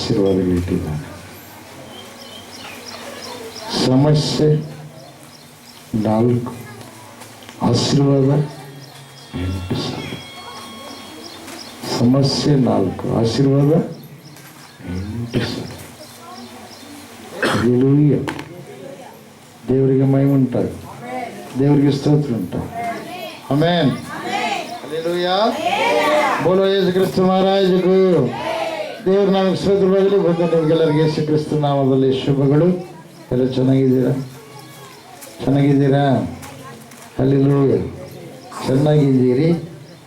ಆಶೀರ್ವಾದಗಳಿಟ್ಟಿದ್ದಾನೆ. ಸಮಸ್ಯೆ 4, ಆಶೀರ್ವಾದ 8,000. ಸಮಸ್ಯೆ 4, ಆಶೀರ್ವಾದ 8,000. ಹಲ್ಲೆಲೂಯಾ. ದೇವರಿಗೆ ಮಹಿಮೆ ಉಂಟಾಗಿ, ದೇವರಿಗೆ ಸ್ತೋತ್ರ ಉಂಟಾಗಿ. ಆಮೆನ್. ಹಲ್ಲೆಲೂಯಾ. ಬೋಲೋ ಯೇಸು ಕ್ರಿಸ್ತ ಮಹಾರಾಜಗೂ. ದೇವರು ನಮಗೆ ಸ್ತೋತ್ರವಾಗಲಿ. ಬಂದು ನಿಮಗೆಲ್ಲರಿಗೆ ಯೇಸು ಕ್ರಿಸ್ತ ನಾಮದಲ್ಲಿ ಶುಭಗಳು. ಎಲ್ಲ ಚೆನ್ನಾಗಿದ್ದೀರಾ? ಹಲ್ಲೆಲೂಯಾ. ಚೆನ್ನಾಗಿದ್ದೀರಿ.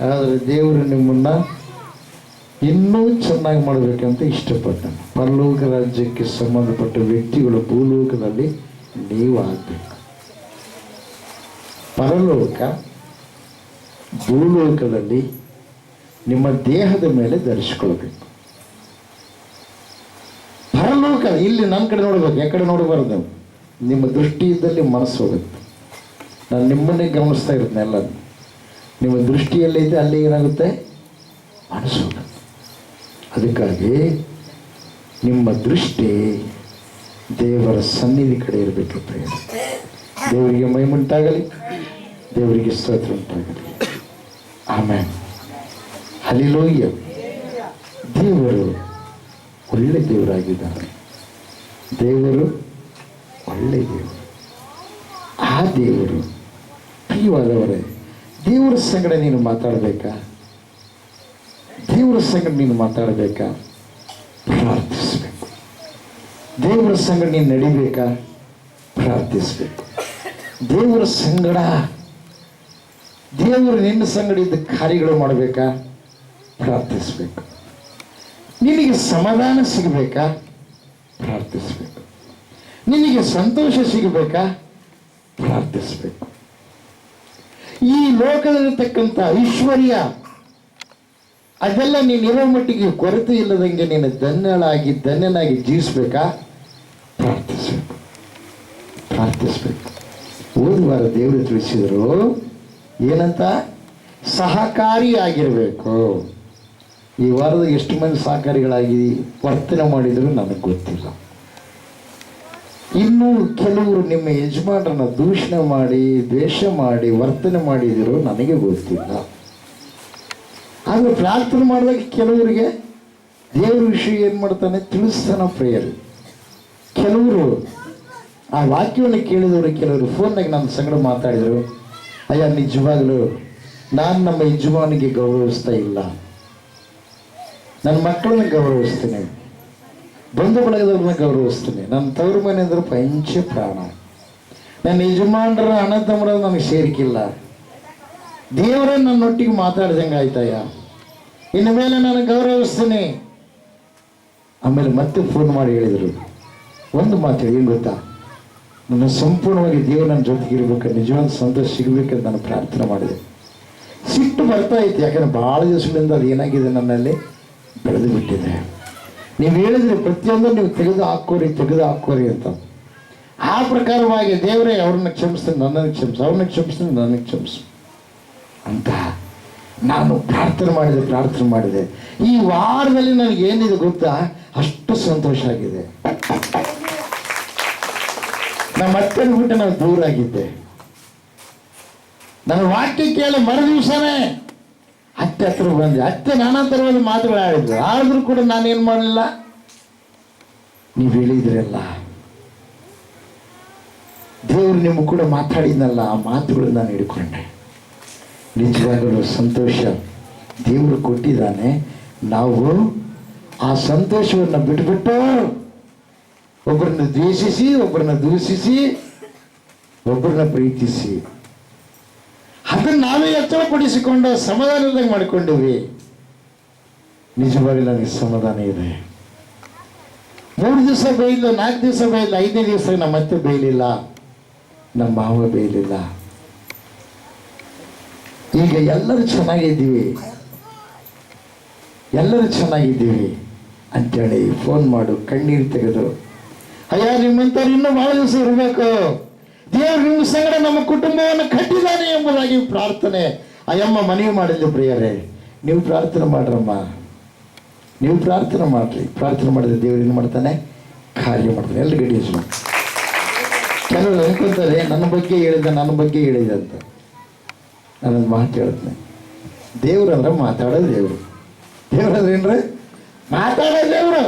ಆದರೆ ದೇವರು ನಿಮ್ಮನ್ನು ಇನ್ನೂ ಚೆನ್ನಾಗಿ ಮಾಡಬೇಕಂತ ಇಷ್ಟಪಟ್ಟನು. ಪರಲೋಕ ರಾಜ್ಯಕ್ಕೆ ಸಂಬಂಧಪಟ್ಟ ವ್ಯಕ್ತಿಗಳು ಭೂಲೋಕದಲ್ಲಿ ನೀವು ಆಗಬೇಕು. ಪರಲೋಕ ಭೂಲೋಕದಲ್ಲಿ ನಿಮ್ಮ ದೇಹದ ಮೇಲೆ ಧರಿಸಿಕೊಳ್ಬೇಕು. ಪರಲೋಕ ಇಲ್ಲಿ ನನ್ನ ಕಡೆ ನೋಡ್ಬೇಕು, ಯಾಕಡೆ ನೋಡಬಾರ್ದು. ನಿಮ್ಮ ದೃಷ್ಟಿ ಇದ್ದಲ್ಲಿ ಮನಸ್ಸು ಹೋಗುತ್ತೆ. ನಾನು ನಿಮ್ಮನ್ನೇ ಗಮನಿಸ್ತಾ ಇರ್ತೇನೆ. ಎಲ್ಲ ನಿಮ್ಮ ದೃಷ್ಟಿಯಲ್ಲೈತೆ, ಅಲ್ಲಿ ಏನಾಗುತ್ತೆ, ಮನಸ್ಸು ಹೋಗುತ್ತೆ. ಅದಕ್ಕಾಗಿ ನಿಮ್ಮ ದೃಷ್ಟಿ ದೇವರ ಸನ್ನಿಧಿ ಕಡೆ ಇರಬೇಕು. ಪ್ರಿಯ ದೇವರಿಗೆ ಮಹಿಮೆ ಉಂಟಾಗಲಿ, ದೇವರಿಗೆ ಸ್ತೋತ್ರ ಉಂಟಾಗಲಿ. ಆಮೇಲೆ ಹಲ್ಲೆಲೂಯಾ. ದೇವರು ಒಳ್ಳೆ ದೇವರಾಗಿದ್ದಾನೆ. ದೇವರು ಒಳ್ಳೆ ದೇವರು. ಆ ದೇವರು ಪ್ರಿಯವಾದವರೇ, ದೇವರ ಸಂಗಡ ನೀನು ಮಾತಾಡಬೇಕಾ? ದೇವರ ಸಂಗಡ ನೀನು ಮಾತಾಡಬೇಕಾ? ಪ್ರಾರ್ಥಿಸಬೇಕು. ದೇವರ ಸಂಗಡ ನೀನು ನಡಿಬೇಕಾ? ಪ್ರಾರ್ಥಿಸಬೇಕು. ದೇವರ ಸಂಗಡ, ದೇವರು ನಿನ್ನ ಸಂಗಡ ಇದ್ದ ಕಾರ್ಯಗಳು ಮಾಡಬೇಕಾ? ಪ್ರಾರ್ಥಿಸಬೇಕು. ನಿನಗೆ ಸಮಾಧಾನ ಸಿಗಬೇಕಾ? ಪ್ರಾರ್ಥಿಸಬೇಕು. ನಿನಗೆ ಸಂತೋಷ ಸಿಗಬೇಕಾ? ಪ್ರಾರ್ಥಿಸಬೇಕು. ಈ ಲೋಕದಲ್ಲಿರ್ತಕ್ಕಂಥ ಐಶ್ವರ್ಯ ಅದೆಲ್ಲ ನೀನಿರೋ ಮಟ್ಟಿಗೆ ಕೊರತೆ ಇಲ್ಲದಂಗೆ ನೀನು ಧನ್ಯನಾಗಿ ಜೀವಿಸ್ಬೇಕಾ? ಪ್ರಾರ್ಥಿಸಬೇಕು. ಹೋದ ವಾರ ದೇವರು ತಿಳಿಸಿದರು ಏನಂತ? ಸಹಕಾರಿಯಾಗಿರಬೇಕು. ಈ ವಾರದಾಗ ಎಷ್ಟು ಮಂದಿ ಸಹಕಾರಿಗಳಾಗಿ ವರ್ತನೆ ಮಾಡಿದ್ರು ನನಗೆ ಗೊತ್ತಿಲ್ಲ. ಇನ್ನೂ ಕೆಲವರು ನಿಮ್ಮ ಯಜಮಾನರನ್ನ ದೂಷಣೆ ಮಾಡಿ, ದ್ವೇಷ ಮಾಡಿ, ವರ್ತನೆ ಮಾಡಿದ್ರು ನನಗೆ ಗೊತ್ತಿಲ್ಲ. ಆದರೆ ಪ್ರಾರ್ಥನೆ ಮಾಡಿದಾಗ ಕೆಲವರಿಗೆ ದೇವ್ರ ವಿಷಯ ಏನು ಮಾಡ್ತಾನೆ ತಿಳಿಸ್ತಾನೆ. ಪ್ರೇಯರ್ ಕೆಲವರು ಆ ವಾಕ್ಯವನ್ನು ಕೇಳಿದವರು ಕೆಲವರು ಫೋನ್ನಾಗ ನನ್ನ ಸಂಗಡ ಮಾತಾಡಿದರು. ಅಯ್ಯ, ನಿಜವಾಗಲೂ ನಾನು ನಮ್ಮ ಯಜಮಾನಿಗೆ ಗೌರವಿಸ್ತಾ ಇಲ್ಲ. ನನ್ನ ಮಕ್ಕಳನ್ನ ಗೌರವಿಸ್ತೀನಿ, ಬಂಧು ಬಳಗದವ್ರನ್ನ ಗೌರವಿಸ್ತೀನಿ, ನನ್ನ ತವರು ಮನೆ ಅಂದ್ರೆ ಪಂಚ ಪ್ರಾಣ. ನನ್ನ ಯಜಮಾನರ ಅಣ್ಣ ತಮ್ಮರ ನನಗೆ ಸೇರಿಕಿಲ್ಲ. ದೇವರೇ ನನ್ನೊಟ್ಟಿಗೆ ಮಾತಾಡ್ದಂಗೆ ಆಯ್ತಯ್ಯ, ಇನ್ನು ಮೇಲೆ ನಾನು ಗೌರವಿಸ್ತೀನಿ. ಆಮೇಲೆ ಮತ್ತೆ ಫೋನ್ ಮಾಡಿ ಹೇಳಿದರು ಒಂದು ಮಾತು ಹೇಳಿ, ಏನು ಗೊತ್ತಾ? ನನ್ನ ಸಂಪೂರ್ಣವಾಗಿ ದೇವರು ನನ್ನ ಜೊತೆಗೆ ಇರಬೇಕು, ನಿಜವಾದ ಸಂತೋಷ ಸಿಗಬೇಕಂತ ನಾನು ಪ್ರಾರ್ಥನೆ ಮಾಡಿದೆ. ಸಿಟ್ಟು ಬರ್ತಾ ಇತ್ತು, ಯಾಕಂದ್ರೆ ಭಾಳ ದಿವಸಗಳಿಂದ ಅದು ಏನಾಗಿದೆ ನನ್ನಲ್ಲಿ ಬೆಳೆದು ಬಿಟ್ಟಿದೆ. ನೀವು ಹೇಳಿದ್ರೆ ಪ್ರತಿಯೊಂದು ನೀವು ತೆಗೆದು ಹಾಕೋರಿ ಅಂತ. ಆ ಪ್ರಕಾರವಾಗಿ ದೇವರೇ ಅವ್ರನ್ನ ಕ್ಷಮಿಸ್ತೀನಿ, ನನ್ನನ್ನು ಕ್ಷಮಿಸು, ಅವ್ರನ್ನ ಕ್ಷಮಿಸ್ತೀನಿ, ನನಗೆ ಕ್ಷಮಿಸು ಅಂತ ನಾನು ಪ್ರಾರ್ಥನೆ ಮಾಡಿದೆ. ಈ ವಾರದಲ್ಲಿ ನನಗೆ ಏನಿದೆ ಗೊತ್ತಾ? ಅಷ್ಟು ಸಂತೋಷ ಆಗಿದೆ. ನಮ್ಮ ಅತ್ತೆನ ಬಿಟ್ಟು ನಾನು ದೂರ ಆಗಿದ್ದೆ. ನನ್ನ ವಾಕ್ಯ ಕೇಳಿ ಮರು ದಿವಸನೇ ಅತ್ತೆ ಹತ್ರ ಬಂದೆ. ಅತ್ತೆ ನಾನಾ ಥರವಾದ ಮಾತುಗಳು ಆಡಿದ್ರು. ಆದ್ರೂ ಕೂಡ ನಾನೇನು ಮಾಡಲಿಲ್ಲ. ನೀವು ಹೇಳಿದ್ರಲ್ಲ, ದೇವರು ನಿಮ್ಮ ಕೂಡ ಮಾತಾಡಿದ್ನಲ್ಲ, ಆ ಮಾತುಗಳು ನಾನು ಹಿಡ್ಕೊಂಡೆ. ನಿಜವಾಗಲೂ ಸಂತೋಷ ದೇವರು ಕೊಟ್ಟಿದ್ದಾನೆ. ನಾವು ಆ ಸಂತೋಷವನ್ನು ಬಿಟ್ಬಿಟ್ಟು ಒಬ್ಬರನ್ನ ದ್ವೇಷಿಸಿ, ಒಬ್ಬರನ್ನ ದೂಷಿಸಿ, ಒಬ್ಬರನ್ನ ಪ್ರೀತಿಸಿ ಅದನ್ನು ನಾವೇ ಎಚ್ಚರಪಡಿಸಿಕೊಂಡು ಸಮಾಧಾನದಂಗೆ ಮಾಡಿಕೊಂಡಿವಿ. ನಿಜವಾಗಿ ನನಗೆ ಸಮಾಧಾನ ಇದೆ. 3 ದಿವಸ ಬೇಯಿಲ್ಲ, 4 ದಿವಸ ಬೇಯಿಲ್ಲ, 5ನೇ ದಿವಸ ನಮ್ಮ ಅತ್ತೆ ಬೇಯಲಿಲ್ಲ, ನಮ್ಮ ಮಾವ ಬೇಯಲಿಲ್ಲ. ಈಗ ಎಲ್ಲರೂ ಚೆನ್ನಾಗಿದ್ದೀವಿ ಅಂತೇಳಿ ಫೋನ್ ಮಾಡು, ಕಣ್ಣೀರು ತೆಗೆದು, ಅಯ್ಯ ನಿಮ್ಮಂಥವ್ರು ಇನ್ನೂ ಭಾಳ ದಿವಸ ಇರಬೇಕು, ದೇವರು ನಿಮ್ಮ ಸಂಗಡ ನಮ್ಮ ಕುಟುಂಬವನ್ನು ಕಟ್ಟಿದ್ದಾನೆ ಎಂಬುದಾಗಿ ಪ್ರಾರ್ಥನೆ ಅಯ್ಯಮ್ಮ ಮನವಿ ಮಾಡಿದ್ದು. ಪ್ರಿಯರೇ, ನೀವು ಪ್ರಾರ್ಥನೆ ಮಾಡ್ರಮ್ಮ. ನೀವು ಪ್ರಾರ್ಥನೆ ಮಾಡಿರಿ. ಪ್ರಾರ್ಥನೆ ಮಾಡಿದ್ರೆ ದೇವರು ಏನು ಮಾಡ್ತಾನೆ? ಕಾರ್ಯ ಮಾಡ್ತಾನೆ. ಎಲ್ಲ ಗಡಿಸು. ಕೆಲವರು ಅನ್ಕೊಂತಾರೆ ನನ್ನ ಬಗ್ಗೆ ಹೇಳಿದ ಅಂತ. ನಾನೊಂದು ಮಾತು ಹೇಳ್ತೇನೆ. ದೇವ್ರಂದ್ರೆ ಮಾತಾಡೋದು ದೇವರು. ದೇವ್ರಂದ್ರೆ ಏನ್ರಿ? ಮಾತಾಡೋದು ದೇವರು.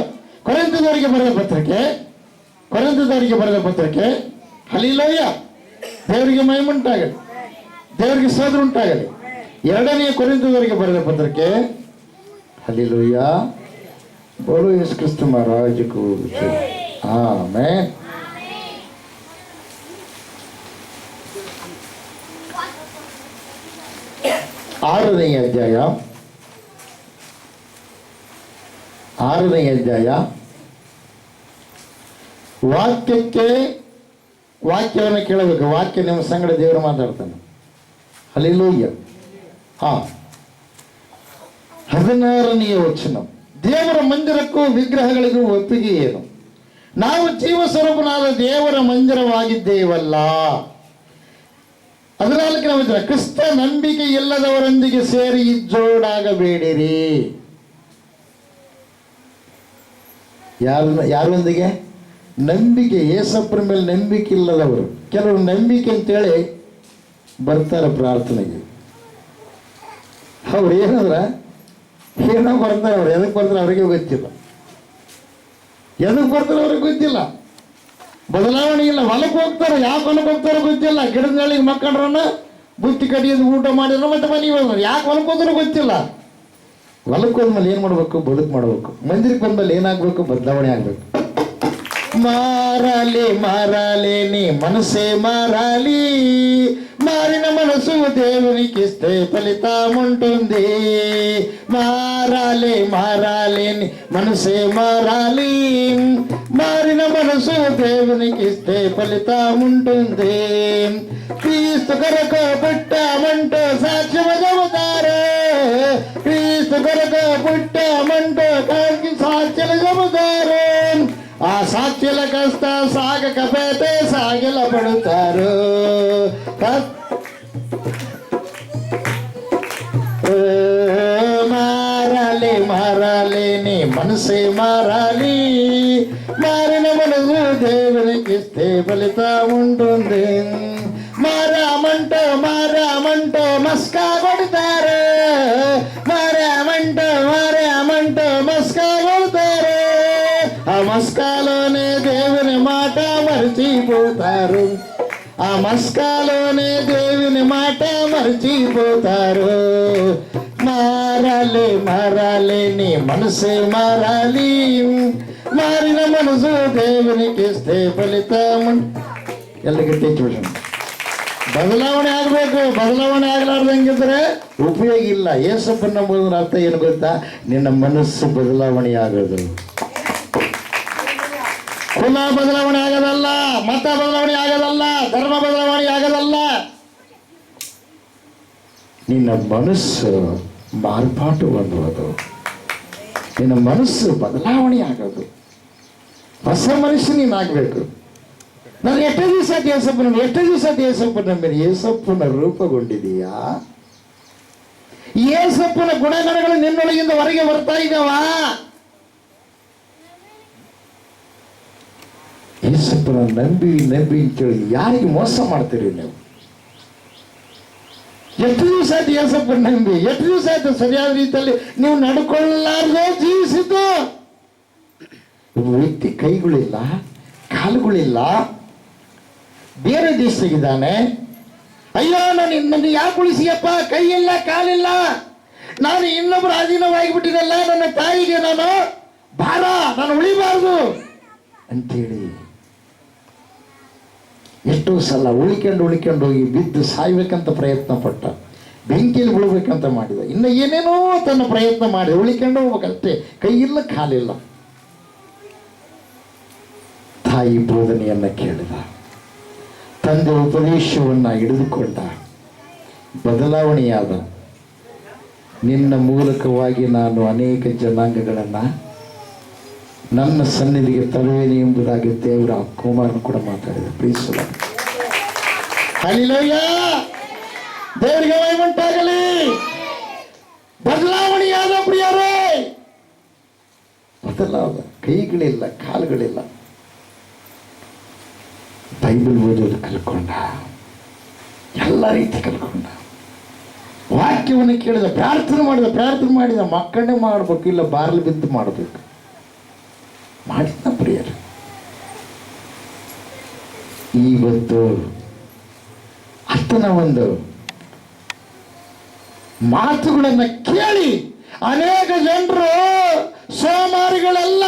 ಕೊರಿಂಥದವರಿಗೆ ಬರೆದ ಪತ್ರಕ್ಕೆ ಹಲ್ಲೆಲೂಯಾ, ದೇವರಿಗೆ ಮಹಿಮುಂಟಾಗಲಿ, ದೇವರಿಗೆ ಸ್ತೋತ್ರ ಉಂಟಾಗಲಿ. 2ನೇ ಕೊರಿಂಥದವರಿಗೆ ಬರೆದ ಪತ್ರಕ್ಕೆ ಹಲ್ಲೆಲೂಯಾ, ಬೋಲೋ ಯೇಸು ಕ್ರಿಸ್ತ ಮಹಾರಾಜ್ ಕೋ ಜೈ. ಆಮೆನ್. ಆರನೇ ಅಧ್ಯಾಯ ವಾಕ್ಯವನ್ನು ಕೇಳಬೇಕು. ವಾಕ್ಯ ನಿಮ್ಮ ಸಂಗಡ ದೇವರು ಮಾತಾಡ್ತಾನೆ. ಹಲ್ಲೆಲೂಯಾ. 16ನೇ ವಚನ, ದೇವರ ಮಂದಿರಕ್ಕೂ ವಿಗ್ರಹಗಳಿಗೂ ಒಪ್ಪಿಗೆ ಏನು? ನಾವು ಜೀವ ಸ್ವರೂಪನಾದ ದೇವರ ಮಂದಿರವಾಗಿದ್ದೇವಲ್ಲ. 14ನೇ ವಚನ, ಕ್ರಿಸ್ತ ನಂಬಿಕೆ ಇಲ್ಲದವರೊಂದಿಗೆ ಸೇರಿ ಇಜ್ಜೋಡಾಗಬೇಡಿರಿ. ಯಾರೊಂದಿಗೆ? ನಂಬಿಕೆ, ಯೇಸಪ್ಪನ ಮೇಲೆ ನಂಬಿಕೆ ಇಲ್ಲದವರು. ಕೆಲವರು ನಂಬಿಕೆ ಅಂತೇಳಿ ಬರ್ತಾರೆ ಪ್ರಾರ್ಥನೆಗೆ. ಅವ್ರು ಏನಂದ್ರೆ ಏನೋ ಬರ್ತಾರೆ. ಅವ್ರು ಎದಕ್ಕೆ ಬರ್ತಾರೆ ಅವ್ರಿಗೆ ಗೊತ್ತಿಲ್ಲ. ಅವ್ರಿಗೆ ಗೊತ್ತಿಲ್ಲ. ಬದಲಾವಣೆ ಇಲ್ಲ. ಹೊಲಕ್ಕೆ ಹೋಗ್ತಾರೆ. ಯಾಕೆ ಹೊಲಕ್ಕೆ ಹೋಗ್ತಾರೋ ಗೊತ್ತಿಲ್ಲ. ಗಿಡದ ನೆರಳಿಗೆ ಮಕ್ಕಳ್ರನ್ನ ಬುತ್ತಿ ಕಡಿಯೋದು ಊಟ ಮಾಡಿದ್ರು ಮತ್ತೆ ಮನೆಗೆ ಹೋದ್ರು. ಯಾಕೆ ಹೊಲಕ್ಕೆ ಹೋದ್ರೂ ಗೊತ್ತಿಲ್ಲ. ಹೊಲಕ್ಕೆ ಹೋದ್ಮೇಲೆ ಏನು ಮಾಡಬೇಕು? ಬದುಕು ಮಾಡಬೇಕು. ಮಂದಿರಕ್ಕೆ ಬಂದ್ಮೇಲೆ ಏನಾಗಬೇಕು? ಬದಲಾವಣೆ ಆಗಬೇಕು. ಮಾರಲಿ ನೀ ಮನಸ್ಸೇ ಮಾರಲಿ, మారిన మనసు దేవునికి ఇస్తే ఫలితముంటుంది. మారాలి మనసే మారాలి, మారిన మనసు దేవునికి ఇస్తే ఫలితముంటుంది. క్రీస్తు కొరకు పుట్టామంటూ సాక్ష్యము చెబుతారు. క్రీస్తు కొరకు పుట్టామంటూ సాక్ష్యాలు చెబుతారు. ఆ సాక్షుల కష్ట సాగకపోతే సాగిల పడుతారు. మారాలి నీ మనసే మారాలి, మారిన మనసు దేవునికి ఇస్తే ఫలితం ఉంటుంది. మారామంటూ మస్కా కొడతారు. మారామంటూ మస్కా కొడతారు. ఆ మస్కాలోనే దేవుని మాట మర్చిపోతారు. ఆ మస్కాలోనే దేవుని మాట మర్చిపోతారు. మారాలి నీ మనసే మారాలి, మారిన మనసు దేవునికి ಇಷ್ಟೇ ಫಲಿತಾಮ. ಎಲ್ಲರಿಗೆ ಟೀಚ್ ಬದಲಾವಣೆ ಆಗಬೇಕು. ಬದಲಾವಣೆ ಆಗಲಾರ್ದಂಗಿದ್ರೆ ಉಪಯೋಗ ಇಲ್ಲ. ಯೇಸಪ್ಪನ ನಂಬುವುದರ ಅರ್ಥ ಏನು ಗೊತ್ತಾ? ನಿನ್ನ ಮನಸ್ಸು ಬದಲಾವಣೆ ಆಗೋದು. ಕುಲ ಬದಲಾವಣೆ ಆಗೋದಲ್ಲ, ಮತ ಬದಲಾವಣೆ ಆಗೋದಲ್ಲ, ಧರ್ಮ ಬದಲಾವಣೆ ಆಗೋದಲ್ಲ. ನಿನ್ನ ಮನಸ್ಸು ಮಾರ್ಪಾಟು ಹೊಂದುವುದು. ನಿನ್ನ ಮನಸ್ಸು ಬದಲಾವಣೆ ಆಗೋದು. ಹೊಸ ಮನುಷ್ಯ ನೀನಾಗಬೇಕು. ನಾನು ಎಷ್ಟೇ ದಿವಸ ಏಸಪ್ಪನ ನಂಬಿನಿ. ಏಸಪ್ಪನ ರೂಪಗೊಂಡಿದೀಯಾ? ಏಸಪ್ಪನ ಗುಣಗಣಗಳು ನಿನ್ನೊಳಗಿಂದ ಹೊರಗೆ ಬರ್ತಾ ಇದ್ದಾವ? ಏಸಪ್ಪನ ನಂಬಿ ಅಂತೇಳಿ ಯಾರಿಗೆ ಮೋಸ ಮಾಡ್ತೀರಿ ನೀವು? ಎಷ್ಟು ದಿವಸ ಆಯ್ತು ಏಸಪ್ಪನ ನಂಬಿ? ಎಷ್ಟು ದಿವಸ ಆಯ್ತು ಸರಿಯಾದ ರೀತಿಯಲ್ಲಿ ನೀವು ನಡ್ಕೊಳ್ಳಾರ್ದೆ ಜೀವಿಸಿದ್ದು? ಒಬ್ಬ ವ್ಯಕ್ತಿ ಕೈಗಳಿಲ್ಲ, ಕಾಲುಗಳಿಲ್ಲ, ಬೇರೆ ದೇಶದಾಗಿದ್ದಾನೆ. ಅಯ್ಯೋ ನನ್ನ ಯಾಕೆ ಉಳಿಸಿಯಪ್ಪ? ಕೈ ಇಲ್ಲ, ಕಾಲಿಲ್ಲ, ನಾನು ಇನ್ನೊಬ್ಬರು ಅಧೀನವಾಗಿಬಿಟ್ಟಿದ್ದಲ್ಲ, ನನ್ನ ತಾಯಿಗೆ ನಾನು ಭಾರ, ನಾನು ಉಳಿಬಾರ್ದು ಅಂತೇಳಿ ಎಷ್ಟೋ ಸಲ ಉಳಿಕೊಂಡು ಹೋಗಿ ಬಿದ್ದು ಸಾಯ್ಬೇಕಂತ ಪ್ರಯತ್ನ ಪಟ್ಟ. ಬೆಂಕಿಯಲ್ಲಿ ಉಳ್ಬೇಕಂತ ಮಾಡಿದ. ಇನ್ನು ಏನೇನೋ ತನ್ನ ಪ್ರಯತ್ನ ಮಾಡಿ ಉಳಿಕೊಂಡು ಹೋಗ್ಬೇಕಷ್ಟೇ. ಕೈ ಇಲ್ಲ, ಕಾಲಿಲ್ಲ. ತಾಯಿ ಬೋಧನೆಯನ್ನ ಕೇಳಿದ, ತಂದೆ ಉಪದೇಶವನ್ನ ಹಿಡಿದುಕೊಂಡ, ಬದಲಾವಣೆಯಾದ. ನಿನ್ನ ಮೂಲಕವಾಗಿ ನಾನು ಅನೇಕ ಜನಾಂಗಗಳನ್ನು ನನ್ನ ಸನ್ನಿಧಿಗೆ ತರುವೇನೆ ಎಂಬುದಾಗಿ ದೇವರ ಕುಮಾರನ ಕೂಡ ಮಾತಾಡಿದ. ಪ್ರೀತಿಸುವ ಹಲ್ಲೆಲೂಯಾ, ದೇವರಿಗೆ ಮಹಿಮೆ ಉಂಟಾಗಲಿ. ಬದಲಾವಣೆಯಾದ ಪ್ರಿಯರೇ, ಮಾತೆಲ್ಲ ಅದ, ಕೈಗಳಿಲ್ಲ, ಕಾಲುಗಳಿಲ್ಲ. ಬೈಬಲ್ ಓದೋದು ಕಲ್ಕೊಂಡ, ಎಲ್ಲ ರೀತಿ ಕಲ್ಕೊಂಡ. ವಾಕ್ಯವನ್ನು ಕೇಳಿದ, ಪ್ರಾರ್ಥನೆ ಮಾಡಿದ ಮಕ್ಕಳನ್ನೇ ಮಾಡಬೇಕು, ಇಲ್ಲ ಬಾರ್ಲಿ ಬಿದ್ದು ಮಾಡಬೇಕು. ಮಾಡಿದ ಪ್ರಿಯರು. ಇವತ್ತು ಆತನ ಒಂದು ಮಾತುಗಳನ್ನು ಕೇಳಿ ಅನೇಕ ಜನರು, ಸೋಮಾರಿಗಳೆಲ್ಲ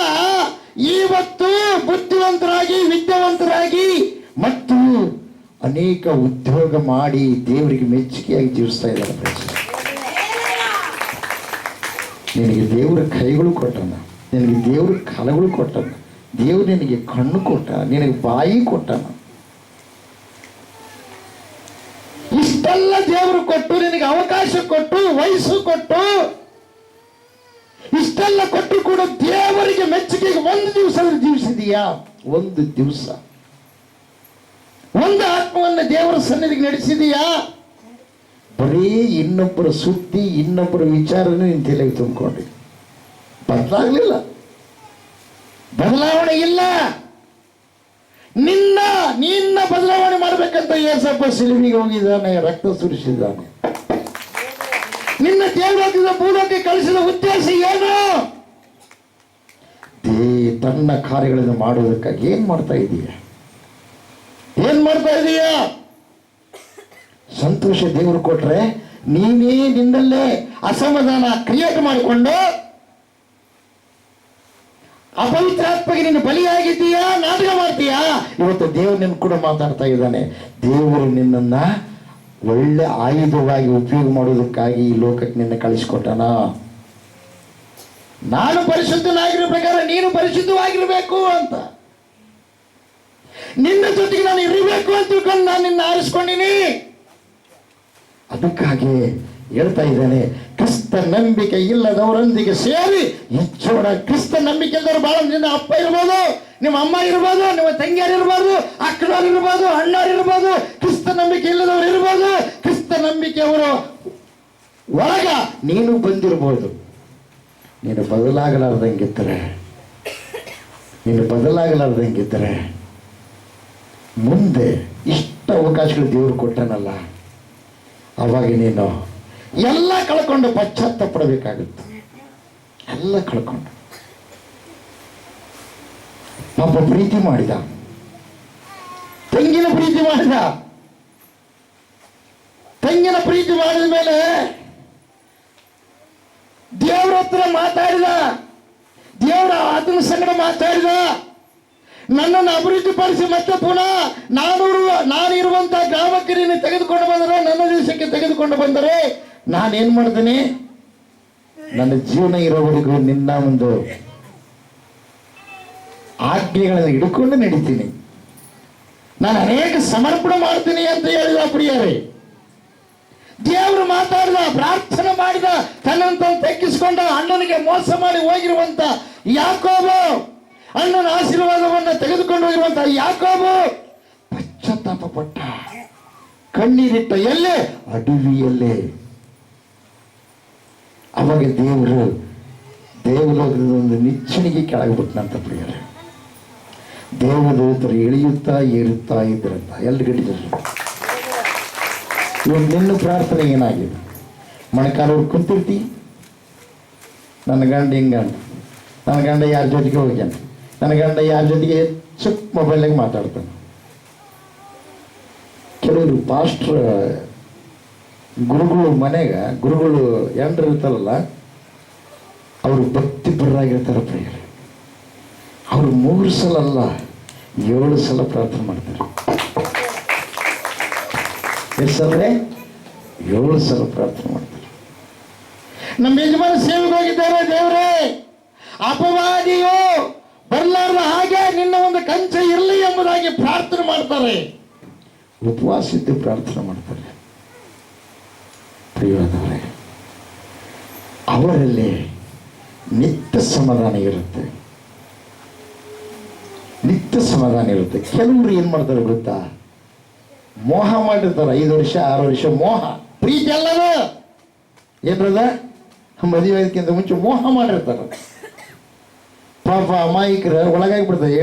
ಇವತ್ತು ಬುದ್ಧಿವಂತರಾಗಿ, ವಿದ್ಯಾವಂತರಾಗಿ ಮತ್ತು ಅನೇಕ ಉದ್ಯೋಗ ಮಾಡಿ ದೇವರಿಗೆ ಮೆಚ್ಚುಗೆಯಾಗಿ ಜೀವಿಸ್ತಾ ಇದ್ದಾರೆ. ನಿನಗೆ ದೇವರ ಕೈಗಳು ಕೊಟ್ಟನ, ನಿನಗೆ ದೇವರ ಕಾಲಗಳು ಕೊಟ್ಟನ, ದೇವರು ನಿನಗೆ ಕಣ್ಣು ಕೊಟ್ಟ, ನಿನಗೆ ಬಾಯಿ ಕೊಟ್ಟನ. ಇಷ್ಟೆಲ್ಲ ದೇವರು ಕೊಟ್ಟು, ನಿನಗೆ ಅವಕಾಶ ಕೊಟ್ಟು, ವಯಸ್ಸು ಕೊಟ್ಟು, ಇಷ್ಟೆಲ್ಲ ಕೊಟ್ಟು ಕೂಡ ದೇವರಿಗೆ ಮೆಚ್ಚುಗೆಗೆ ಒಂದು ದಿವಸ ಜೀವಿಸಿದೀಯಾ? ಒಂದು ದಿವಸ ಒಂದು ಆತ್ಮವನ್ನು ದೇವರ ಸನ್ನಿಧಿಗೆ ನಡೆಸಿದೀಯಾ? ಬರೀ ಇನ್ನೊಬ್ಬರ ಸುದ್ದಿ, ಇನ್ನೊಬ್ಬರ ವಿಚಾರನೇ ನಿನ್ನ ತಲೆಗೆ ತುಂಬಿಕೊಂಡಿ. ಬದಲಾಗಲಿಲ್ಲ, ಬದಲಾವಣೆ ಇಲ್ಲ. ನಿನ್ನ ಬದಲಾವಣೆ ಮಾಡಬೇಕಂತ ಯೇಸಪ್ಪ ಸಿಲುಬೆಗೆ ಹೋಗಿದ್ದಾನೆ, ರಕ್ತ ಸುರಿಸಿದ್ದಾನೆ. ನಿನ್ನ ದೇವರಾಜ್ಯದ ಭೂಲೋಕಕ್ಕೆ ಕಳಿಸಿದ ಉದ್ದೇಶ ಏನು? ತನ್ನ ಕಾರ್ಯಗಳನ್ನು ಮಾಡುವುದಕ್ಕಾಗಿ ಏನ್ ಮಾಡ್ತಾ ಇದೀಯ? ಸಂತೋಷ ದೇವರು ಕೊಟ್ರೆ ನೀನೇ ನಿನ್ನಲ್ಲೇ ಅಸಮಾಧಾನ ಕ್ರಿಯೇಟ್ ಮಾಡಿಕೊಂಡು ಅಪವಿತ್ರಾತ್ಮಗೆ ನೀನು ಬಲಿಯಾಗಿದ್ದೀಯಾ, ನಾಟಕ ಮಾಡ್ತೀಯಾ? ಇವತ್ತು ದೇವರು ನಿನ್ನ ಕೂಡ ಮಾತಾಡ್ತಾ ಇದ್ದಾನೆ. ದೇವರು ನಿನ್ನನ್ನ ಒಳ್ಳೆ ಆಯುಧವಾಗಿ ಉಪಯೋಗ ಮಾಡುವುದಕ್ಕಾಗಿ ಈ ಲೋಕಕ್ಕೆ ನಿನ್ನ ಕಳಿಸಿಕೊಟ್ಟನ. ನಾನು ಪರಿಶುದ್ಧನಾಗಿರೋ ಪ್ರಕಾರ ನೀನು ಪರಿಶುದ್ಧವಾಗಿರ್ಬೇಕು ಅಂತ, ನಿನ್ನ ಜೊತೆಗೆ ನಾನು ಇರಬೇಕು ಅಂತ ತಿಳ್ಕೊಂಡು ನಾನು ನಿನ್ನ ಆರಿಸ್ಕೊಂಡಿನಿ. ಅದಕ್ಕಾಗಿ ಹೇಳ್ತಾ ಇದ್ದಾನೆ, ಕ್ರಿಸ್ತ ನಂಬಿಕೆ ಇಲ್ಲದವರೊಂದಿಗೆ ಸೇರಿ ಹೆಚ್ಚೋಣ. ಕ್ರಿಸ್ತ ನಂಬಿಕೆ ಇಲ್ಲದವರು ಬಹಳ, ನಿನ್ನ ಅಪ್ಪ ಇರ್ಬೋದು, ನಿಮ್ಮ ಅಮ್ಮ ಇರ್ಬೋದು, ನಿಮ್ಮ ತಂಗಿಯರು ಇರ್ಬೋದು, ಅಕ್ಕನವ್ರು ಇರ್ಬೋದು, ಅಣ್ಣವ್ರು ಇರ್ಬೋದು. ಕ್ರಿಸ್ತ ನಂಬಿಕೆ ಇಲ್ಲದವರು ಇರ್ಬೋದು. ಕ್ರಿಸ್ತ ನಂಬಿಕೆ ಅವರು ಒಳಗ ನೀನು ಬಂದಿರ್ಬೋದು. ನೀನು ಬದಲಾಗಲಾರ್ದಂಗಿದ್ದರೆ ಮುಂದೆ ಇಷ್ಟ ಅವಕಾಶಗಳು ದೇವರು ಕೊಟ್ಟನಲ್ಲ, ಅವಾಗ ನೀನು ಎಲ್ಲ ಕಳ್ಕೊಂಡು ಪಶ್ಚಾತ್ತಾಪ ಪಡಬೇಕಾಗುತ್ತೆ. ಎಲ್ಲ ಕಳ್ಕೊಂಡು ಪಾಪ ಪ್ರೀತಿ ಮಾಡಿದ, ತಂಗಿನ ಪ್ರೀತಿ ಮಾಡಿದ. ತಂಗಿನ ಪ್ರೀತಿ ಮಾಡಿದ ಮೇಲೆ ದೇವರ ಹತ್ರ ಮಾತಾಡಿದ, ದೇವರ ಆತನ ಸಂಗಡ ಮಾತಾಡಿದ. ನನ್ನನ್ನು ಅಭಿವೃದ್ಧಿಪಡಿಸಿ ಮತ್ತೆ ಪುನಃ ನಾನಿರುವಂತ ಗ್ರಾಮಕ್ಕೆ ನೀನು ತೆಗೆದುಕೊಂಡು ಬಂದರೆ, ನನ್ನ ದೇಶಕ್ಕೆ ತೆಗೆದುಕೊಂಡು ಬಂದರೆ ನಾನೇನ್ ಮಾಡ್ತೇನೆ? ನನ್ನ ಜೀವನ ಇರೋವರೆಗೂ ನಿನ್ನ ಒಂದು ಆಜ್ಞೆಗಳನ್ನು ಹಿಡ್ಕೊಂಡು ನಡೀತೀನಿ, ನಾನು ಅನೇಕ ಸಮರ್ಪಣೆ ಮಾಡ್ತೀನಿ ಅಂತ ಹೇಳಿದ. ಪ್ರಿಯರೇ, ದೇವರು ಮಾತಾಡಿದ, ಪ್ರಾರ್ಥನೆ ಮಾಡಿದ, ತನ್ನಂತ ತಗ್ಗಿಸಿಕೊಂಡ, ಅಣ್ಣನಿಗೆ ಮೋಸ ಮಾಡಿ ಹೋಗಿರುವಂತ ಯಾಕೋಬು, ಅಣ್ಣನ ಆಶೀರ್ವಾದವನ್ನು ತೆಗೆದುಕೊಂಡು ಹೋಗಿರುವಂತ ಯಾಕೋಬು ಪಶ್ಚಾತ್ತಾಪ ಪಟ್ಟ, ಕಣ್ಣೀರಿಟ್ಟ. ಎಲ್ಲೇ? ಅಡವಿಯಲ್ಲೇ. ಅವಾಗ ದೇವಲೋಕದ ನಿಚ್ಚಣಿಗೆ ಕೆಳಗ್ಬಿಟ್ನಂತ. ಪ್ರಿಯರೇ, ದೇವದೂತರು ಇಳಿಯುತ್ತಾ ಏರುತ್ತಾ ಇದ್ರಂತ. ಎಲ್ಲಿ ಗಡಿದ್ರು? ಇವಾಗ ನಿನ್ನ ಪ್ರಾರ್ಥನೆ ಏನಾಗಿದೆ? ಮೊಣಕಾಲವ್ರು ಕುಂತಿರ್ತಿ, ನನ್ನ ಗಂಡ ಹಿಂಗಂಡ, ನನ್ನ ಗಂಡ ಯಾರ ಜೊತೆಗೆ ಹೋಗ್ಯಾನ, ನನ್ನ ಗಂಡ ಯಾರ ಜೊತೆಗೆ ಹೆಚ್ಚು ಮೊಬೈಲಾಗ ಮಾತಾಡ್ತಾನೆ. ಕೆಲವರು ಪಾಸ್ಟ್ರ್ ಗುರುಗಳು ಗುರುಗಳು ಎಂಡ್ರು ಇರ್ತಾರಲ್ಲ, ಅವರು ಭಕ್ತಿ ಬರಾಗಿರ್ತಾರೆ. ಪ್ರಿಯರೇ, ಅವರು 3 ಸಲ ಅಲ್ಲ 7 ಸಲ ಪ್ರಾರ್ಥನೆ ಮಾಡ್ತಾರೆ. ಎಷ್ಟು ಸಲ? 7 ಸಲ ಪ್ರಾರ್ಥನೆ ಮಾಡ್ತಾರೆ. ನಮ್ಮ ಯಜಮಾನ ಸೇವೆಗೆ ಹೋಗಿದ್ದಾರೆ. ದೇವರೇ, ಅಪವಾದಿಯು ಬರಲಾರ್ದ ಹಾಗೆ ನಿನ್ನ ಒಂದು ಕಂಚೆ ಇರಲಿ ಎಂಬುದಾಗಿ ಪ್ರಾರ್ಥನೆ ಮಾಡ್ತಾರೆ. ಉಪವಾಸ ಇದ್ದು ಪ್ರಾರ್ಥನೆ ಮಾಡ್ತಾರೆ. ಪ್ರಿಯವಾದವರೇ, ಅವರಲ್ಲಿ ನಿತ್ಯ ಸಮಾಧಾನ ಇರುತ್ತೆ. ಕೆಲವರು ಏನ್ ಮಾಡ್ತಾರೆ ಗೊತ್ತಾ? ಮೋಹ ಮಾಡಿರ್ತಾರೆ. 5 ವರ್ಷ 6 ವರ್ಷ ಮೋಹ. ಪ್ರೀತಿ ಅಲ್ಲದ ಏನ್ರದ? ಮದುವೆ ಅದಕ್ಕಿಂತ ಮುಂಚೆ ಮೋಹ ಮಾಡಿರ್ತಾರೆ. ಪಾಪ ಅಮಾಯಿಕರ ಒಳಗಾಗಿಬಿಡ್ತಾರೆ.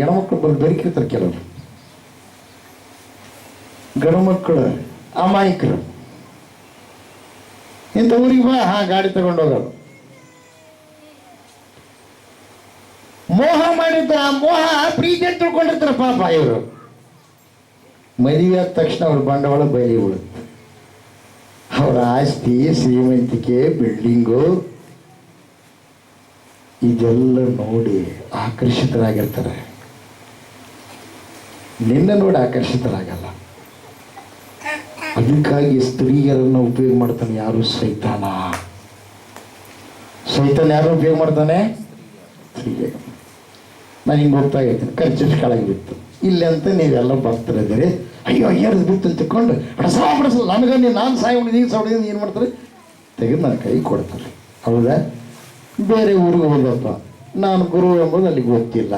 ಹೆಣ್ಮಕ್ಳು ಬಂದು ಬೆರಕಿರ್ತಾರೆ ಕೆಲವರು, ಗಂಡು ಮಕ್ಕಳು ಅಮಾಯಿಕರು. ಇಂಥ ಊರಿಗೆ ಬಾ, ಗಾಡಿ ತಗೊಂಡು ಹೋಗೋದು. ಮೋಹ ಮಾಡಿರ್ತಾರೆ. ಆ ಮೋಹ ಪ್ರೀತಿ ಅಂತ ತಿಳ್ಕೊಂಡಿರ್ತಾರೆ ಪಾಪ ಇವರು. ಮದುವೆ ಆದ ತಕ್ಷಣ ಅವ್ರ ಬಂಡವಾಳ ಬಯಲಿ ಬಿಡುತ್ತೆ. ಅವರ ಆಸ್ತಿ, ಶ್ರೀಮಂತಿಕೆ, ಬಿಲ್ಡಿಂಗು ಇದೆಲ್ಲ ನೋಡಿ ಆಕರ್ಷಿತರಾಗಿರ್ತಾರೆ. ನಿನ್ನ ನೋಡಿ ಆಕರ್ಷಿತರಾಗಲ್ಲ. ಅದಕ್ಕಾಗಿ ಸ್ತ್ರೀಯರನ್ನು ಉಪಯೋಗ ಮಾಡ್ತಾನೆ ಯಾರು? ಸೈತಾನ. ಯಾರು ಉಪಯೋಗ ಮಾಡ್ತಾನೆ? ಸ್ತ್ರೀಯರು. ನಾನು ಹಿಂಗೆ ಹೋಗ್ತಾ ಇರ್ತೀನಿ, ಖರ್ಚಿಟ್ಟು ಕೆಳಗೆ ಬಿತ್ತು ಇಲ್ಲಿ ಅಂತ ನೀವೆಲ್ಲ ಬರ್ತಿದ್ದೀರಿ. ಅಯ್ಯೋ ಏರ್ದು ಬಿತ್ತು ಅಂತ ತಿಳ್ಕೊಂಡು ಬಡಸಲ್ಲ ನನಗೆ ನಾನು ಸಾಯಿ ಹೊಡಿದೀನಿ ಹೊಡಿದೀನಿ ಏನು ಮಾಡ್ತಾರೆ? ತೆಗೆದು ನನ್ನ ಕೈ ಕೊಡ್ತಾರೆ. ಹೌದಾ? ಬೇರೆ ಊರಿಗೆ ಹೋದಪ್ಪ, ನಾನು ಗುರು ಎಂಬುದು ಅಲ್ಲಿಗೆ ಗೊತ್ತಿಲ್ಲ.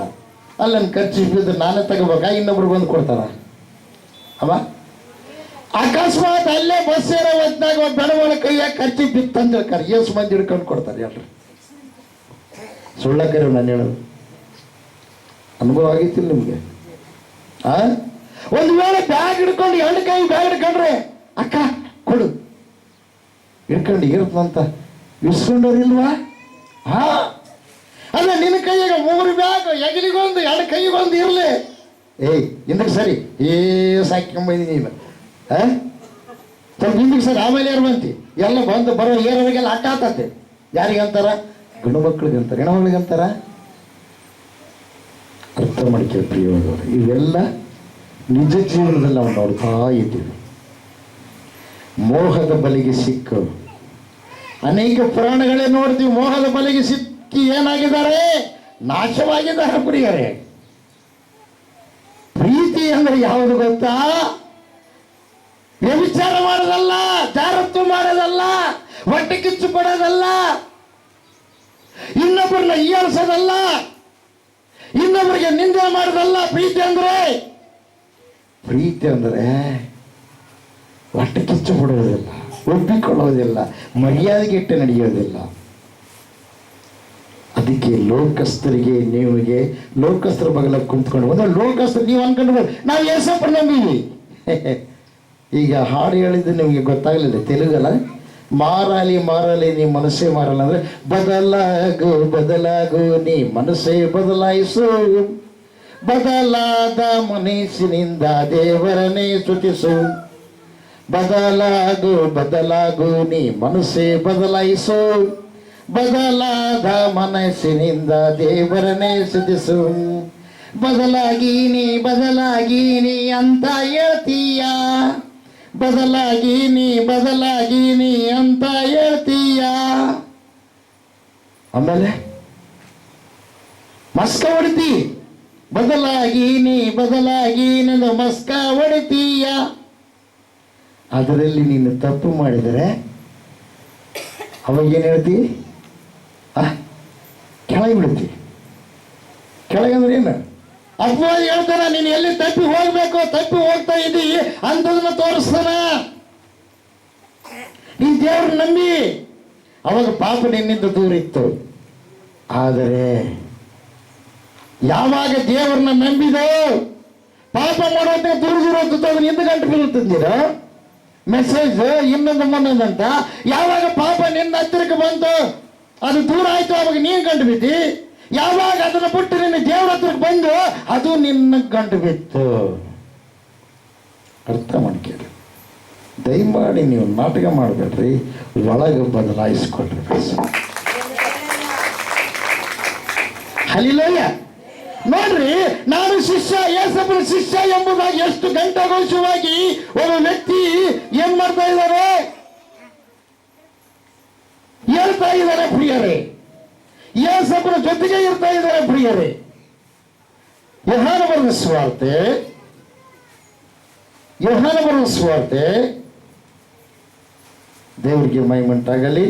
ಅಲ್ಲಿ ನನ್ನ ಖರ್ಚು ಬಿದ್ದರೆ ನಾನೇ ತಗೋಬೇಕಾ? ಇನ್ನೊಬ್ರು ಬಂದು ಕೊಡ್ತಾರ? ಅವ ಅಕಸ್ಮಾತ್ ಅಲ್ಲೇ ಬಸ್ ಏರೋ ಹೊತ್ನಾಗ ಬೆಳವಳ ಕೈಯಾಗ ಖರ್ಚು ಬಿತ್ತು ಅಂತ ಹೇಳ್ತಾರೆ. ಎಷ್ಟು ಮಂದಿ ಹಿಡ್ಕೊಂಡು ಕೊಡ್ತಾರೆ ಹೇಳ್ರಿ? ಸುಳ್ಳಕ್ಕರಿ ನಾನು ಹೇಳೋದು ಅನುಭವ ಆಗಿತ್ತಿಲ್ಲ ನಿಮಗೆ? ಒಂದು ವೇಳೆ ಬ್ಯಾಗ್ ಹಿಡ್ಕೊಂಡು ಎರಡು ಕೈ ಬ್ಯಾಗ್ ಹಿಡ್ಕೊಂಡ್ರೆ ಅಕ್ಕ ಕೊಡು ಹಿಡ್ಕೊಂಡು ಇರುತ್ತಂತ ಇಸ್ಕೊಂಡವ್ರಿಲ್ವಾ? ಅಲ್ಲ ನಿನ್ನ ಕೈಯಾಗ 3 ಬ್ಯಾಗ್, ಎಗಲಿಗೊಂದು, 2 ಕೈಗೊಂದು ಇರಲಿ. ಏಯ್ ಹಿಂದಕ್ಕೆ ಸರಿ, ಸಾಕೊಂಬಂದಿನಿ ನೀನು. ಸ್ವಲ್ಪ ಹಿಂದಕ್ಕೆ ಸರಿ, ಆಮೇಲೆ ಏರ್ ಬಂತಿ ಎಲ್ಲ ಬಂದು ಬರೋ ಏರೋರಿಗೆಲ್ಲ ಅಡ್ಡ ಆತತೆ. ಯಾರಿಗೆ ಅಂತಾರ? ಗಂಡು ಮಕ್ಕಳಿಗೆ ಅಂತಾರೆ, ಹೆಣ್ಮಕ್ಳಿಗೆ ಅಂತಾರ? ಅರ್ಥ ಮಾಡ್ತೀವಿ ಪ್ರಿಯವಾದವರು. ಇವೆಲ್ಲ ನಿಜ ಜೀವನದಲ್ಲಿ ನಾವು ನೋಡ್ತಾ ಇದ್ದೀವಿ. ಮೋಹದ ಬಲಿಗೆ ಸಿಕ್ಕು ಅನೇಕ ಪ್ರಾಣಗಳೇ ನೋಡ್ತೀವಿ. ಮೋಹದ ಬಲಿಗೆ ಸಿಕ್ಕಿ ಏನಾಗಿದ್ದಾರೆ? ನಾಶವಾಗಿದ್ದಾರೆ ಪ್ರಿಯರೇ. ಪ್ರೀತಿ ಅಂದ್ರೆ ಯಾವುದು ಗೊತ್ತಾ? ವ್ಯಭಿಚಾರ ಮಾಡೋದಲ್ಲ, ಜಾರತ್ವ ಮಾಡೋದಲ್ಲ, ಹೊಟ್ಟೆ ಕಿಚ್ಚು ಕೊಡೋದಲ್ಲ, ಇನ್ನೊಬ್ಬರನ್ನ ಹೀಯಾಳಿಸೋದಲ್ಲ, ಇನ್ನೊಬ್ಬರಿಗೆ ನಿಂದೆ ಮಾಡೋದಲ್ಲ. ಪ್ರೀತಿ ಅಂದ್ರೆ ಹೊಟ್ಟೆ ಕಿಚ್ಚು ಕೊಡುವುದಿಲ್ಲ, ಒಪ್ಪಿಕೊಳ್ಳುವುದಿಲ್ಲ, ಮರ್ಯಾದೆಗೆಟ್ಟು ನಡೆಯೋದಿಲ್ಲ. ಅದಕ್ಕೆ ಲೋಕಸ್ಥರಿಗೆ, ನೀವಿಗೆ ಲೋಕಸ್ಥರ ಬಗಲ ಕುಂತ್ಕೊಂಡು ಒಂದು ಲೋಕಸ್ಥರು ನೀವು ಅನ್ಕೊಂಡು ನಾವು ಏಸಪ್ಪ ನಂಬೀವಿ. ಈಗ ಹಾಡು ಹೇಳಿದ್ದು ನಿಮಗೆ ಗೊತ್ತಾಗಲಿಲ್ಲ, ತೆಲುಗಲ್ಲ. ಮಾರಾಲಿ ಮಾರಾಲಿ ನೀ ಮನಸ್ಸೇ ಮಾರಲ್ಲ ಅಂದ್ರೆ ಬದಲಾಗು ಬದಲಾಗು ನೀ ಮನಸ್ಸೇ ಬದಲಾಯಿಸು, ಬದಲಾದ ಮನಸ್ಸಿನಿಂದ ದೇವರನ್ನೇ ಸ್ತುತಿಸು. ಬದಲಾಗು ಬದಲಾಗು ನೀ ಮನಸ್ಸೇ ಬದಲಾಯಿಸು, ಬದಲಾದ ಮನಸ್ಸಿನಿಂದ ದೇವರನ್ನೇ ಸ್ತುತಿಸು. ಬದಲಾಗೀನಿ ಅಂತ ಹೇಳ್ತೀಯ, ಬದಲಾಗೀನಿ ಅಂತ ಹೇಳ್ತೀಯ. ಆಮೇಲೆ ಮಸ್ಕ ಹೊಡಿತಿ, ಬದಲಾಗೀನಿ ಮಸ್ಕ ಹೊಡಿತೀಯ. ಅದರಲ್ಲಿ ನೀನು ತಪ್ಪು ಮಾಡಿದರೆ ಅವಾಗ ಏನು ಹೇಳ್ತಿ? ಕೆಳಗೆ ಬಿಡ್ತಿ. ಕೆಳಗಂದ್ರೆ ಏನು? ಅಪವಾದ ಹೇಳ್ತಾನ, ನೀನು ಎಲ್ಲಿ ತಪ್ಪಿ ಹೋಗ್ಬೇಕು, ತಪ್ಪಿ ಹೋಗ್ತಾ ಇದ್ದೀ ಅಂಥದನ್ನ ತೋರಿಸ್ತಾನ. ನೀನು ದೇವ್ರನ್ನ ನಂಬಿ ಅವಾಗ ಪಾಪ ನಿನ್ನಿಂದ ದೂರ ಇತ್ತು. ಆದರೆ ಯಾವಾಗ ದೇವರನ್ನ ನಂಬಿದೋ ಪಾಪ ಮಾಡೋದಕ್ಕೆ ದೂರ ಹೋಗ್ತದೆ, ಅದನ್ನ ಹಿಂದೆ ಗಂಟು ಬೀಳುತ್ತಿದ್ದೀರ ಮೆಸೇಜ್ ಇನ್ನೊಂದು ಮೊನ್ನೊಂದಂತ. ಯಾವಾಗ ಪಾಪ ನಿನ್ನ ಹತ್ತಿರಕ್ಕೆ ಬಂತು, ಅದು ದೂರ ಆಯ್ತು, ಅವಾಗ ನೀನು ಗಂಟು ಬಿದ್ದಿ. ಯಾವಾಗ ಅದನ್ನು ಬಿಟ್ಟು ನಿನ್ನ ದೇವರ ಹತ್ರಕ್ಕೆ ಬಂದು ಅದು ನಿನ್ನ ಗಂಟು ಬಿತ್ತು. ಅರ್ಥ ಮಾಡ್ಕೇಳಿ. ದಯಮಾಡಿ ನೀವು ನಾಟಕ ಮಾಡಬೇಡ್ರಿ, ಒಳಗೆ ಬದಲಾಯಿಸ್ಕೊಳ್ರಿ. ಹಲ್ಲಿಲೂಯ. ನೋಡ್ರಿ, ನಾನು ಶಿಷ್ಯ, ಯೇಸಪ್ಪನ ಶಿಷ್ಯ ಎಂಬುದಾಗಿ ಎಷ್ಟು ಘಂಟಾಘೋಷವಾಗಿ ಒಬ್ಬ ವ್ಯಕ್ತಿ ಏನ್ ಮಾಡ್ತಾ ಇದ್ದಾರೆ? ಹೇಳ್ತಾ ಇದ್ದಾರೆ ಪ್ರಿಯರೇ. ಯೇಸಪ್ಪನ ಜೊತೆಗೆ ಇರ್ತಾ ಇದ್ದಾರೆ ಪ್ರಿಯರೇ. ಯೋಹಾನ ಬರೆದ ಸುವಾರ್ತೆ ದೇವರಿಗೆ ಮಹಿಮೆ,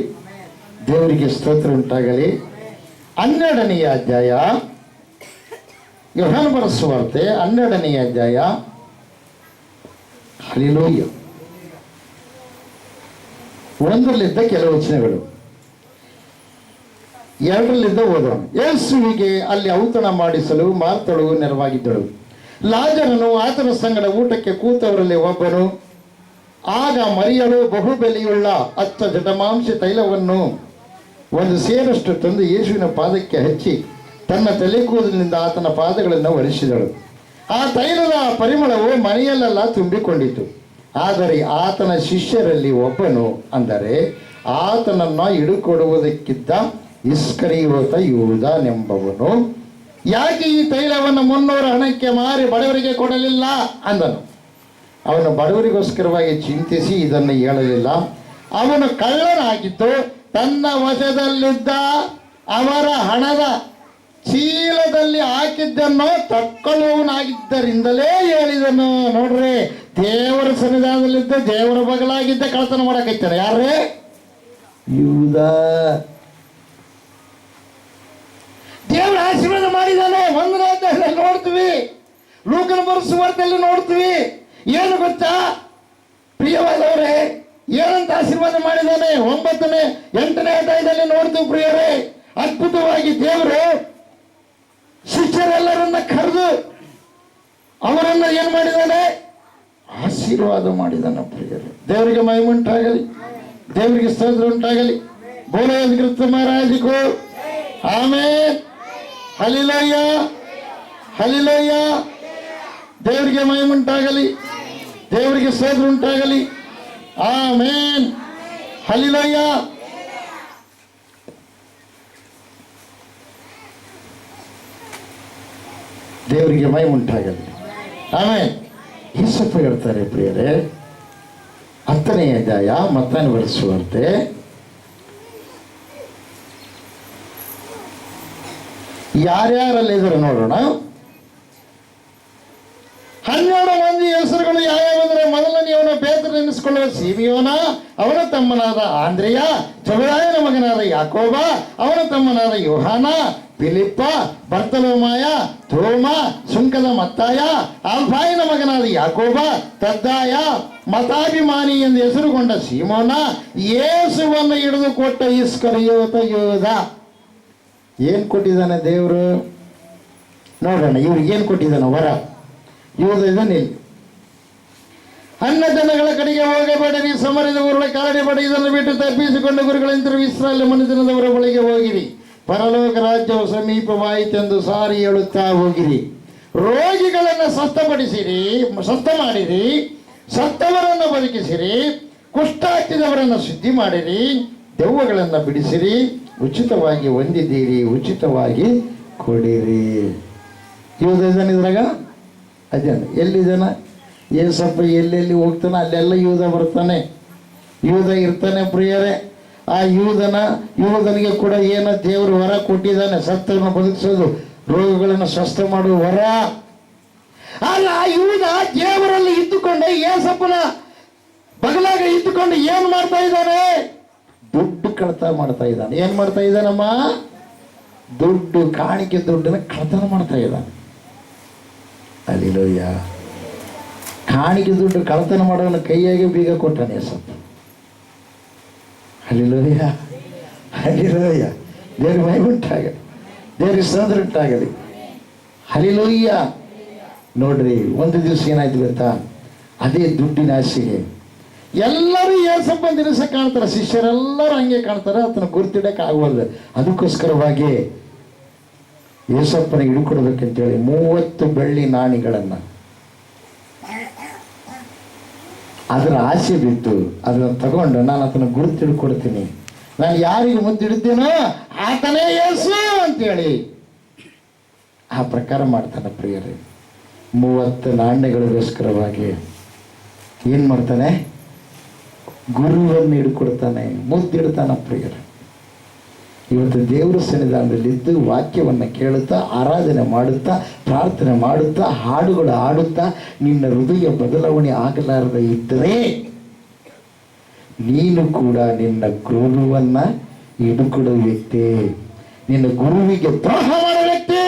ದೇವರಿಗೆ ಸ್ತೋತ್ರ ಉಂಟಾಗಲಿ. 12ನೇ ಅಧ್ಯಾಯ, ಯೋಹಾನ ಬರೆದ ಸುವಾರ್ತೆ 12ನೇ ಅಧ್ಯಾಯ. ಹಲ್ಲೆಲೂಯ. 1ರಲ್ಲಿದ್ದ ಕೆಲವು ವಚನಗಳು. 2 ಓದೋಣ. ಯೇಸುವಿಗೆ ಅಲ್ಲಿ ಔತಣ ಮಾಡಿಸಲು ಮಾರ್ತಳು ನೆರವಾಗಿದ್ದಳು. ಲಾಜರನು ಆತನ ಸಂಗಡ ಊಟಕ್ಕೆ ಕೂತವರಲ್ಲಿ ಒಬ್ಬನು. ಆಗ ಮರಿಯಳು ಬಹುಬೆಲೆಯುಳ್ಳ 10 ಜಟಮಾಂಸಿ ತೈಲವನ್ನು 1 ಸೇರಷ್ಟು ತಂದು ಯೇಸುವಿನ ಪಾದಕ್ಕೆ ಹಚ್ಚಿ ತನ್ನ ತಲೆ ಕೂದಲಿನಿಂದ ಆತನ ಪಾದಗಳನ್ನು ಒರೆಸಿದಳು. ಆ ತೈಲದ ಪರಿಮಳವು ಮನೆಯಲ್ಲೆಲ್ಲ ತುಂಬಿಕೊಂಡಿತು. ಆದರೆ ಆತನ ಶಿಷ್ಯರಲ್ಲಿ ಒಬ್ಬನು, ಅಂದರೆ ಆತನನ್ನು ಹಿಡುಕೊಡುವುದಕ್ಕಿದ್ದ ಇಸ್ಕರಿಯೋತ ಯೂದನೆಂಬವನು, ಯಾಕೆ ಈ ತೈಲವನ್ನು 300 ಹಣಕ್ಕೆ ಮಾರಿ ಬಡವರಿಗೆ ಕೊಡಲಿಲ್ಲ ಅಂದನು. ಅವನು ಬಡವರಿಗೋಸ್ಕರವಾಗಿ ಚಿಂತಿಸಿ ಇದನ್ನು ಹೇಳಲಿಲ್ಲ. ಅವನು ಕಳ್ಳನಾಗಿದ್ದು ತನ್ನ ವಶದಲ್ಲಿದ್ದ ಅವರ ಹಣದ ಚೀಲದಲ್ಲಿ ಹಾಕಿದ್ದನ್ನು ತಕ್ಕೊಳ್ಳುವವನಾಗಿದ್ದರಿಂದಲೇ ಹೇಳಿದನು. ನೋಡ್ರಿ, ದೇವರ ಸನ್ನಿಧಾನದಲ್ಲಿದ್ದ ದೇವರ ಬಗಲಾಗಿದ್ದ ಕಳ್ಳತನ ಮಾಡಕೈತಾನೆ. ಯಾರೇ? ಯೂದ. ದೇವರ ಆಶೀರ್ವಾದ ಮಾಡಿದ್ದಾನೆ. 1ನೇ ಅಧ್ಯಾಯದಲ್ಲಿ ನೋಡ್ತೀವಿ, ಲೂಕನ ಬರೆಸುವಾರ್ತೆಯಲ್ಲಿ ನೋಡ್ತೀವಿ. ಏನು ಗೊತ್ತಾ ಪ್ರಿಯವಾದವರೇ, ಏನಂತ ಆಶೀರ್ವಾದ ಮಾಡಿದ್ದಾನೆ? 9ನೇ 8ನೇ ಅಧ್ಯಾಯದಲ್ಲಿ ನೋಡ್ತೀವಿ ಪ್ರಿಯರೇ. ಅದ್ಭುತವಾಗಿ ದೇವರು ಶಿಷ್ಯರೆಲ್ಲರನ್ನ ಕರೆದು ಅವರನ್ನ ಏನ್ ಮಾಡಿದ್ದಾನೆ? ಆಶೀರ್ವಾದ ಮಾಡಿದ್ದಾನೆ ಪ್ರಿಯರೇ. ದೇವರಿಗೆ ಮಹಿಮೆ ಉಂಟಾಗಲಿ, ದೇವರಿಗೆ ಸ್ತೋತ್ರ ಉಂಟಾಗಲಿ. ಬೋಲೋದ್ ಕ್ರಿಸ್ತ ಮಹಾರಾಜಕ್ಕೂ ಆಮೆನ್. Hallelujah, hallelujah. ದೇವರಿಗೆ ಮಹಿಮೆ ಉಂಟಾಗಲಿ, ದೇವರಿಗೆ ಸ್ತೋತ್ರ ಉಂಟಾಗಲಿ. Amen, hallelujah. ದೇವರಿಗೆ ಮಹಿಮೆ ಉಂಟಾಗಲಿ. ಆಮೇಲೆ ಯೇಸಪ್ಪ ಹೇಳ್ತಾರೆ ಪ್ರಿಯರೇ, 10ನೇ ಅಧ್ಯಾಯ ಮತ್ತಾಯನ ಬರೆಸುವಂತೆ ಯಾರ್ಯಾರಲ್ಲಿದ್ದಾರೆ ನೋಡೋಣ. 12 ಮಂದಿ ಹೆಸರುಗಳು ಯಾವ್ಯಾವಂದ್ರೆ, ಮೊದಲನೆಯವನು ಪೇತ್ರ ಎನಿಸಿಕೊಳ್ಳುವ ಸಿಮಿಯೋನ, ಅವನ ತಮ್ಮನಾದ ಆಂದ್ರೆಯ, ಜಬದಾಯನ ಮಗನಾದ ಯಾಕೋಬ, ಅವನ ತಮ್ಮನಾದ ಯೋಹಾನ, ಫಿಲಿಪ್ಪ, ಬರ್ತಲೋಮಾಯ, ಥೋಮ, ಸುಂಕದ ಮತ್ತಾಯ, ಆಲ್ಫಾಯನ ಮಗನಾದ ಯಾಕೋಬ, ತದ್ದಾಯ, ಮತಾಭಿಮಾನಿ ಎಂದು ಹೆಸರುಗೊಂಡ ಸೀಮೋನ, ಯೇಸುವನ್ನು ಹಿಡಿದು ಕೊಟ್ಟ ಇಸ್ಕರಿಯೋತ ಯೂದ. ಏನ್ ಕೊಟ್ಟಿದ್ದಾನೆ ದೇವರು ನೋಡೋಣ. ಇವ್ರಿಗೆ ಏನ್ ಕೊಟ್ಟಿದ್ದಾನೆ ವರ? ಯೂದ ಇದ್ದಾನೆ. ಅನ್ನ ಜನಗಳ ಕಡೆಗೆ ಹೋಗಬೇಡಿರಿ, ಸಮರದ ಊರುಗಳ ಕಾರಣಿಬೇಡಿ, ಇದನ್ನು ಬಿಟ್ಟು ತಪ್ಪಿಸಿಕೊಂಡು ಗುರುಗಳಂತಿರು ಇಸ್ರಾಯೇಲ್ ಮನುಜನದವರ ಬಳಿಗೆ ಹೋಗಿರಿ, ಪರಲೋಕ ರಾಜ್ಯವು ಸಮೀಪವಾಯಿತೆಂದು ಸಾರಿ ಹೇಳುತ್ತಾ ಹೋಗಿರಿ. ರೋಗಿಗಳನ್ನು ಸ್ವಸ್ಥ ಮಾಡಿರಿ, ಸತ್ತವರನ್ನು ಬದುಕಿಸಿರಿ, ಕುಷ್ಠ ಹಚ್ಚಿದವರನ್ನು ಶುದ್ಧಿ ಮಾಡಿರಿ, ದೆವ್ವಗಳನ್ನು ಬಿಡಿಸಿರಿ, ಉಚಿತವಾಗಿ ಹೊಂದಿದ್ದೀರಿ, ಉಚಿತವಾಗಿ ಕೊಡಿರಿ. ಯೂದ ಇದ್ದಾನೆ ಇದ್ರಾಗ. ಅದೇನು ಎಲ್ಲಿದ್ದಾನ? ಏಸಪ್ಪ ಎಲ್ಲೆಲ್ಲಿ ಹೋಗ್ತಾನೆ ಅಲ್ಲೆಲ್ಲ ಯೂದ ಬರ್ತಾನೆ, ಯೂದ ಇರ್ತಾನೆ ಪ್ರಿಯರೇ. ಆ ಯೂದನಿಗೆ ಕೂಡ ಏನೋ ದೇವರು ವರ ಕೊಟ್ಟಿದ್ದಾನೆ, ಸತ್ತವನ್ನು ಬದುಕಿಸೋದು, ರೋಗಗಳನ್ನು ಸ್ವಸ್ಥ ಮಾಡುವ ವರ. ಅಲ್ಲ, ಯೂದ ದೇವರಲ್ಲಿ ಇದ್ದುಕೊಂಡೆ ಏಸಪ್ಪನ ಬಗಲಾಗ ಇದ್ದುಕೊಂಡು ಏನ್ ಮಾಡ್ತಾ ಇದ್ದಾನೆ? ದುಡ್ಡು ಕಳ್ತನ ಮಾಡ್ತಾ ಇದ್ದಾನೆ. ಏನ್ ಮಾಡ್ತಾ ಇದ್ದಾನಮ್ಮ? ದುಡ್ಡು, ಕಾಣಿಕೆ ದುಡ್ಡನ್ನ ಕಳ್ತನ ಮಾಡ್ತಾ ಇದ್ದಾನೆ. ಹಲ್ಲೆಲೂಯಾ. ಕಾಣಿಕೆ ದುಡ್ಡು ಕಳ್ತನ ಮಾಡೋನ ಕೈಯಾಗೆ ಬೀಗ ಕೊಟ್ಟಾನೆ ಏಸಪ್ಪ. Hallelujah, hallelujah. ದೇವ್ರ ಮಹಿಮೆ ಉಂಟಾಗಲಿ, ದೇವ್ರಿಗೆ ಸ್ತೋತ್ರ ಉಂಟಾಗಲಿ. ಹಲ್ಲೆಲೂಯಾ. ನೋಡ್ರಿ, ಒಂದು ದಿವಸ ಏನಾಯ್ತು ಗೊತ್ತಾ? ಅದೇ ದುಡ್ಡಿನ ಆಸೆಗೆ ಎಲ್ಲರೂ ಏಸಪ್ಪನ ದಿವಸ ಕಾಣ್ತಾರೆ, ಶಿಷ್ಯರೆಲ್ಲರೂ ಹಂಗೆ ಕಾಣ್ತಾರೆ, ಅದನ್ನು ಗುರ್ತಿಡಕ್ಕೆ ಆಗುವಲ್ಲ. ಅದಕ್ಕೋಸ್ಕರವಾಗಿ ಏಸಪ್ಪನಿಗೆ ಹಿಡ್ಕೊಡ್ಬೇಕಂತೇಳಿ 30 ಬೆಳ್ಳಿ ನಾಣಿಗಳನ್ನು ಅದರ ಆಸೆ ಬಿಟ್ಟು ಅದನ್ನು ತಗೊಂಡು ನಾನು ಅದನ್ನು ಗುರುತಿಡ್ಕೊಡ್ತೀನಿ, ನಾನು ಯಾರಿಗೆ ಮುದ್ದಿಡ್ತೀನೋ ಆತನೇ ಯೇಸು ಅಂತೇಳಿ ಆ ಪ್ರಕಾರ ಮಾಡ್ತಾನೆ ಪ್ರಿಯರೇ. 30 ನಾಣ್ಯಗಳಿಗೋಸ್ಕರವಾಗಿ ಏನು ಮಾಡ್ತಾನೆ? ಗುರುವನ್ನು ಹಿಡ್ಕೊಡ್ತಾನೆ, ಮುದ್ದಿಡ್ತಾನೆ ಪ್ರಿಯರೇ. ಇವತ್ತು ದೇವರ ಸನ್ನಿಧಾನದಲ್ಲಿದ್ದು ವಾಕ್ಯವನ್ನು ಕೇಳುತ್ತಾ, ಆರಾಧನೆ ಮಾಡುತ್ತಾ, ಪ್ರಾರ್ಥನೆ ಮಾಡುತ್ತಾ, ಹಾಡುಗಳು ಹಾಡುತ್ತಾ ನಿನ್ನ ಹೃದಯ ಬದಲಾವಣೆ ಆಗಲಾರದೆ ಇದ್ದರೆ ನೀನು ಕೂಡ ನಿನ್ನ ಗುರುವನ್ನ ಹಿಡ್ಕೊಡೋ ವ್ಯಕ್ತಿ, ನಿನ್ನ ಗುರುವಿಗೆ ದ್ರೋಹ ಮಾಡೋ ವ್ಯಕ್ತಿ.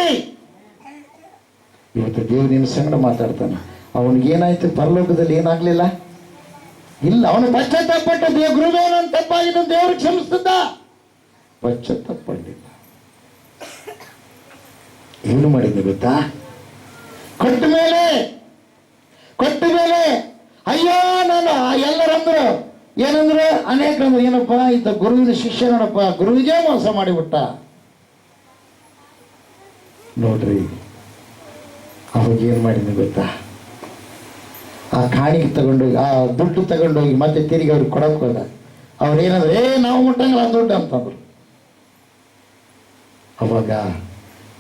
ಇವತ್ತು ದೇವರು ನಿನ್ನ ಸಂಗಡ ಮಾತಾಡ್ತಾನೆ. ಅವನಿಗೇನಾಯ್ತು? ಪರಲೋಕದಲ್ಲಿ ಏನಾಗ್ಲಿಲ್ಲ? ಇಲ್ಲ. ಅವನು ಪಶ್ಚಾತ್ತಾಪಟ್ಟ ಗುರುವೇನಂತ ತಪ್ಪಾಗಿದ್ದು ದೇವರು ಕ್ಷಮಿಸ್ತಿದ್ದ, ಪಶ್ಚಾತ್ತಾಪಡಲಿಲ್ಲ. ಏನು ಮಾಡಿದ್ದೆ ಗೊತ್ತಾ? ಕೊಟ್ಟ ಮೇಲೆ ಅಯ್ಯೋ ನಾನು ಎಲ್ಲರಂದ್ರು ಏನಂದ್ರೆ ಅನೇಕರಂದ್ರೆ ಏನಪ್ಪ ಇದ್ದ ಗುರುವಿನ ಶಿಷ್ಯ ನೋಡಪ್ಪ, ಗುರುವಿಗೆ ಮೋಸ ಮಾಡಿಬಿಟ್ಟ. ನೋಡ್ರಿ ಅವಾಗ ಏನು ಮಾಡಿದ್ದೆ ಗೊತ್ತಾ? ಆ ಕಾಣಿಕೆ ತಗೊಂಡೋಗಿ ಆ ದುಡ್ಡು ತಗೊಂಡೋಗಿ ಮತ್ತೆ ತಿರುಗಿ ಅವ್ರಿಗೆ ಕೊಡಕ್ಕೆ ಹೋದ. ಅವ್ರೇನಂದ್ರೆ ನಾವು ಮುಟ್ಟಂಗಿಲ್ಲ ದುಡ್ಡು ಅಂತಂದ್ರು. ಅವಾಗ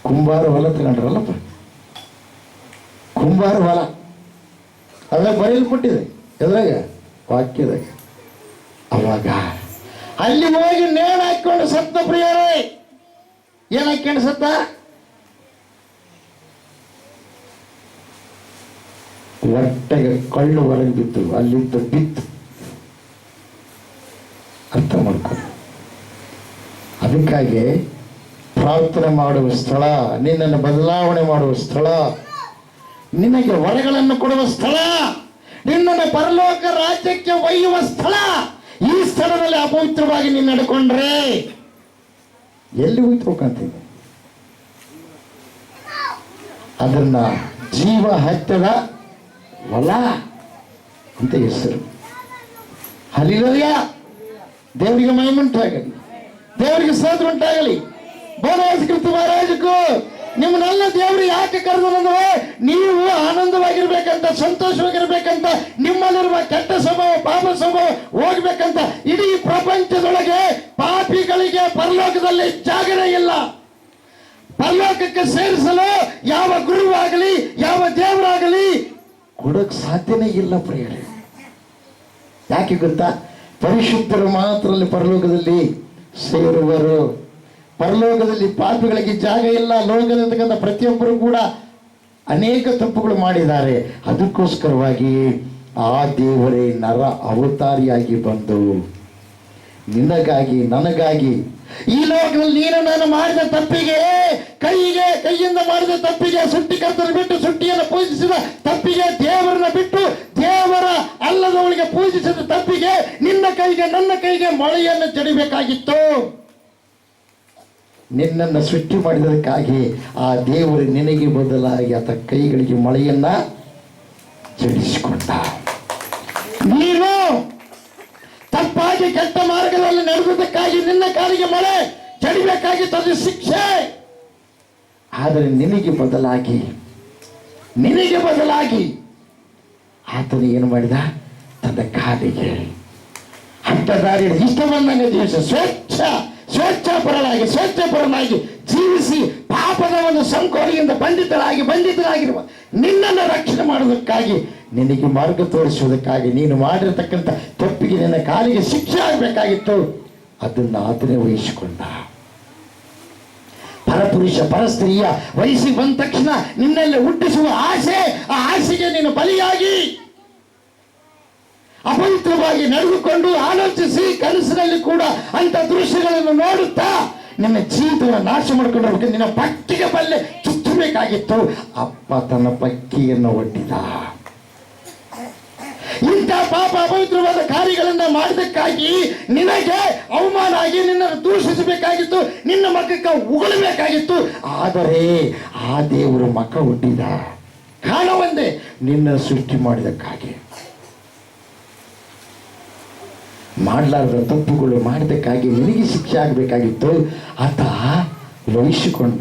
ಕುಂಬಾರ ಹೊಲ ತಗೊಂಡ್ರಲ್ಲಪ್ಪ, ಕುಂಬಾರ ಹೊಲ ಅದಾಗ ಬರೆಯಲ್ಪಟ್ಟಿದೆ ಎದ್ರಾಗ ವಾಕ್ಯದಾಗ. ಅವಾಗ ಅಲ್ಲಿ ಹೋಗಿ ನೇಣು ಹಾಕೊಂಡು ಸತ್ತ ಪ್ರಿಯರೇ. ಏನ್ ಹಾಕೊಂಡು ಸತ್ತ? ಹೊಟ್ಟೆಗೆ ಕಳ್ಳು ಹೊರಗೆ ಬಿತ್ತು, ಅಲ್ಲಿದ್ದ ಬಿತ್ತು. ಅರ್ಥ ಮಾಡ್ಕೊಂಡು ಅದಕ್ಕಾಗಿ ಪ್ರಾರ್ಥನೆ ಮಾಡುವ ಸ್ಥಳ, ನಿನ್ನನ್ನು ಬದಲಾವಣೆ ಮಾಡುವ ಸ್ಥಳ, ನಿನಗೆ ವರಗಳನ್ನು ಕೊಡುವ ಸ್ಥಳ, ನಿನ್ನನ್ನು ಪರಲೋಕ ರಾಜ್ಯಕ್ಕೆ ಒಯ್ಯುವ ಸ್ಥಳ. ಈ ಸ್ಥಳದಲ್ಲಿ ಅಪವಿತ್ರವಾಗಿ ನೀನು ನಡ್ಕೊಂಡ್ರೆ ಎಲ್ಲಿ ಹೋಗ್ಬೇಕಂತೀನಿ? ಅದನ್ನ ಜೀವ ಹತ್ಯದ ಹೊಲ ಅಂತ ಹೆಸರು. ಹಲ್ಲಿಲೂಯಾ. ದೇವರಿಗೆ ಮಹಿಮುಂಟಾಗಲಿ, ದೇವರಿಗೆ ಸ್ತೋತ್ರ ಉಂಟಾಗಲಿ. ಬೋಧಕೃತ ಮಹಾರಾಜಕ್ಕೂ ನಿಮ್ಮನ್ನೆಲ್ಲ ದೇವರು ಯಾಕೆ ಕರೆದಂದ್ರೆ ನೀವು ಆನಂದವಾಗಿರ್ಬೇಕಂತ, ಸಂತೋಷವಾಗಿರ್ಬೇಕಂತ, ನಿಮ್ಮಲ್ಲಿರುವ ಕೆಟ್ಟ ಸ್ವಭಾವ, ಪಾಪ ಸ್ವಭಾವ ಹೋಗ್ಬೇಕಂತ. ಇಡೀ ಪ್ರಪಂಚದೊಳಗೆ ಪಾಪಿಗಳಿಗೆ ಪರಲೋಕದಲ್ಲಿ ಜಾಗನೇ ಇಲ್ಲ. ಪರಲೋಕಕ್ಕೆ ಸೇರಿಸಲು ಯಾವ ಗುರುವಾಗಲಿ ಯಾವ ದೇವರಾಗಲಿ ಕೊಡಕ್ ಸಾಧ್ಯನೇ ಇಲ್ಲ ಪ್ರಿಯರೇ. ಯಾಕೆ ಗೊತ್ತಾ? ಪರಿಶುದ್ಧರು ಮಾತ್ರ ಪರಲೋಕದಲ್ಲಿ ಸೇರುವರು. ಪರಲೋಕದಲ್ಲಿ ಪಾಪಿಗಳಿಗೆ ಜಾಗ ಇಲ್ಲ. ಲೋಕದಲ್ಲಿರ್ತಕ್ಕಂಥ ಪ್ರತಿಯೊಬ್ಬರು ಕೂಡ ಅನೇಕ ತಪ್ಪುಗಳು ಮಾಡಿದ್ದಾರೆ. ಅದಕ್ಕೋಸ್ಕರವಾಗಿ ಆ ದೇವರೇ ನರ ಅವತಾರಿಯಾಗಿ ಬಂದು ನಿನಗಾಗಿ ನನಗಾಗಿ ಈ ಲೋಕದಲ್ಲಿ ನೀನು ನಾನು ಮಾಡಿದ ತಪ್ಪಿಗೆ, ಕೈಯಿಂದ ಮಾಡಿದ ತಪ್ಪಿಗೆ, ಸೃಷ್ಟಿಕರ್ತನ ಬಿಟ್ಟು ಸೃಷ್ಟಿಯನ್ನು ಪೂಜಿಸಿದ ತಪ್ಪಿಗೆ, ದೇವರನ್ನ ಬಿಟ್ಟು ದೇವರ ಅಲ್ಲದವಳಿಗೆ ಪೂಜಿಸಿದ ತಪ್ಪಿಗೆ ನಿನ್ನ ಕೈಗೆ ನನ್ನ ಕೈಗೆ ಮೊಳೆಯನ್ನು ಜಡಿಬೇಕಾಗಿತ್ತು. ನಿನ್ನನ್ನು ಸೃಷ್ಟಿ ಮಾಡಿದಕ್ಕಾಗಿ ಆ ದೇವರು ನಿನಗೆ ಬದಲಾಗಿ ಆತ ಕೈಗಳಿಗೆ ಮಳೆಯನ್ನ ಜಡಿಸಿಕೊಂಡ. ನೀನು ತಪ್ಪಾಗಿ ಕೆಟ್ಟ ಮಾರ್ಗದಲ್ಲಿ ನಡೆದಕ್ಕಾಗಿ ನಿನ್ನ ಕಾಲಿಗೆ ಮಳೆ ಜಡಿಬೇಕಾಗಿತ್ತು, ಅದು ಶಿಕ್ಷೆ. ಆದರೆ ನಿನಗೆ ಬದಲಾಗಿ ಆತನು ಏನು ಮಾಡಿದ? ತನ್ನ ಕಾಲಿಗೆ ಹಟ್ಟ ದಾರಿ ಇಷ್ಟ ಬಂದಂಗೆ ಜೀವಿಸ ಸ್ವಚ್ಛಪರನಾಗಿ ಜೀವಿಸಿ ಪಾಪದ ಒಂದು ಸಂಕೋಲೆಯಿಂದ ಬಂಧಿತರಾಗಿರುವ ನಿನ್ನನ್ನು ರಕ್ಷಣೆ ಮಾಡುವುದಕ್ಕಾಗಿ, ನಿನಗೆ ಮಾರ್ಗ ತೋರಿಸುವುದಕ್ಕಾಗಿ, ನೀನು ಮಾಡಿರತಕ್ಕಂಥ ತಪ್ಪಿಗೆ ನಿನ್ನ ಕಾಲಿಗೆ ಶಿಕ್ಷೆ ಆಗಬೇಕಾಗಿತ್ತು. ಅದನ್ನು ಆತನೇ ವಹಿಸಿಕೊಂಡ. ಪರಪುರುಷ ಪರಸ್ತ್ರೀಯ ವಯಸ್ಸಿ ಬಂದ ತಕ್ಷಣ ನಿನ್ನಲ್ಲಿ ಹುಟ್ಟಿಸುವ ಆಸೆ, ಆ ಆಸೆಗೆ ನೀನು ಬಲಿಯಾಗಿ ಅಪವಿತ್ರವಾಗಿ ನಡೆದುಕೊಂಡು ಆಲೋಚಿಸಿ ಕನಸಿನಲ್ಲಿ ಕೂಡ ಅಂತ ದೃಶ್ಯಗಳನ್ನು ನೋಡುತ್ತಾ ನಿನ್ನ ಜೀವಿತವನ್ನು ನಾಶ ಮಾಡಿಕೊಂಡು ನಿನ್ನ ಪಕ್ಕಿಗೆ ಬಲ್ಲೆ ಚುಚ್ಚಬೇಕಾಗಿತ್ತು. ಅಪ್ಪ ತನ್ನ ಪಕ್ಕಿಯನ್ನು ಒಡ್ಡಿದ. ಇಂಥ ಪಾಪ ಅಪವಿತ್ರವಾದ ಕಾರ್ಯಗಳನ್ನ ಮಾಡಿದಕ್ಕಾಗಿ ನಿನಗೆ ಅವಮಾನ ಆಗಿ ನಿನ್ನನ್ನು ದೂಷಿಸಬೇಕಾಗಿತ್ತು, ನಿನ್ನ ಮಕ್ಕಕ್ಕೆ ಉಗುಳಬೇಕಾಗಿತ್ತು. ಆದರೆ ಆ ದೇವರು ಮಕ್ಕ ಹುಟ್ಟಿದ ಕಾರಣ ಒಂದೇ, ನಿನ್ನ ಸೃಷ್ಟಿ ಮಾಡಿದಕ್ಕಾಗಿ. ಮಾಡಲಾರದ ತಪ್ಪುಗಳು ಮಾಡಿದಕ್ಕಾಗಿ ನಿನಗೆ ಶಿಕ್ಷೆ ಆಗಬೇಕಾಗಿತ್ತು. ಆತ ವಹಿಸಿಕೊಂಡ.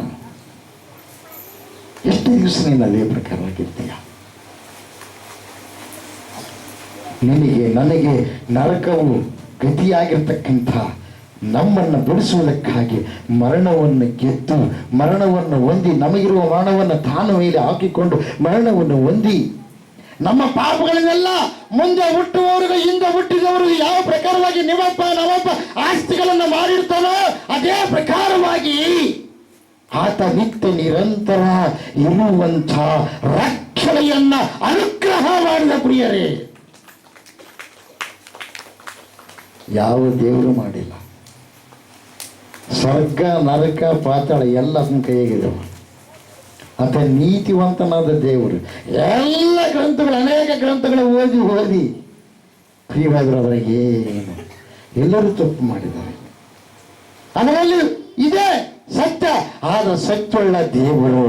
ಎಷ್ಟು ದಿವಸ ನೀನು ಅದೇ ಪ್ರಕಾರವಾಗಿರ್ತೀಯ? ನಿನಗೆ ನನಗೆ ನರಕವು ಗತಿಯಾಗಿರ್ತಕ್ಕಂಥ ನಮ್ಮನ್ನು ಬಿಡಿಸುವುದಕ್ಕಾಗಿ ಮರಣವನ್ನು ಗೆದ್ದು, ಮರಣವನ್ನು ಹೊಂದಿ, ನಮಗಿರುವ ಮರಣವನ್ನು ತಾನು ಮೇಲೆ ಹಾಕಿಕೊಂಡು ಮರಣವನ್ನು ಹೊಂದಿ, ನಮ್ಮ ಪಾಪಗಳನ್ನೆಲ್ಲ ಮುಂದೆ ಹುಟ್ಟುವವರಿಗೂ ಹಿಂದೆ ಹುಟ್ಟಿದವರಿಗೂ ಯಾವ ಪ್ರಕಾರವಾಗಿ ನಮ್ಮಪ್ಪ ಆಸ್ತಿಗಳನ್ನು ಮಾಡಿರ್ತಾನೋ ಅದೇ ಪ್ರಕಾರವಾಗಿ ಆತ ನಿತ್ಯ ನಿರಂತರ ಇರುವಂಥ ರಕ್ಷಣೆಯನ್ನ ಅನುಗ್ರಹ ಮಾಡಿದ ಪ್ರಿಯರೇ. ಯಾವ ದೇವರು ಮಾಡಿಲ್ಲ. ಸ್ವರ್ಗ ನರಕ ಪಾತಾಳ ಎಲ್ಲ ಕೈಯಾಗಿದ್ದಾವ. ಆತ ನೀತಿವಂತನಾದ ದೇವರು. ಎಲ್ಲ ಗ್ರಂಥಗಳು, ಅನೇಕ ಗ್ರಂಥಗಳು ಓದಿ ಪ್ರಿಯವಾದರು ಅದರಾಗೆ ಏನು ಎಲ್ಲರೂ ತಪ್ಪು ಮಾಡಿದ್ದಾರೆ. ಅದರಲ್ಲಿ ಇದೇ ಸತ್ಯ. ಆದ ಸತ್ಯುಳ್ಳ ದೇವರು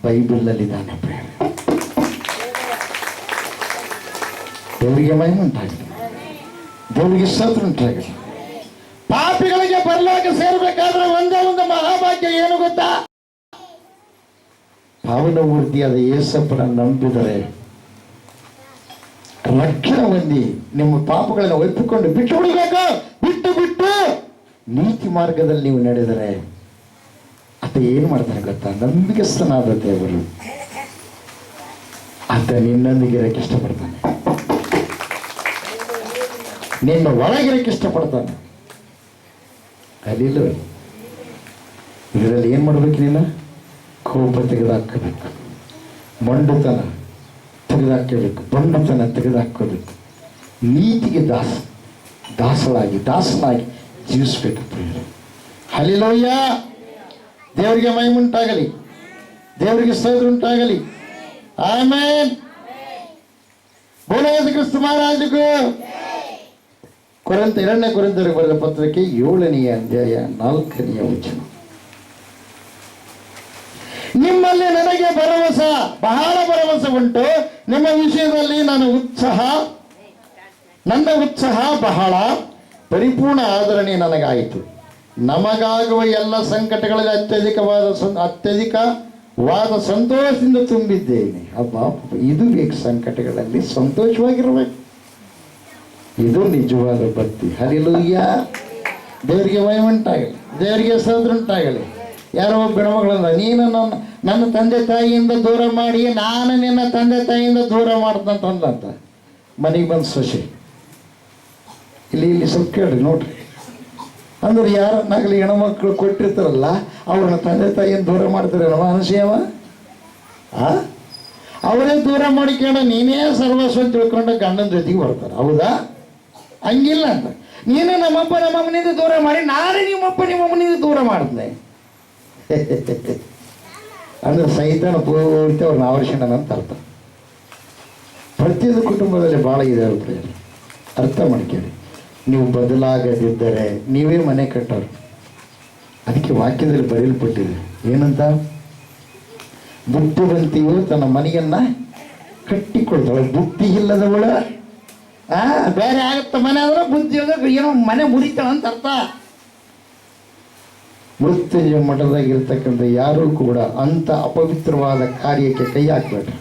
ಬೈಬಲ್ನಲ್ಲಿದ್ದಾನೆ. ದೇವರಿಗೆ ಮಹಿಮೆ ಉಂಟಾಗಲಿ, ದೇವರಿಗೆ ಸ್ತೋತ್ರ ಉಂಟಾಗಲಿ. ಪಾಪಿಗಳಿಗೆ ಪರಲೋಕ ಸೇರಬೇಕಾದ್ರೆ ಒಂದೇ ಒಂದು ಮಹಾಭಾಗ್ಯ ಏನು ಗೊತ್ತಾ? ಪಾವನ ಮೂರ್ತಿಯಾದ ಯೇಸಪ್ಪನ ನಂಬಿದರೆ ರಕ್ಷಣೆ ಹೊಂದಿ ನಿಮ್ಮ ಪಾಪಗಳನ್ನು ಒಪ್ಪಿಕೊಂಡು ಬಿಟ್ಟು ಬಿಡಬೇಕು. ಬಿಟ್ಟು ನೀತಿ ಮಾರ್ಗದಲ್ಲಿ ನೀವು ನಡೆದರೆ ಆತ ಏನು ಮಾಡ್ತಾನೆ ಗೊತ್ತಾ? ನಂಬಿಕೆಸ್ತನಾದ ದೇವರು ಆತ ನಿನ್ನೊಂದಿಗೆ ಇರಕ್ಕೆ ಇಷ್ಟಪಡ್ತಾನೆ, ನಿನ್ನ ಒಳಗಿರಕ್ಕೆ ಇಷ್ಟಪಡ್ತಾನೆ. ಅಲ್ಲಿಲ್ಲ ಇದರಲ್ಲಿ ಏನು ಮಾಡ್ಬೇಕು? ನೀನು ಕೋಪ ತೆಗೆದುಹಾಕಬೇಕು, ಮೊಂಡುತನ ತೆಗೆದುಹಾಕಬೇಕು, ಬಂಡುತನ ತೆಗೆದುಹಾಕೋಬೇಕು. ನೀತಿಗೆ ದಾಸನಾಗಿ ಜೀವಿಸ್ಬೇಕು. ಹಲ್ಲೆಲೂಯಾ. ದೇವರಿಗೆ ಮಹಿಮೆ ಉಂಟಾಗಲಿ, ದೇವರಿಗೆ ಸ್ತೋತ್ರ ಉಂಟಾಗಲಿ. ಆಮೆನ್. ಬೋಲೋ ಯೇಸು ಕ್ರಿಸ್ತ ಮಹಾರಾಜಗೂ. ಎರಡನೇ ಕೊರಿಂಥರಿಗೆ ಬರೆದ ಪತ್ರಕ್ಕೆ 7ನೇ ಅಧ್ಯಾಯ 4ನೇ ವಚನ. ನಿಮ್ಮಲ್ಲಿ ನನಗೆ ಭರವಸೆ, ಬಹಳ ಭರವಸೆ ಉಂಟು. ನಿಮ್ಮ ವಿಷಯದಲ್ಲಿ ನನ್ನ ಉತ್ಸಾಹ ಬಹಳ ಪರಿಪೂರ್ಣ ಆದರಣೆ ನನಗಾಯಿತು. ನಮಗಾಗುವ ಎಲ್ಲ ಸಂಕಟಗಳಲ್ಲಿ ಅತ್ಯಧಿಕವಾದ ಸಂತೋಷದಿಂದ ತುಂಬಿದ್ದೇನೆ. ಅಬ್ಬಾ, ಇದು ಬೇಕು. ಸಂಕಟಗಳಲ್ಲಿ ಸಂತೋಷವಾಗಿರಬೇಕು. ಇದು ನಿಜವಾದ ಭಕ್ತಿ. ಹಲ್ಲೆಲೂಯಾ. ದೇವರಿಗೆ ಮಹಿಮೆ ಉಂಟಾಗಲಿ, ದೇವರಿಗೆ ಸ್ತೋತ್ರ ಉಂಟಾಗಲಿ. ಯಾರೋ ಒಬ್ಬ ಹೆಣ್ಮಗಳಂದ, ನೀನು ನನ್ನ ತಂದೆ ತಾಯಿಯಿಂದ ದೂರ ಮಾಡಿ ನಾನು ನಿನ್ನ ತಂದೆ ತಾಯಿಯಿಂದ ದೂರ ಮಾಡ್ತಂತ ಮನೆಗೆ ಬಂದು ಸೊಸೆ ಇಲ್ಲಿ ಸ್ವಲ್ಪ ಕೇಳ್ರಿ ನೋಡ್ರಿ. ಅಂದ್ರೆ ಯಾರನ್ನಾಗಲಿ ಹೆಣ್ಮಕ್ಳು ಕೊಟ್ಟಿರ್ತಾರಲ್ಲ ಅವ್ರನ್ನ ತಂದೆ ತಾಯಿಯಿಂದ ದೂರ ಮಾಡ್ತಾರೆ ಅನಸೇವ. ಅವರೇ ದೂರ ಮಾಡಿಕೊಂಡು ನೀನೇ ಸರ್ವಸ್ವ ತಿಳ್ಕೊಂಡು ಗಂಡನ ಜೊತೆಗೆ ಬರ್ತಾರೆ. ಹೌದಾ? ಹಂಗಿಲ್ಲ ಅಂತ. ನೀನು ನಮ್ಮಪ್ಪ ನಮ್ಮಮ್ಮನಿಂದ ದೂರ ಮಾಡಿ ನಾನೇ ನಿಮ್ಮಪ್ಪ ನಿಮ್ಮಮ್ಮನಿಂದ ದೂರ ಮಾಡಿದ್ನೆ ಅಂದ್ರೆ ಸೈತಾನ ಪೂರ್ತಿ ಅವ್ರನ್ನ ಆವರ್ಷಣ ಅಂತ ಅರ್ಥ. ಪ್ರತಿಯೊಂದು ಕುಟುಂಬದಲ್ಲಿ ಭಾಳ ಇದೆ ಪ್ರಿಯರೇ, ಅರ್ಥ ಮಾಡ್ಕೊಳ್ಳಿ. ನೀವು ಬದಲಾಗದಿದ್ದರೆ ನೀವೇ ಮನೆ ಕಟ್ಟೋರು. ಅದಕ್ಕೆ ವಾಕ್ಯದಲ್ಲಿ ಬರೆಯಲ್ಪಟ್ಟಿದೆ ಏನಂತ? ಬುದ್ಧಿವಂತಿಯು ತನ್ನ ಮನೆಯನ್ನ ಕಟ್ಟಿಕೊಳ್ತಾಳೆ, ಬುದ್ಧಿ ಇಲ್ಲದವಳ ಬೇರೆ ಆಗುತ್ತ ಮನೆ ಅಂದ್ರೆ ಬುದ್ಧಿ ಏನೋ ಮನೆ ಮುರಿತಾಳ ಅಂತ ಅರ್ಥ. ಮೃತ್ಯುಂಜಯ ಮಠದಾಗಿರ್ತಕ್ಕಂಥ ಯಾರೂ ಕೂಡ ಅಂತ ಅಪವಿತ್ರವಾದ ಕಾರ್ಯಕ್ಕೆ ಕೈ ಹಾಕ್ಬೇಡ್ರಿ.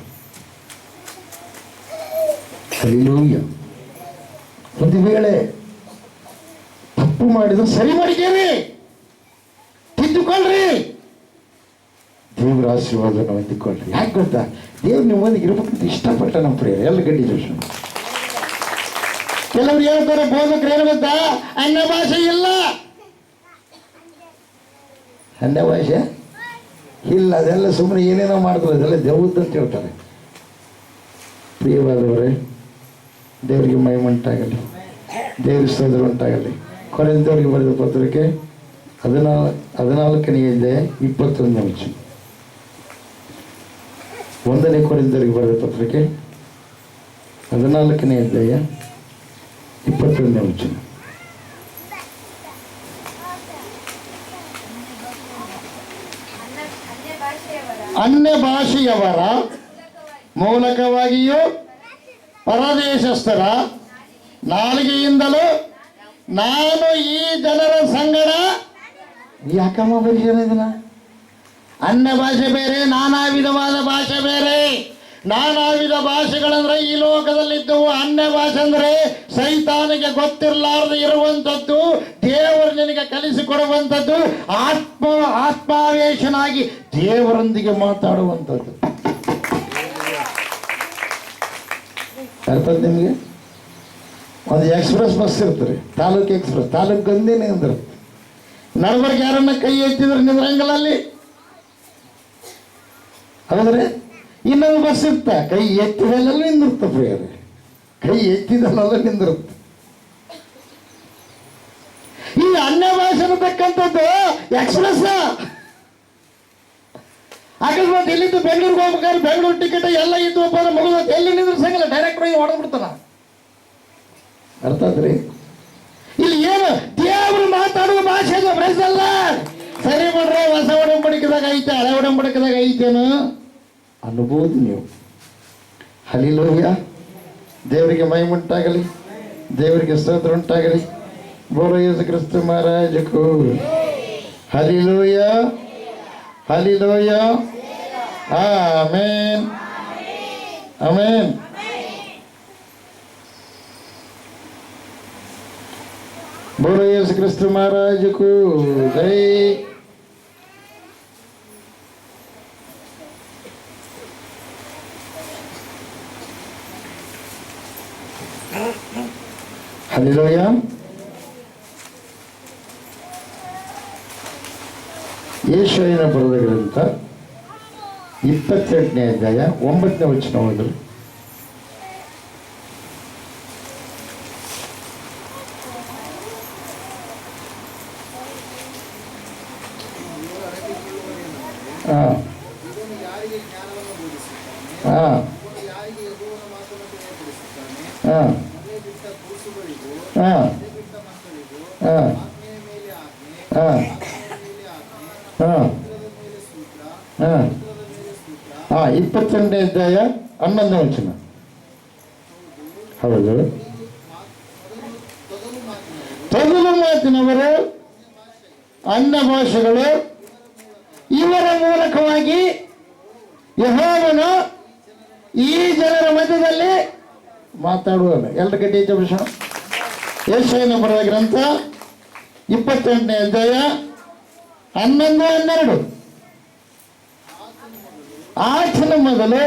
ಹಲ್ಲೆಲೂಯಾ. ಒಂದು ವೇಳೆ ತಪ್ಪು ಮಾಡಿದ್ರೆ ಸರಿ ಮಾಡಿಕೇರಿ, ತಿದ್ದುಕೊಳ್ರಿ, ದೇವ್ರ ಆಶೀರ್ವಾದನ ಹೊಂದಿಕೊಳ್ಳ್ರಿ. ಯಾಕೆ ಗೊತ್ತಾ? ದೇವ್ರು ನಿಮ್ಮೊಂದಿಗೆ ಇರ್ಬೇಕಂತ ಇಷ್ಟಪಟ್ಟ ನಮ್ಮ ಪ್ರಿಯ ಎಲ್ಲ ಗಡ್ಡಿ ಜೋಶ. ಕೆಲವ್ರು ಹೇಳ್ತಾರೆ ಬೋಧಕರು ಏನು ಗೊತ್ತಾ? ಅನ್ಯ ಭಾಷೆ ಇಲ್ಲ, ಅನ್ಯ ಭಾಷೆ ಇಲ್ಲ, ಅದೆಲ್ಲ ಸುಮ್ಮನೆ ಏನೇನೋ ಮಾಡ್ತಾರೆ, ಅದೆಲ್ಲ ದೇವದ್ದು ಅಂತ ಹೇಳ್ತಾರೆ. ಪ್ರಿಯವಾದವರೇ, ದೇವರಿಗೆ ಮಹಿಮೆ ಉಂಟಾಗಲಿ, ದೇವ್ರ ಸ್ತೋತ್ರ ಉಂಟಾಗಲಿ. ಕೊರಿಂಥದವರಿಗೆ ಬರೆದ ಪತ್ರಕ್ಕೆ 14ನೇ ಅಧ್ಯಾಯ 21ನೇ ವಚನ. 1ನೇ ಕೊರಿಂಥದವರಿಗೆ ಬರೆದ ಪತ್ರಕ್ಕೆ 14ನೇ ಅಧ್ಯಾಯ 21ನೇ ವಚನ. ಅನ್ಯ ಭಾಷೆಯವರ ಮೂಲಕವಾಗಿಯೂ ಪರದೇಶಸ್ಥರ ನಾಲಿಗೆಯಿಂದಲೂ ನಾನು ಈ ಜನರ ಸಂಗಡ. ಯಾಕಮ್ಮ ಬರೀ ಇದನ್ನ? ಅನ್ಯ ಭಾಷೆ ಬೇರೆ, ನಾನಾ ವಿಧವಾದ ಭಾಷೆ ಬೇರೆ. ನಾನಾ ವಿಧ ಭಾಷೆಗಳಂದ್ರೆ ಈ ಲೋಕದಲ್ಲಿದ್ದವು. ಅನ್ಯ ಭಾಷೆ ಅಂದ್ರೆ ಸೈತಾನಿಗೆ ಗೊತ್ತಿರಲಾರದೆ ಇರುವಂಥದ್ದು, ದೇವರು ನಿನಗೆ ಕಲಿಸಿಕೊಡುವಂಥದ್ದು, ಆತ್ಮಾವೇಶನಾಗಿ ದೇವರೊಂದಿಗೆ ಮಾತಾಡುವಂಥದ್ದು. ಅರ್ಥ ನಿಮಗೆ? ಒಂದು ಎಕ್ಸ್ಪ್ರೆಸ್ ಬಸ್ ಇರ್ತಾರೆ, ತಾಲೂಕು ಎಕ್ಸ್ಪ್ರೆಸ್, ತಾಲೂಕು ಗಂದೇನೆ ಅಂದ್ರೆ ನಡಬರ್ಗೆ ಯಾರನ್ನ ಕೈ ಎತ್ತಿದ್ರೆ ನಿಂದ್ರಂಗಲ್ಲ ಅಲ್ಲಿ. ಹೌದ್ರೆ ಇನ್ನೊಂದು ಬಸ್ ಇರ್ತ, ಕೈ ಎತ್ತಿದಲ್ಲೆಲ್ಲ ನಿಂದಿರ್ತ ಪ್ರಿಯರೇ, ಕೈ ಎತ್ತಿದಲ್ಲೆಲ್ಲ ನಿಂದಿರುತ್ತೆ. ಈ ಅನ್ಯ ಭಾಷೆ ಅನ್ನತಕ್ಕಂಥದ್ದು ಎಕ್ಸ್ಪ್ರೆಸ್. ಅಕಸ್ಮಾತ್ ಎಲ್ಲಿದ್ದು ಬೆಂಗಳೂರಿಗೆ ಹೋಗ್ಬೇಕಾದ್ರೆ ಬೆಂಗಳೂರು ಟಿಕೆಟ್ ಎಲ್ಲ ಇದ್ದು ಒಬ್ಬ ಮಗು ಎಲ್ಲಿ ನಿಂದ್ರಸಂಗಿಲ್ಲ, ಡೈರೆಕ್ಟ್ ಆಗಿ ಹೊಡೆದ್ಬಿಡ್ತಾನ. ಅರ್ಥ ಆದ್ರಿ? ಇಲ್ಲಿ ಏನು ದೇವರು ಮಾತಾಡುವ ಭಾಷೆ ಅಲ್ಲ, ಸರಿ ಮಾಡ್ರ ಒಡಂಬಡಿಕೆದಾಗ ಐತೆ, ಹಳೆ ಒಡಂಬಡಿಕೆದಾಗ ಐತೇನು ಅನ್ಬೋದು ನೀವು. ಹಲ್ಲಿಲೂಯ್ಯ. ದೇವರಿಗೆ ಮಹಿಮೆ, ದೇವರಿಗೆ ಸ್ತೋತ್ರ ಉಂಟಾಗಲಿ. ಬೋಲೋ ಯೇಸು ಕ್ರಿಸ್ತ ಮಹಾರಾಜಕು. ಹಲ್ಲಿಲೂಯ್ಯ, ಹಲ್ಲಿಲೂಯ್ಯ. Amen, amen. ಬೋಲೋ ಯೇಸು ಕ್ರಿಸ್ತ ಮಹಾರಾಜಕು ಜೈ. ಹಲ್ಲಿಲೂಯ್ಯ. ಯೆಶಾಯನ ಬರೆದ ಗ್ರಂಥ 28ನೇ ಅಧ್ಯಾಯ 9ನೇ ವಚನ ಓದಿರಿ. ಹಾಂ ಹಾಂ ಹಾಂ ಹಾಂ ಹಾಂ ಹಾಂ ಹಾಂ ಹಾಂ ಹಾಂ 28ನೇ ಅಧ್ಯಾಯ 11ನೇ ವಚನ. ಹೌದು. ತೊದಲು ಮಾತಿನವರು, ಅನ್ಯ ಭಾಷೆಗಳು, ಇವರ ಮೂಲಕವಾಗಿ ಯೆಹೋವನು ಈ ಜನರ ಮಧ್ಯದಲ್ಲಿ ಮಾತಾಡುವನು. ಎಲ್ಲರ ಗಟ್ಟಿ ಭಾಷಣ. ಯೆಶಾಯನ ಬರೆದ ಗ್ರಂಥ 28ನೇ ಅಧ್ಯಾಯ 11, 12. ಆತನ ಮೊದಲು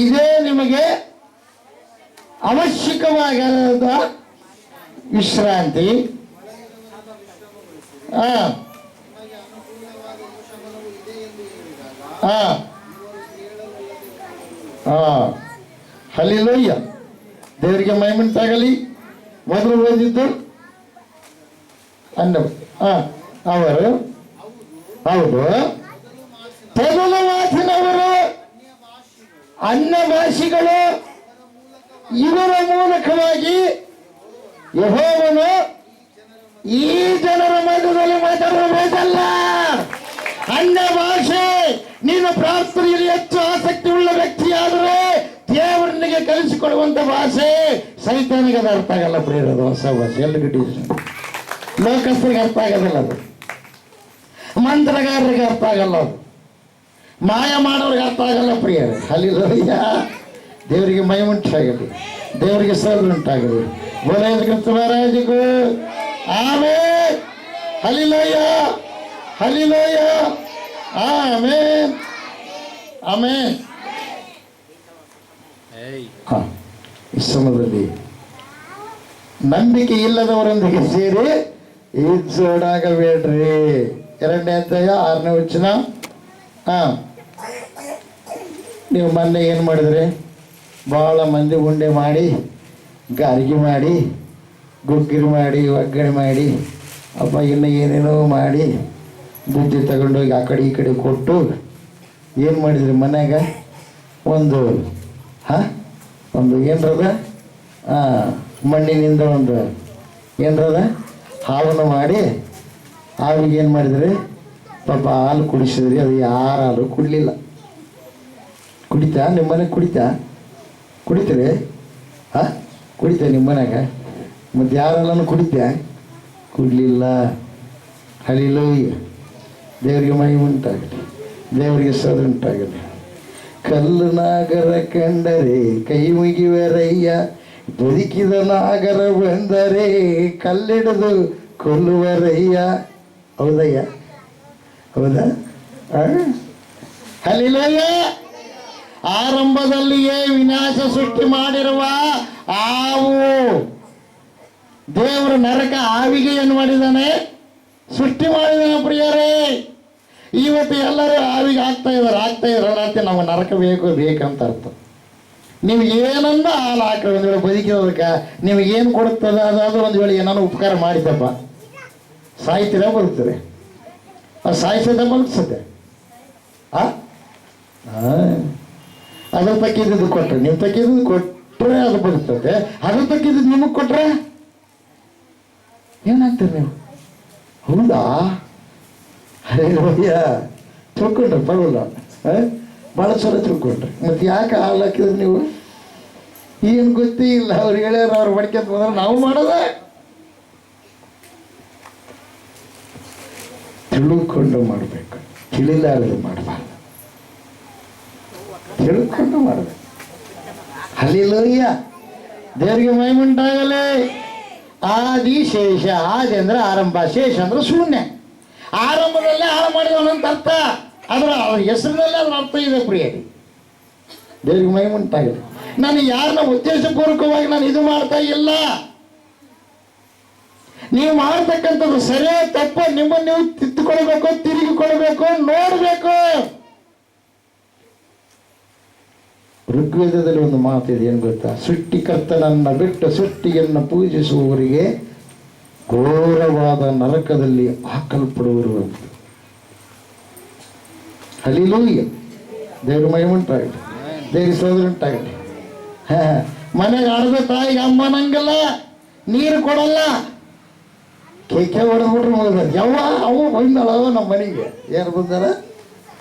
ಇದೇ ನಿಮಗೆ ಅವಶ್ಯಕವಾದ ವಿಶ್ರಾಂತಿ, ಹಲ್ಲಿಲೂಯ್ಯ. ದೇವರಿಗೆ ಮಹಿಮೆ ಉಂಟಾಗಲಿ. ಮೊದಲು ಓದಿದ್ದು ಅವರು ಹೌದು. ತೊದಲು ಮಾತಿನವರು, ಅನ್ಯ ಭಾಷಿಗಳು, ಇವರ ಮೂಲಕವಾಗಿ ಯೆಹೋವನು ಈ ಜನರ ಮಧ್ಯದಲ್ಲಿ ಮಾತಾಡಬೇಕಲ್ಲ. ಅನ್ಯ ಭಾಷೆ ನೀನು ಪ್ರಾರ್ಥನೆಯಲ್ಲಿ ಹೆಚ್ಚು ಆಸಕ್ತಿ ಉಳ್ಳ ವ್ಯಕ್ತಿಯಾದರೆ ದೇವರನಿಗೆ ಕಲಿಸಿಕೊಡುವಂತ ಭಾಷೆ ಸೈತಾನಿಗೆ ಅದು ಅರ್ಥ ಆಗಲ್ಲ. ಪ್ರೇರದು ಹೊಸ ಭಾಷೆ ಎಲ್ಲ ಗಿಟ್ಟಿ ಲೋಕಸ್ಥರಿಗೆ ಅರ್ಥ ಆಗೋದಿಲ್ಲ. ಅದು ಮಂತ್ರಗಾರರಿಗೆ ಅರ್ಥ ಆಗಲ್ಲ. ಅದು ಮಾಯ ಮಾಡೋರಿಗೆ ಅರ್ಥ ಆಗಲ್ಲ. ಪ್ರಿಯರೇ, ಹಲ್ಲಿಲೂಯ್ಯ. ದೇವರಿಗೆ ಮಹಿಮೆ ಉಂಟಾಗಲಿ, ದೇವರಿಗೆ ಸ್ತೋತ್ರ ಉಂಟಾಗಲಿ. ಬೋಲೋ ಯೇಸು ಕ್ರಿಸ್ತ ಮಹಾರಾಜಗೂ amen. Hallelujah, hallelujah. Amen, amen. ಈ ಸಮಯದಲ್ಲಿ ನಂಬಿಕೆ ಇಲ್ಲದವರೊಂದಿಗೆ ಸೇರಿ ಈಜೋಡಾಗಬೇಡ್ರಿ. 2ನೇ ಅಧ್ಯಾಯ 6ನೇ ವಚನ. ನೀವು ಮೊನ್ನೆ ಏನು ಮಾಡಿದ್ರಿ? ಭಾಳ ಮಂದಿ ಉಂಡೆ ಮಾಡಿ, ಗಾರಿಗೆ ಮಾಡಿ, ಗುಗ್ಗಿರಿ ಮಾಡಿ, ಒಗ್ಗರಣೆ ಮಾಡಿ, ಅಪ್ಪ ಇನ್ನು ಏನೇನೋ ಮಾಡಿ ಬುದ್ಧಿ ತಗೊಂಡೋಗಿ ಆ ಕಡೆ ಈ ಕಡೆ ಕೊಟ್ಟು ಏನು ಮಾಡಿದ್ರಿ? ಮನ್ಯಾಗ ಒಂದು ಒಂದು ಏನರದ ಮಣ್ಣಿನಿಂದ ಒಂದು ಏನರದ ಹಾವನ್ನು ಮಾಡಿ ಹಾವಿಗೆ ಏನು ಮಾಡಿದ್ರಿ? ಪಾಪ ಹಾಲು ಕುಡಿಸಿದ್ರಿ. ಅದು ಯಾರು ಹಾಲು ಕುಡಲಿಲ್ಲ. ಕುಡಿತಾ ನಿಮ್ಮ ಮನೆಗೆ? ಕುಡಿತೀರಿ? ಕುಡಿತಾ ನಿಮ್ಮ ಮನ್ಯಾಗ? ಮತ್ತು ಯಾರೆಲ್ಲನೂ ಕುಡಿತಾ? ಕುಡಲಿಲ್ಲ. ಹಲ್ಲಿಲೂಯ್ಯ. ದೇವರಿಗೆ ಮಹಿಮೆ ಉಂಟಾಗಲಿ, ದೇವರಿಗೆ ಸ್ತೋತ್ರ ಉಂಟಾಗಲಿ. ಕಲ್ಲು ನಾಗರ ಕಂಡರೆ ಕೈ ಮುಗಿವರಯ್ಯ, ಬದುಕಿದ ನಾಗರ ಬಂದರೆ ಕಲ್ಲಿಡಿದು ಕೊಲ್ಲುವರಯ್ಯ. ಹೌದಯ್ಯ? ಹೌದಾ? ಹಲ್ಲಿಲೂಯ್ಯ. ಆರಂಭದಲ್ಲಿಯೇ ವಿನಾಶ ಸೃಷ್ಟಿ ಮಾಡಿರುವ ಆವು ದೇವರು ನರಕ ಆವಿಗೆ ಏನು ಮಾಡಿದ್ದಾನೆ? ಸೃಷ್ಟಿ ಮಾಡಿದಾನೆ. ಪ್ರಿಯರೇ, ಇವತ್ತು ಎಲ್ಲರೂ ಆವಿಗೆ ಆಗ್ತಾ ಇದ್ದಾರೆ ಅಂತ ನಮಗೆ ನರಕ ಬೇಕಂತ ಅರ್ಥ. ನೀವು ಏನಂದ ಹಾಲು ಹಾಕ್ರಿ, ಒಂದು ವೇಳೆ ಬದುಕಿರೋದಕ್ಕೆ ನಿಮಗೇನು ಕೊಡುತ್ತದೆ? ಅದಾದರೂ ಒಂದು ವೇಳೆ ಏನಾದ್ರು ಉಪಕಾರ ಮಾಡಿದ್ದಪ್ಪ, ಸಾಯ್ತೀರ ಬದುಕ್ತಾರೆ? ಅದು ಸಾಯಿಸೋದ ಬದುಕ್ಸತ್ತೆ. ಅದ್ರ ತಕ್ಕಿದ್ದು ಕೊಟ್ಟರೆ, ನೀವು ತಕ್ಕಿದ್ದು ಕೊಟ್ಟರೆ ಅದು ಬದುಕ್ತದೆ. ಅದ್ರ ತಕ್ಕಿದ್ದು ನಿಮಗೆ ಕೊಟ್ಟರೆ ಏನಾಗ್ತದೆ? ನೀವು ಹೌದಾ? ಅಯ್ಯ ತಿಳ್ಕೊಂಡ್ರಿ ಪರವಲ್ಲ, ಭಾಳ ಸಲ ತಿಳ್ಕೊಂಡ್ರಿ. ಮತ್ತು ಯಾಕೆ ಹಾಲು ಹಾಕಿದ್ರಿ ನೀವು? ಏನು ಗೊತ್ತೇ ಇಲ್ಲ. ಅವ್ರು ಹೇಳ್ಯಾರ, ಅವ್ರು ಮಡ್ಕೊಂತ ಬಂದ್ರೆ ನಾವು ಮಾಡೋದ. ತಿಳ್ಕೊಂಡು ಮಾಡಬೇಕು, ತಿಳಿಲಾರದು ಮಾಡಬಾರ್ದು, ತಿಳ್ಕೊಂಡು ಮಾಡಬೇಕು. ಹಲ್ಲಿಲೂಯ್ಯ, ದೇವರಿಗೆ ಮಹಿಮುಂಟಾಗಲಿ. ಆದಿ ಶೇಷ. ಆದಿ ಅಂದ್ರೆ ಆರಂಭ, ಶೇಷ ಅಂದ್ರೆ ಶೂನ್ಯ. ಆರಂಭದಲ್ಲೇ ಹಾಳು ಮಾಡಿದವನಂತ ಅರ್ಥ. ಅದರ ಹೆಸರಿನಲ್ಲೇ ಅದ್ರ ಅರ್ಥ ಇದೆ ಪ್ರಿಯರಿ. ದೇವರಿಗೆ ಮಹಿಮುಂಟಾಗಲಿ. ನಾನು ಯಾರನ್ನ ಉದ್ದೇಶಪೂರ್ವಕವಾಗಿ ನಾನು ಇದು ಮಾಡ್ತಾ ಇಲ್ಲ. ನೀವು ಮಾಡ್ತಕ್ಕಂಥದ್ದು ಸರಿಯೋ ತಪ್ಪ ನಿಮ್ಮನ್ನು ನೀವು ತಿದ್ದುಕೊಳ್ಬೇಕು, ತಿರುಗಿಕೊಳ್ಬೇಕು, ನೋಡಬೇಕು. ಋಗ್ವೇದದಲ್ಲಿ ಒಂದು ಮಾತಿದೆ, ಏನು ಗೊತ್ತಾ? ಸೃಷ್ಟಿಕರ್ತನನ್ನು ಬಿಟ್ಟು ಸೃಷ್ಟಿಯನ್ನು ಪೂಜಿಸುವವರಿಗೆ ಘೋರವಾದ ನರಕದಲ್ಲಿ ಹಾಕಲ್ಪಡುವರು ಅಂತ. ಹಲ್ಲಿಲೂಯ್ಯ, ದೇವ್ರ ಮಹಿಮುಂಟಾಗಲಿ, ದೇವ್ರ ಸೋದರ ಉಂಟಾಗಲಿ. ಮನೆಗೆ ಆಡದ ತಾಯಿಗೆ ಅಮ್ಮನಂಗಿಲ್ಲ, ನೀರು ಕೊಡಲ್ಲ, ಕೇಕೆ ಹೊಡೆದ್ಬಿಟ್ರೆ ಮುಗಿದ. ಯವ್ವ ಅವು ಬಂದಳವ ನಮ್ಮ ಮನೆಗೆ. ಏನು ಬಂದಾರ?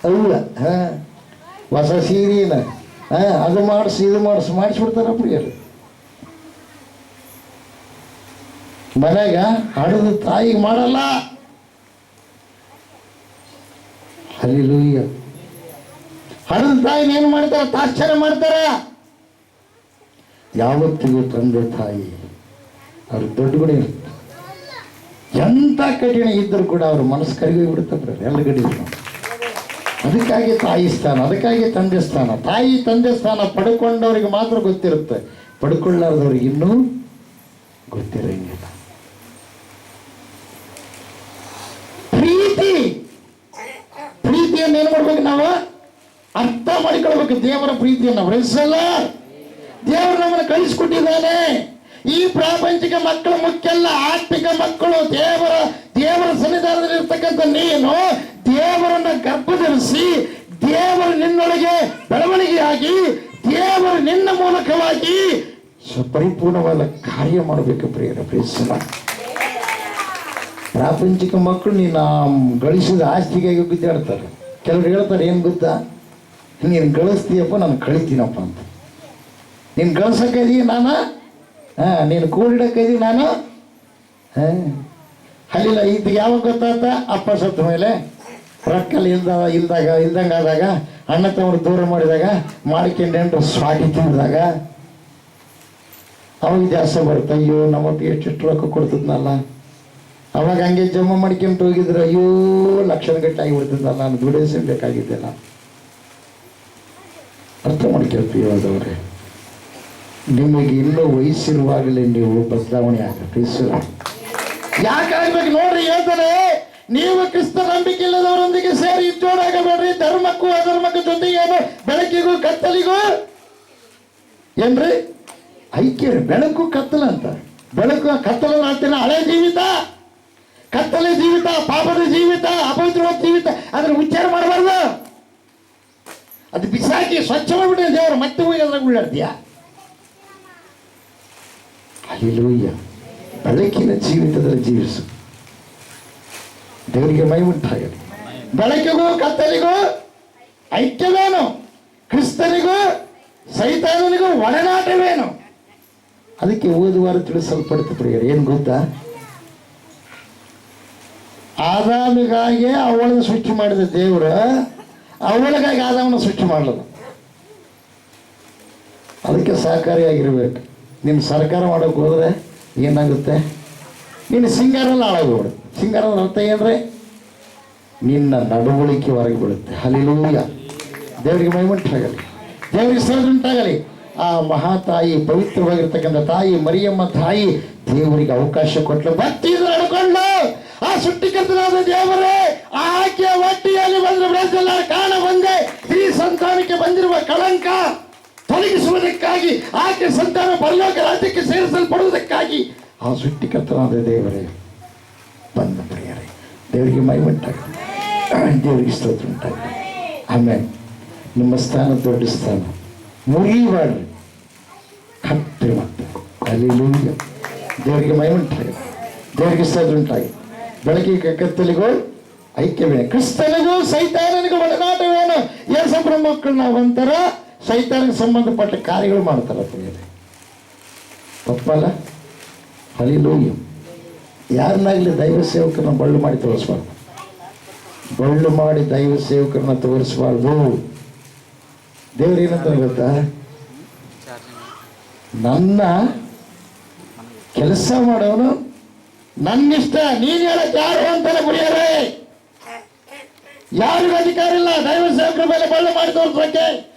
ಅಲ್ಲ ಹೊಸ ಸೀರೆನ ಅದು ಮಾಡಿಸಿ ಇದು ಮಾಡಿಸ್ಬಿಡ್ತಾರ ಪ್ರಿಯರು. ಮನೆಗ ಆಡದ ತಾಯಿಗೆ ಮಾಡಲ್ಲ. ಹಲ್ಲಿಲೂಯ್ಯ. ಹಡದ ತಾಯಿನ ಏನು ಮಾಡ್ತಾರ? ತಾಶ್ಚರ್ಯ ಮಾಡ್ತಾರ. ಯಾವತ್ತಿಗೂ ತಂದೆ ತಾಯಿ ಅವ್ರ ದೊಡ್ಡ ಗುಣ ಇರುತ್ತೆ. ಎಂಥ ಕಠಿಣ ಇದ್ದರೂ ಕೂಡ ಅವ್ರ ಮನಸ್ಸು ಕರಿಗೋಗಿ ಬಿಡುತ್ತೆ ಎಲ್ಲ ಗಡಿ. ಅದಕ್ಕಾಗಿ ತಾಯಿ ಸ್ಥಾನ, ಅದಕ್ಕಾಗಿ ತಂದೆ ಸ್ಥಾನ. ತಾಯಿ ತಂದೆ ಸ್ಥಾನ ಪಡ್ಕೊಂಡವ್ರಿಗೆ ಮಾತ್ರ ಗೊತ್ತಿರುತ್ತೆ, ಪಡ್ಕೊಳ್ಳಾರ್ದವ್ರಿಗೆ ಇನ್ನೂ ಗೊತ್ತಿರಂಗಿಲ್ಲ. ಪ್ರೀತಿಯನ್ನು ಏನು ಮಾಡ್ಬೇಕು? ನಾವು ಅರ್ಥ ಮಾಡಿಕೊಳ್ಬೇಕು ದೇವರ ಪ್ರೀತಿಯನ್ನು. ವಹಿಸಲ್ಲ, ದೇವರು ನಮ್ಮನ್ನು ಕಳಿಸ್ಕೊಟ್ಟಿದ್ದಾನೆ. ಈ ಪ್ರಾಪಂಚಿಕ ಮಕ್ಕಳು ಮುಖ್ಯ ಅಲ್ಲ, ಆತ್ಮಿಕ ಮಕ್ಕಳು. ದೇವರ ಸನ್ನಿಧಾನದಲ್ಲಿ ಇರ್ತಕ್ಕಂಥ ನೀನು ದೇವರನ್ನ ಗರ್ಭಧರಿಸಿ, ದೇವರು ನಿನ್ನೊಳಗೆ ಬೆಳವಣಿಗೆಯಾಗಿ, ದೇವರು ನಿನ್ನ ಮೂಲಕವಾಗಿ ಪರಿಪೂರ್ಣವಾದ ಕಾರ್ಯ ಮಾಡಬೇಕು ಪ್ರಿಯರ. ಪ್ರೀತಿಸಲ್ಲ, ಪ್ರಾಪಂಚಿಕ ಮಕ್ಕಳು ನೀನು ಗಳಿಸಿದ ಆಸ್ತಿಗಾಗಿ ಗುದ್ದಾಡ್ತಾರೆ. ಕೆಲವರು ಹೇಳ್ತಾರೆ, ಏನು ಗೊತ್ತಾ? ನೀನು ಗಳಿಸ್ತೀಯಪ್ಪ, ನಾನು ಕಳಿತೀನಪ್ಪ ಅಂತ. ನೀನು ಗಳಿಸೋಕ್ಕಿದೀಯ ನಾನು, ನೀನು ಕೂಡಿಡಕ್ಕಿದೀವಿ ನಾನು. ಅಲ್ಲಿಲ್ಲ, ಇದು ಯಾವಾಗ ಗೊತ್ತಾತ? ಅಪ್ಪ ಸತ್ತ ಮೇಲೆ, ರೊಕ್ಕಲ್ಲಿ ಇಲ್ದಂಗೆ ಆದಾಗ, ಅಣ್ಣ ತಮ್ಮರು ದೂರ ಮಾಡಿದಾಗ, ಮಾಡ್ಕೊಂಡೆಂಡ್ರು ಸ್ವಾಟಿ ತಿಂದಾಗ ಅವಾಗ ಜಾಸ್ತಿ ಬರುತ್ತೆ. ಅಯ್ಯೋ ನಮ್ಮಪ್ಪ ಎಷ್ಟು ರೊಕ್ಕ ಕೊಡ್ತಿದ್ನಲ್ಲ, ಅವಾಗ ಹಂಗೆ ಜಮಾ ಮಾಡ್ಕೊಂತ ಹೋಗಿದ್ರೆ ಅಯ್ಯೋ ಲಕ್ಷಣ ಗಟ್ಟೆ ಆಗಿಬಿಡ್ತಿದ್ದಲ್ಲ, ನಾನು ದುಡಿಸಬೇಕಾಗಿದ್ದೆಲ್ಲ. ಅರ್ಥ ಮಾಡ್ಕೊಳ್ತೀವದವ್ರೆ. ನಿಮಗೆ ಇನ್ನೂ ವಯಸ್ಸಿರುವಾಗಲೇ ನೀವು ಬದಲಾವಣೆ ಆಗುತ್ತೆ. ಯಾಕಾಗ್ಬೇಕು ನೋಡ್ರಿ, ಹೇಳ್ತಾರೆ, ನೀವು ಕ್ರಿಸ್ತ ನಂಬಿಕೆ ಇಲ್ಲದವರೊಂದಿಗೆ ಸೇರಿ ಜೋಡಾಗಬೇಡ್ರಿ. ಧರ್ಮಕ್ಕೂ ಅಧರ್ಮಕ್ಕೂ ಜೊತೆಗೇನು, ಬೆಳಕಿಗೂ ಕತ್ತಲಿಗೂ ಏನ್ರಿ ಐಕ್ಯ. ಬೆಳಕು ಕತ್ತಲ ಅಂತ. ಬೆಳಕು ಕತ್ತಲ ಅಂತಾನೆ ಹಳೆ ಜೀವಿತ, ಕತ್ತಲೆ ಜೀವಿತ, ಪಾಪದ ಜೀವಿತ, ಅಪವಿತ್ರವಾದ ಜೀವಿತ. ಅದನ್ನು ಉಚ್ಚಾರ ಮಾಡಬಾರ್ದು. ಅದು ಬಿಸಾಕಿ ಸ್ವಚ್ಛ ಮಾಡಿಬಿಟ್ರೆ ದೇವರು ಮತ್ತೆ ಹೋಗಿ ಅದ್ರಾಗ ಉಳ್ಳಾಡ್ತೀಯ. ಹಲ್ಲಿಲೂಯ್ಯ. ಬೆಳಕಿನ ಜೀವಿತದಲ್ಲಿ ಜೀವಿಸು. ದೇವರಿಗೆ ಮಹಿಮುಂಟಾಗಲಿ. ಬೆಳಕಿಗೂ ಕತ್ತಲಿಗೂ ಐಕ್ಯವೇನು? ಕ್ರಿಸ್ತನಿಗೂ ಸೈತಾನನಿಗೂ ಒಡನಾಟವೇನು? ಅದಕ್ಕೆ ಓದುವಾರ ತಿಳಿಸಲ್ಪಡುತ್ತೆ ಪ್ರಿಯರು. ಏನು ಗೊತ್ತಾ? ಆದಾಮಿಗಾಗಿ ಅವಳನ್ನು ಸೃಷ್ಟಿ ಮಾಡಿದ ದೇವರು ಅವಳಿಗಾಗಿ ಆದಾಮನ ಸೃಷ್ಟಿ ಮಾಡಲಿಲ್ಲ. ಅದಕ್ಕೆ ಸಹಕಾರಿಯಾಗಿರ್ಬೇಕು. ನೀನು ಸರ್ಕಾರ ಮಾಡೋಕೆ ಹೋದರೆ ಏನಾಗುತ್ತೆ? ನೀನು ಸಿಂಗಾರಲ್ಲಿ ಹಾಳಾಗೋಗ್ಬಿಡು. ಸಿಂಗಾರದ ಅರ್ಥ ಏನ್ರಿ? ನಿನ್ನ ನಡವಳಿಕೆ ಹೊರಗೆ ಬೀಳುತ್ತೆ. ಹಲ್ಲಿಲೂಯ್ಯ. ದೇವರಿಗೆ ಮಹಿಮುಂಟಾಗಲಿ, ದೇವರಿಗೆ ಸ್ತೋತ್ರವುಂಟಾಗಲಿ. ಆ ಮಹಾತಾಯಿ, ಪವಿತ್ರವಾಗಿರ್ತಕ್ಕಂಥ ತಾಯಿ ಮರಿಯಮ್ಮ ತಾಯಿ ದೇವರಿಗೆ ಅವಕಾಶ ಕೊಟ್ಟಳು. ಭಕ್ತಿಯಿಂದ ನಡ್ಕೊಂಡು ಆ ಸೃಷ್ಟಿಕರ್ತನಾದ ದೇವರೇ ಆಕೆಯ ಹೊಟ್ಟೆಯಲ್ಲಿ ಬಂದ ಬೆಳೆಸಲ್ಲ ಕಾಣ ಬಂದೆ. ಈ ಸಂತಾನಕ್ಕೆ ಬಂದಿರುವ ಕಳಂಕ ತೊಲಗಿಸುವುದಕ್ಕಾಗಿ, ಆಕೆ ಸಂತಾನ ಪರಲೋಕ ರಾಜ್ಯಕ್ಕೆ ಸೇರಿಸಲ್ಪಡುವುದಕ್ಕಾಗಿ ಆ ಸೃಷ್ಟಿಕರ್ತನಾದ ದೇವರೇ ಬಂದ ಪ್ರಿಯರೇ. ದೇವರಿಗೆ ಮಹಿಮುಂಟಾಗಲಿ, ದೇವರಿಗೆ ಸ್ತೋತ್ರ ಉಂಟಾಗಲಿ. ಆಮೇಲೆ ನಿಮ್ಮ ಸ್ಥಾನ ದೊಡ್ಡ ಸ್ಥಾನ, ಮುರಿಬಾಡ್ರಿ, ಕಟ್ಟೆ ಮತ್ತೆ. ಹಲ್ಲಿಲೂಯ್ಯ. ದೇವರಿಗೆ ಮಹಿಮುಂಟಾಗಲಿ, ದೇವರಿಗೆ ಸ್ತೋತ್ರ ಉಂಟಾಗಲಿ. ಬೆಳಕಿಗೆ ಕತ್ತಲಿಗೂ ಐಕ್ಯವೇನು, ಕ್ರಿಸ್ತನಿಗೂ ಸೈತಾನನಿಗೂ ಒಡನಾಟವೇನು. ಯೇಸಪ್ಪನ ಮಕ್ಕಳು ನಾವು ಒಂಥರ ಸೈತಾನಿಗೆ ಸಂಬಂಧಪಟ್ಟ ಕಾರ್ಯಗಳು ಮಾಡ್ತಾರೆ. ತಪ್ಪಲ್ಲ? ಹಲ್ಲಿಲೂಯ್ಯ. ಯಾರನ್ನಾಗಲಿ ದೈವ ಸೇವಕರನ್ನ ಬಳ್ಳು ಮಾಡಿ ತೋರಿಸ್ಬಾರ್ದು. ಬಳ್ಳು ಮಾಡಿ ದೈವ ಸೇವಕರನ್ನ ತೋರಿಸ್ಬಾರ್ದು. ದೇವ್ರು ಏನಂತ ಗೊತ್ತಾ, ನನ್ನ ಕೆಲಸ ಮಾಡೋನು ನನ್ನಿಷ್ಟ, ನೀನು ಹೇಳಕ್ ಯಾರು ಅಂತಾನೆ ಬರೆಯರೆ. ಯಾರಿಗೂ ಅಧಿಕಾರ ಇಲ್ಲ ದೈವ ಸೇವಕರ ಮೇಲೆ ಬಳ್ಳು ಮಾಡಿ ತೋರಿಸೋಕೆ.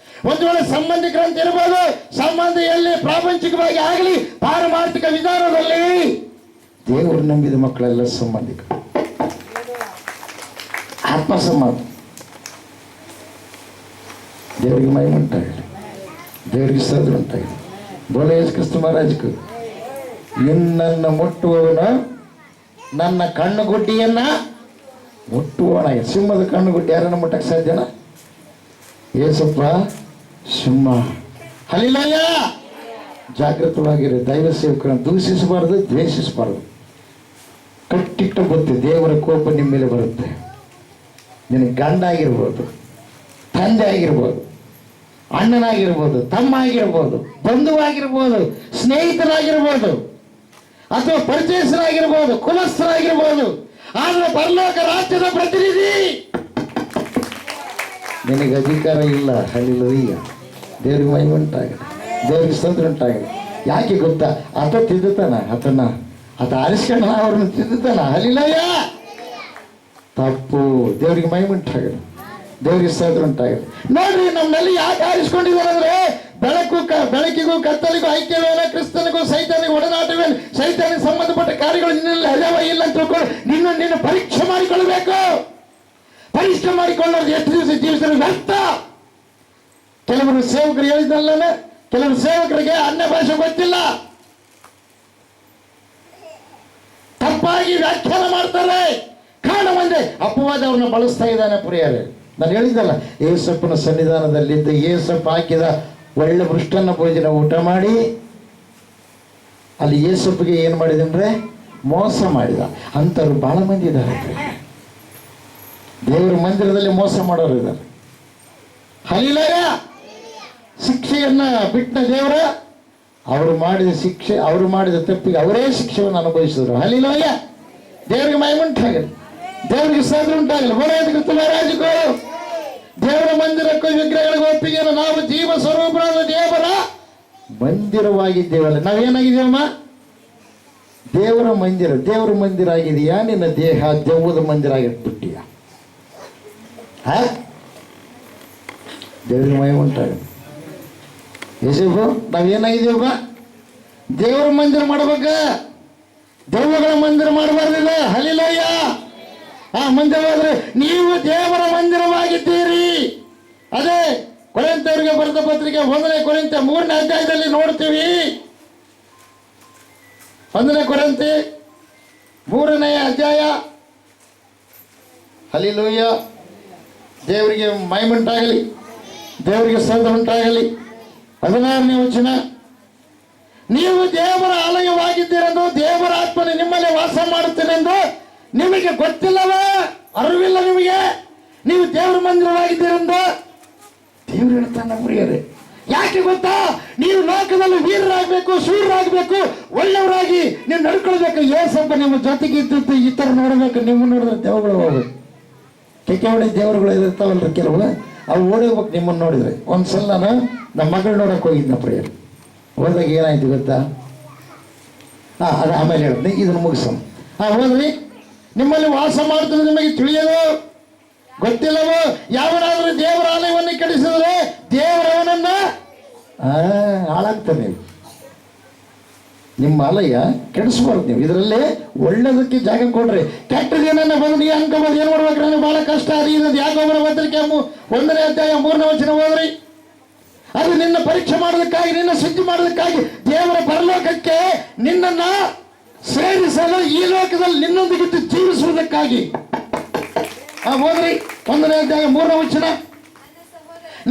ಒಂದು ವೇಳೆ ಸಂಬಂಧಿಕರಂತ ಇರ್ಬೋದು, ಸಂಬಂಧ ಎಲ್ಲಿ ಪ್ರಾಪಂಚಿಕವಾಗಿ ಆಗಲಿ ಪಾರಮಾರ್ಥಿಕ ವಿಧಾನದಲ್ಲಿ ದೇವರು ನಂಬಿದ ಮಕ್ಕಳೆಲ್ಲ ಸಂಬಂಧಿಕರು. ಆತ್ಮ ಸಂಬಂಧ. ದೇವರಿಗೆ ಮಹಿಮೆ ಉಂಟಾಗಲಿ, ದೇವರಿಗೆ ಸ್ತೋತ್ರ ಉಂಟಾಗಲಿ. ಬೋಲ ಯೇಸು ಕ್ರಿಸ್ತ ಮಹಾರಾಜಕು. ನಿನ್ನನ್ನು ಮುಟ್ಟುವವನು ನನ್ನ ಕಣ್ಣುಗುಡ್ಡಿಯನ್ನ ಮುಟ್ಟುವಣ. ಸಿಂಹದ ಕಣ್ಣುಗುಡ್ಡಿ ಯಾರನ್ನ ಮುಟ್ಟಕ್ಕೆ ಸಾಧ್ಯನ? ಏಸಪ್ಪ ಸಿಂಹ. ಹಲ್ಲಿಲೂಯ. ಜಾಗೃತವಾಗಿರಿ. ದೈವ ಸೇವಕರನ್ನು ದೂಷಿಸಬಾರದು, ದ್ವೇಷಿಸಬಾರದು. ಕಟ್ಟಿಟ್ಟ ಬುತ್ತಿ, ದೇವರ ಕೋಪ ನಿಮ್ಮ ಮೇಲೆ ಬರುತ್ತೆ. ನಿನಗೆ ಗಂಡ ಆಗಿರ್ಬೋದು, ತಂದೆ ಆಗಿರ್ಬೋದು, ಅಣ್ಣನಾಗಿರ್ಬೋದು, ತಮ್ಮ ಆಗಿರ್ಬೋದು, ಬಂಧುವಾಗಿರ್ಬೋದು, ಸ್ನೇಹಿತರಾಗಿರ್ಬೋದು, ಅಥವಾ ಪರಿಚಯಸ್ಥರಾಗಿರ್ಬೋದು, ಕುಲಸ್ಥರಾಗಿರ್ಬೋದು. ಆದರೆ ಪರಲೋಕ ರಾಜ್ಯದ ಪ್ರತಿನಿಧಿ ನಿನಗೆ ಅಧಿಕಾರ ಇಲ್ಲ. ಹಲ್ಲಿಲೂಯ್ಯ. ದೇವ್ರಿಗೆ ಮಹಿಮೆ ಉಂಟಾಗಲಿ, ದೇವ್ರಿಗೆ ಸ್ತೋತ್ರ ಉಂಟಾಗಲಿ. ಯಾಕೆ ಗೊತ್ತಾ? ಆತ ತಿದ್ದುತ್ತಾನ, ಆತ ಆರಿಸ್ಕೊಂಡ ಅವ್ರನ್ನ ತಿದ್ದುತ್ತಾನ. ಹಲ್ಲಿಲೂಯ್ಯ. ತಪ್ಪು. ದೇವರಿಗೆ ಮಹಿಮೆ ಉಂಟಾಗಲಿ, ದೇವರಿಗೆ ಸ್ತೋತ್ರ ಉಂಟಾಗಲಿ. ನೋಡ್ರಿ, ನಮ್ಮಲ್ಲಿ ಯಾಕೆ ಆರಿಸ್ಕೊಂಡಿದ್ದಾರೆ ಅಂದ್ರೆ ಬೆಳಕಿಗೂ ಕತ್ತಲಿಗೂ ಐಕ್ಯವೇನ, ಕ್ರಿಸ್ತನಿಗೂ ಸೈತಾನಿಗೂ ಒಡನಾಟವೇನು, ಸೈತಾನಿಗೆ ಸಂಬಂಧಪಟ್ಟ ಕಾರ್ಯಗಳು ನಿನ್ನಲ್ಲಿ ಅಜವ ಇಲ್ಲ ಅಂತ ತಿಳ್ಕೊಂಡು ನಿನ್ನ ಪರೀಕ್ಷೆ ಮಾಡಿಕೊಳ್ಳಬೇಕು. ಪರೀಕ್ಷೆ ಮಾಡಿಕೊಳ್ಳೋದು ಎಷ್ಟು ದಿವಸ ಜೀವಿಸಿದ್ರೆ ವ್ಯರ್ಥ. ಕೆಲವರು ಸೇವಕರು ಹೇಳಿದ್ದಲ್ಲ, ಕೆಲವರು ಸೇವಕರಿಗೆ ಅನ್ಯ ಭಾಷೆ ಗೊತ್ತಿಲ್ಲ, ತಪ್ಪಾಗಿ ವ್ಯಾಖ್ಯಾನ ಮಾಡ್ತಾರೆ. ಕಾರಣ ಒಂದೇ, ಅಪವಾದ ಅವ್ರನ್ನ ಬಳಸ್ತಾ ಇದ್ದಾನೆ. ಪ್ರಿಯರೇ, ನಾನು ಹೇಳಿದ್ದಲ್ಲ, ಏಸಪ್ಪನ ಸನ್ನಿಧಾನದಲ್ಲಿದ್ದ ಏಸಪ್ಪ ಹಾಕಿದ ಒಳ್ಳೆ ಮೃಷ್ಟನ್ನ ಭೋಜನ ಊಟ ಮಾಡಿ ಅಲ್ಲಿ ಏಸಪ್ಪಿಗೆ ಏನು ಮಾಡಿದಂದ್ರೆ ಮೋಸ ಮಾಡಿದ. ಅಂಥವ್ರು ಬಹಳ ಮಂದಿ ಇದ್ದಾರೆ. ದೇವರ ಮಂದಿರದಲ್ಲಿ ಮೋಸ ಮಾಡೋರು ಇದ್ದಾರೆ. ಹಲ್ಲಿಲೂಯ. ಶಿಕ್ಷೆಯನ್ನ ಬಿಟ್ಟ ದೇವರ ಅವರು ಮಾಡಿದ ಶಿಕ್ಷೆ, ಅವರು ಮಾಡಿದ ತಪ್ಪಿಗೆ ಅವರೇ ಶಿಕ್ಷೆಯನ್ನು ಅನುಭವಿಸಿದ್ರು. ಹಲ್ಲಿಲೂಯ. ದೇವರಿಗೆ ಮಹಿಮೆ ಉಂಟಾಗಲಿ, ದೇವರಿಗೆ ಸ್ತೋತ್ರ ಉಂಟಾಗಲಿ. ಮಹಾರಾಜಗಳು ದೇವರ ಮಂದಿರಕ್ಕೂ ವಿಗ್ರಹಗಳಿಗೂ ಒಪ್ಪಿಗೆಯನ್ನು ನಾವು ಜೀವ ಸ್ವರೂಪರಾದ ದೇವರ ಮಂದಿರವಾಗಿದ್ದೇವಲ್ಲ. ನಾವೇನಾಗಿದ್ದೇವಮ್ಮ? ದೇವರ ಮಂದಿರ. ದೇವರ ಮಂದಿರ ಆಗಿದೆಯಾ? ನಿನ್ನ ದೇಹ ದೆವ್ವದ ಮಂದಿರ ಆಗಿಬಿಟ್ಟಿಯ? ದೇವರಿಗೆ ಮಹಿಮೆ ಉಂಟಾಗಲಿ. ಯೇಸು ನಾವೇನಾಗಿದ್ದೇವಪ್ಪ? ದೇವರ ಮಂದಿರ ಮಾಡ್ಬೇಕ, ದೆವ್ವಗಳ ಮಂದಿರ ಮಾಡಬಾರ್ದಿಲ್ಲ. ಹಲ್ಲಿಲೂಯ. ಮಂದಿರವಾದ್ರೆ ನೀವು ದೇವರ ಮಂದಿರವಾಗಿದ್ದೀರಿ. ಅದೇ ಕೊರಿಂಥದವರಿಗೆ ಬರೆದ ಪತ್ರಿಕೆ 1ನೇ ಕೊರಿಂಥಿ 3ನೇ ಅಧ್ಯಾಯದಲ್ಲಿ ನೋಡ್ತೀವಿ. 1ನೇ ಕೊರಿಂಥಿ 3ನೇ ಅಧ್ಯಾಯ. ಹಲ್ಲಿಲೂಯ. ದೇವರಿಗೆ ಮಹಿಮೆ ಉಂಟಾಗಲಿ, ದೇವರಿಗೆ ಸ್ತೋತ್ರ ಉಂಟಾಗಲಿ. 16ನೇ ವಚನ, ನೀವು ದೇವರ ಆಲಯವಾಗಿದ್ದೀರೆಂದು, ದೇವರ ಆತ್ಮನು ನಿಮ್ಮಲ್ಲಿ ವಾಸ ಮಾಡುತ್ತೇನೆಂದು ನಿಮಗೆ ಗೊತ್ತಿಲ್ಲವೇ? ಅರಿವಿಲ್ಲ ನಿಮಗೆ? ನೀವು ದೇವರ ಮಂದಿರವಾಗಿದ್ದೀರೆಂದು ದೇವರು ಹೇಳ್ತಾನೆ. ಪ್ರಿಯರೇ, ಯಾಕೆ ಗೊತ್ತಾ? ನೀವು ಲೋಕದಲ್ಲಿ ವೀರರಾಗಬೇಕು, ಶೂರರಾಗಬೇಕು, ಒಳ್ಳೆಯವರಾಗಿ ನೀವು ನಡ್ಕೊಳ್ಬೇಕು. ಏಸಪ್ಪ ನಿಮ್ಮ ಜೊತೆಗೆ ಇದ್ದದ್ದು ಈ ಥರ ನೋಡಬೇಕು. ನೀವು ನೋಡಿದ್ರೆ ದೇವಗಳು ಹೋಗ್ಬೇಕು. ಕೆಕೆ ಹೊಡೆ ದೇವರುಗಳು ಇರ್ತಾವಲ್ರಿ ಕೆಲವು, ಅವು ಓಡೋಗ್ಬೇಕು ನಿಮ್ಮನ್ನು ನೋಡಿದ್ರೆ. ಒಂದ್ಸಲ ನಾನು ನಮ್ಮ ಮಗಳು ನೋಡಕ್ಕೆ ಹೋಗಿದ್ನ ಪ್ರಿಯರು. ಹೋದಾಗ ಏನಾಯ್ತು ಗೊತ್ತಾ? ಅದು ಆಮೇಲೆ ಹೇಳಿದ್ನಿ, ಇದನ್ನು ಮುಗಿಸೋಣ. ಹೋದ್ರಿ, ನಿಮ್ಮಲ್ಲಿ ವಾಸ ಮಾಡ್ತದೆ ನಿಮಗೆ ತಿಳಿಯದು ಗೊತ್ತಿಲ್ಲವೋ? ಯಾವನಾದ್ರೂ ದೇವರ ಆಲಯವನ್ನು ಕೆಡಿಸಿದ್ರೆ ದೇವರವನನ್ನ ಹಾಳಾಗ್ತಾನೆ. ನಿಮ್ಮ ಆಲಯ ಕೆಡಿಸ್ಬಾರ್ದು. ನೀವು ಇದರಲ್ಲಿ ಒಳ್ಳೇದಕ್ಕೆ ಜಾಗ ಕೊಡ್ರಿ. ಕೆಟ್ಟದೇನನ್ನ ಬಂದು ನೀವು ಅನ್ಕೋಬೋದು, ಏನು ಮಾಡ್ಬೇಕು, ನನಗೆ ಬಹಳ ಕಷ್ಟ ಅದು ಇದು. ಯಾಕೋಬರ ಪತ್ರಿಕೆ 1ನೇ ಅಧ್ಯಾಯ 3ನೇ ವಚನ ಹೋದ್ರಿ. ಅದು ನಿನ್ನ ಪರೀಕ್ಷೆ ಮಾಡೋದಕ್ಕಾಗಿ, ನಿನ್ನ ಶುದ್ಧಿ ಮಾಡೋದಕ್ಕಾಗಿ, ದೇವರ ಪರಲೋಕಕ್ಕೆ ನಿನ್ನನ್ನ ಸೇರಿಸಲು ಈ ಲೋಕದಲ್ಲಿ ನಿನ್ನೊಂದಿಗಿಟ್ಟು ಜೀವಿಸುವುದಕ್ಕಾಗಿ. ಹೋದ್ರಿ 1ನೇ ಅಧ್ಯಾಯ 3ನೇ ವಚನ.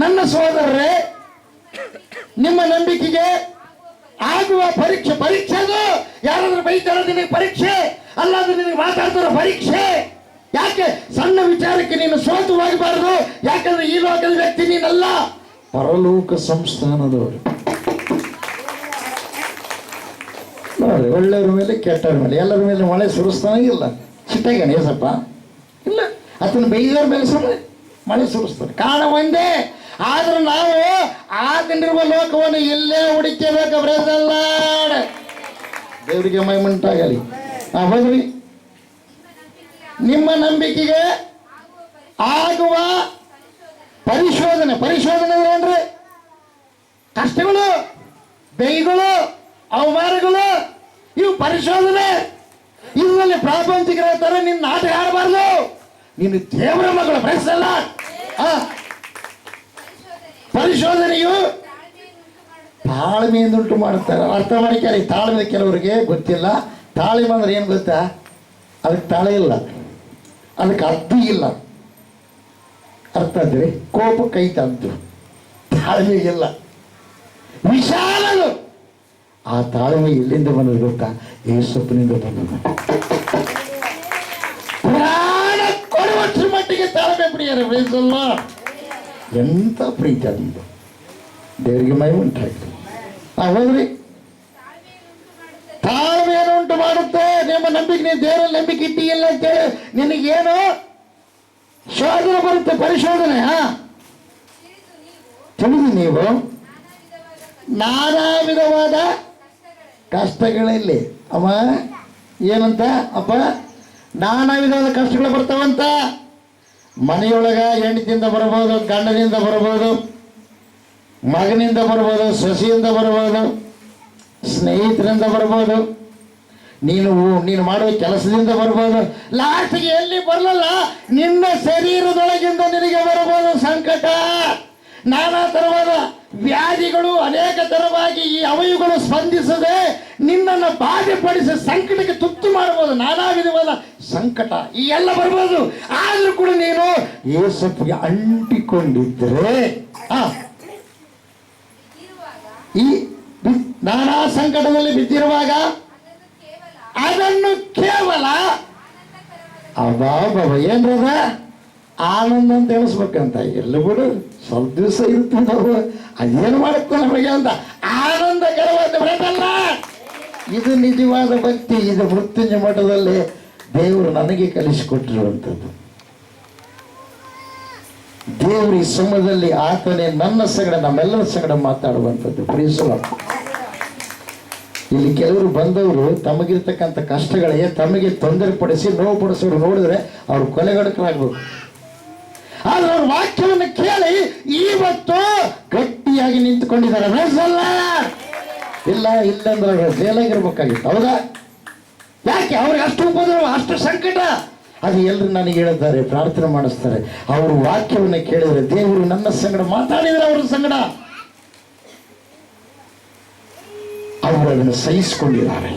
ನನ್ನ ಸಹೋದರರೇ, ನಿಮ್ಮ ನಂಬಿಕೆಗೆ ಆಗುವ ಪರೀಕ್ಷೆ ಅದು ಯಾರಾದ್ರೂ ಬೈತಾರ ನಿನಗೆ ಪರೀಕ್ಷೆ, ಅಲ್ಲಾದ್ರೆ ನಿನಗೆ ಮಾತಾಡ್ತಾರ ಪರೀಕ್ಷೆ. ಯಾಕೆ ಸಣ್ಣ ವಿಚಾರಕ್ಕೆ ನೀನು ಸೋತು ಹೋಗಬಾರದು? ಯಾಕಂದ್ರೆ ಈ ಲೋಕದ ವ್ಯಕ್ತಿ ನೀನಲ್ಲ, ಪರಲೋಕ ಸಂಸ್ಥಾನದವರು. ನೋಡಿ, ಒಳ್ಳೆಯವ್ರ ಮೇಲೆ ಕೆಟ್ಟವ್ರ ಮೇಲೆ ಎಲ್ಲರ ಮೇಲೆ ಮಳೆ ಸುರಿಸ್ತಾನೆ ಇಲ್ಲ. ಸಿಟ್ಟಾಗ್ಯಾನ ಏಸಪ್ಪ? ಇಲ್ಲ, ಆತನ ಬೈದವ್ರ ಮೇಲೆ ಸುಮ್ಮನೆ ಮಳೆ ಸುರಿಸ್ತಾನೆ. ಕಾರಣ ಒಂದೇ, ಆದ್ರೆ ನಾವು ಆತನಿರುವ ಲೋಕವನ್ನು ಎಲ್ಲೇ ಹುಡುಕಬೇಕು. ಬ್ರೇಸಲ್ಲ, ದೇವರಿಗೆ ಮಹಿಮುಂಟಾಗಲಿ. ಹೋದ್ರಿ, ನಿಮ್ಮ ನಂಬಿಕೆಗೆ ಆಗುವ ಪರಿಶೋಧನೆ. ಪರಿಶೋಧನೆ ಏನ್ರಿ? ಕಷ್ಟಗಳು, ಬೈಗಳು, ಅವಮಾನಗಳು, ಇವು ಪರಿಶೋಧನೆ. ಇದರಲ್ಲಿ ಪ್ರಾಪಂಚಿಕರ ತರ ನಿನ್ನ ನಾಟಕ ಆಡಬಾರ್ದು. ನೀನು ದೇವರ ಮಗಳು. ಪ್ರಶ್ನಲ್ಲ, ಪರಿಶೋಧನೆಯು ತಾಳ್ಮೆಯಿಂದ ಉಂಟು ಮಾಡುತ್ತಾರೆ. ಅರ್ಥ ಮಾಡಿಕ್ಯಾರ. ಈ ತಾಳ್ಮೆ ಕೆಲವರಿಗೆ ಗೊತ್ತಿಲ್ಲ. ತಾಳ್ಮೆ ಅಂದ್ರೆ ಏನು ಗೊತ್ತಾ? ಅದಕ್ಕೆ ತಾಳೆ ಇಲ್ಲ, ಅದಕ್ಕೆ ಅರ್ಥ ಇಲ್ಲ. ಅರ್ಥ ಅಂದ್ರೆ ಕೋಪ ಕೈ ತಂದು ತಾಳ್ಮೆಗಿಲ್ಲ, ವಿಶಾಲದು. ಆ ತಾಳ್ಮೆ ಎಲ್ಲಿಂದ ಬಂದದ್ದು ಗೊತ್ತಾ? ಯೇಸಪ್ಪನಿಂದ ಬಂದದ್ದು. ಪ್ರಾಣ ಕೊಡುವಷ್ಟರ ಮಟ್ಟಿಗೆ ತಾಳ್ಮೆ ಪ್ರಿಯರೇ. ಬೇಸಲ್ಲ, ಎಂತ ಪ್ರೀತಿ ಅದು. ದೇವರಿಗೆ ಮೈ ಉಂಟಾಯ್ತು. ಹೋದ್ರಿ, ತಾಳ್ಮೆಯನ್ನು ಉಂಟು ಮಾಡುತ್ತೆ. ನಿಮ್ಮ ನಂಬಿಕೆ, ನೀವು ದೇವರಲ್ಲಿ ನಂಬಿಕೆ ಇಟ್ಟಿಲ್ಲ ಅಂತೇಳಿ ನಿನಗೇನು ಶೋಧನೆ ಬರುತ್ತೆ, ಪರಿಶೋಧನೆ. ತಿಳಿದು ನೀವು ನಾನಾ ವಿಧವಾದ ಕಷ್ಟಗಳಲ್ಲಿ ಅವ ಏನಂತ ಅಪ್ಪ, ನಾನಾ ವಿಧವಾದ ಕಷ್ಟಗಳು ಬರ್ತಾವಂತ. ಮನೆಯೊಳಗ ಹೆಂಡತಿಯಿಂದ ಬರ್ಬೋದು, ಗಂಡನಿಂದ ಬರ್ಬೋದು, ಮಗನಿಂದ ಬರ್ಬೋದು, ಸೊಸೆಯಿಂದ ಬರ್ಬೋದು, ಸ್ನೇಹಿತರಿಂದ ಬರ್ಬೋದು, ನೀನು ಮಾಡುವ ಕೆಲಸದಿಂದ ಬರ್ಬೋದು. ಲಾಸ್ಟ್ಗೆ ಎಲ್ಲಿ ಬರಲ್ಲ, ನಿನ್ನ ಶರೀರದೊಳಗಿಂದ ನಿನಗೆ ಬರಬಹುದು ಸಂಕಟ. ನಾನಾ ತರವಾದ ವ್ಯಾಧಿಗಳು, ಅನೇಕ ತರವಾಗಿ ಈ ಅವಯುಗಳು ಸ್ಪಂದಿಸದೆ ನಿನ್ನನ್ನು ಬಾಧೆಪಡಿಸಿ ಸಂಕಟಕ್ಕೆ ತುತ್ತು ಮಾಡಬಹುದು. ನಾನಾ ವಿಧವಾದ ಸಂಕಟ ಈ ಎಲ್ಲ ಬರ್ಬೋದು. ಆದ್ರೂ ಕೂಡ ನೀನು ಯೇಸಪ್ಪಿಗೆ ಅಂಟಿಕೊಂಡಿದ್ರೆ ಈ ನಾನಾ ಸಂಕಟದಲ್ಲಿ ಬಿದ್ದಿರುವಾಗ ಅದನ್ನು ಕೇವಲ ಅಬಾಬ ಏನ್ರದ ಆನಂದ ಅಂತ ಎಣಿಸ್ಬೇಕಂತ. ಎಲ್ಲ ಬಿಡು, ಸ್ವಲ್ಪ ದಿವಸ ಇರುತ್ತೆ ನಾವು, ಅದೇನು ಮಾಡುತ್ತೆ ನಮಗೆ ಅಂತ ಆನಂದಕರವಾದ ಬರಲ್ಲ. ಇದು ನಿಜವಾದ ಭಕ್ತಿ. ಇದು ಮೃತ್ಯುಂಜಯ ಮಠದಲ್ಲಿ ದೇವರು ನನಗೆ ಕಲಿಸಿಕೊಟ್ಟಿರುವಂಥದ್ದು. ದೇವರು ಈ ಸಮಯದಲ್ಲಿ ಆತನೇ ನನ್ನ ಸಂಗಡ, ನಮ್ಮೆಲ್ಲರ ಸಂಗಡ ಮಾತಾಡುವಂಥದ್ದು. ಪ್ರೀಸುವ ಇಲ್ಲಿ ಕೆಲವರು ಬಂದವರು ತಮಗಿರ್ತಕ್ಕಂಥ ಕಷ್ಟಗಳಿಗೆ ತಮಗೆ ತೊಂದರೆ ಪಡಿಸಿ ನೋವು ಪಡಿಸೋರು ನೋಡಿದ್ರೆ ಅವ್ರು ಕೊಲೆಗಡಕರಾಗಬೇಕು. ಆದ್ರೆ ಅವ್ರ ವಾಕ್ಯವನ್ನು ಕೇಳಿ ಇವತ್ತು ಗಟ್ಟಿಯಾಗಿ ನಿಂತುಕೊಂಡಿದ್ದಾರೆ. ಇಲ್ಲ ಇಲ್ಲಂದ್ರೆ ಜೈಲಾಗಿರ್ಬೇಕಾಗಿತ್ತು. ಹೌದಾ? ಯಾಕೆ ಅವ್ರಿಗೆ ಅಷ್ಟು ಉಪದ್ರವ, ಅಷ್ಟು ಸಂಕಟ? ಅದು ಎಲ್ಲರೂ ನನಗೆ ಹೇಳಿದ್ದಾರೆ, ಪ್ರಾರ್ಥನೆ ಮಾಡಿಸ್ತಾರೆ. ಅವರು ವಾಕ್ಯವನ್ನು ಕೇಳಿದರೆ ದೇವರು ನನ್ನ ಸಂಗಡ ಮಾತಾಡಿದರೆ ಅವ್ರ ಸಂಗಡ ಅವರು ಅದನ್ನು ಸಹಿಸಿಕೊಂಡಿದ್ದಾರೆ.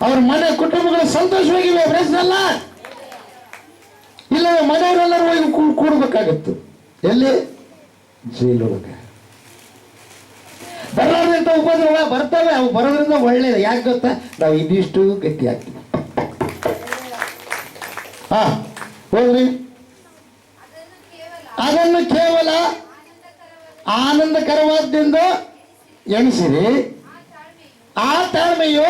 ಅವ್ರ ಮನೆ ಕುಟುಂಬಗಳು ಸಂತೋಷವಾಗಿವೆ. ಪ್ರಶ್ನಲ್ಲ, ಇಲ್ಲ ಮನೆಯವರೆಲ್ಲರೂ ಹೋಗಿ ಕೂಡಬೇಕಾಗತ್ತು. ಎಲ್ಲಿ? ಜೈಲೊಳಗೆ. ಬರಲಾರ್ದಂತ ಉಪದ್ರವ ಬರ್ತವೆ. ಅವು ಬರೋದ್ರಿಂದ ಒಳ್ಳೇದು. ಯಾಕೆ ಗೊತ್ತಾ? ನಾವು ಇದಿಷ್ಟು ಗಟ್ಟಿ ಆಗ್ತೀವಿ. ಹೋಗ್ರಿ, ಅದನ್ನು ಕೇವಲ ಆನಂದಕರವಾದ್ದರಿಂದ ಎಣಿಸಿರಿ. ಆ ತಾಳ್ಮೆಯು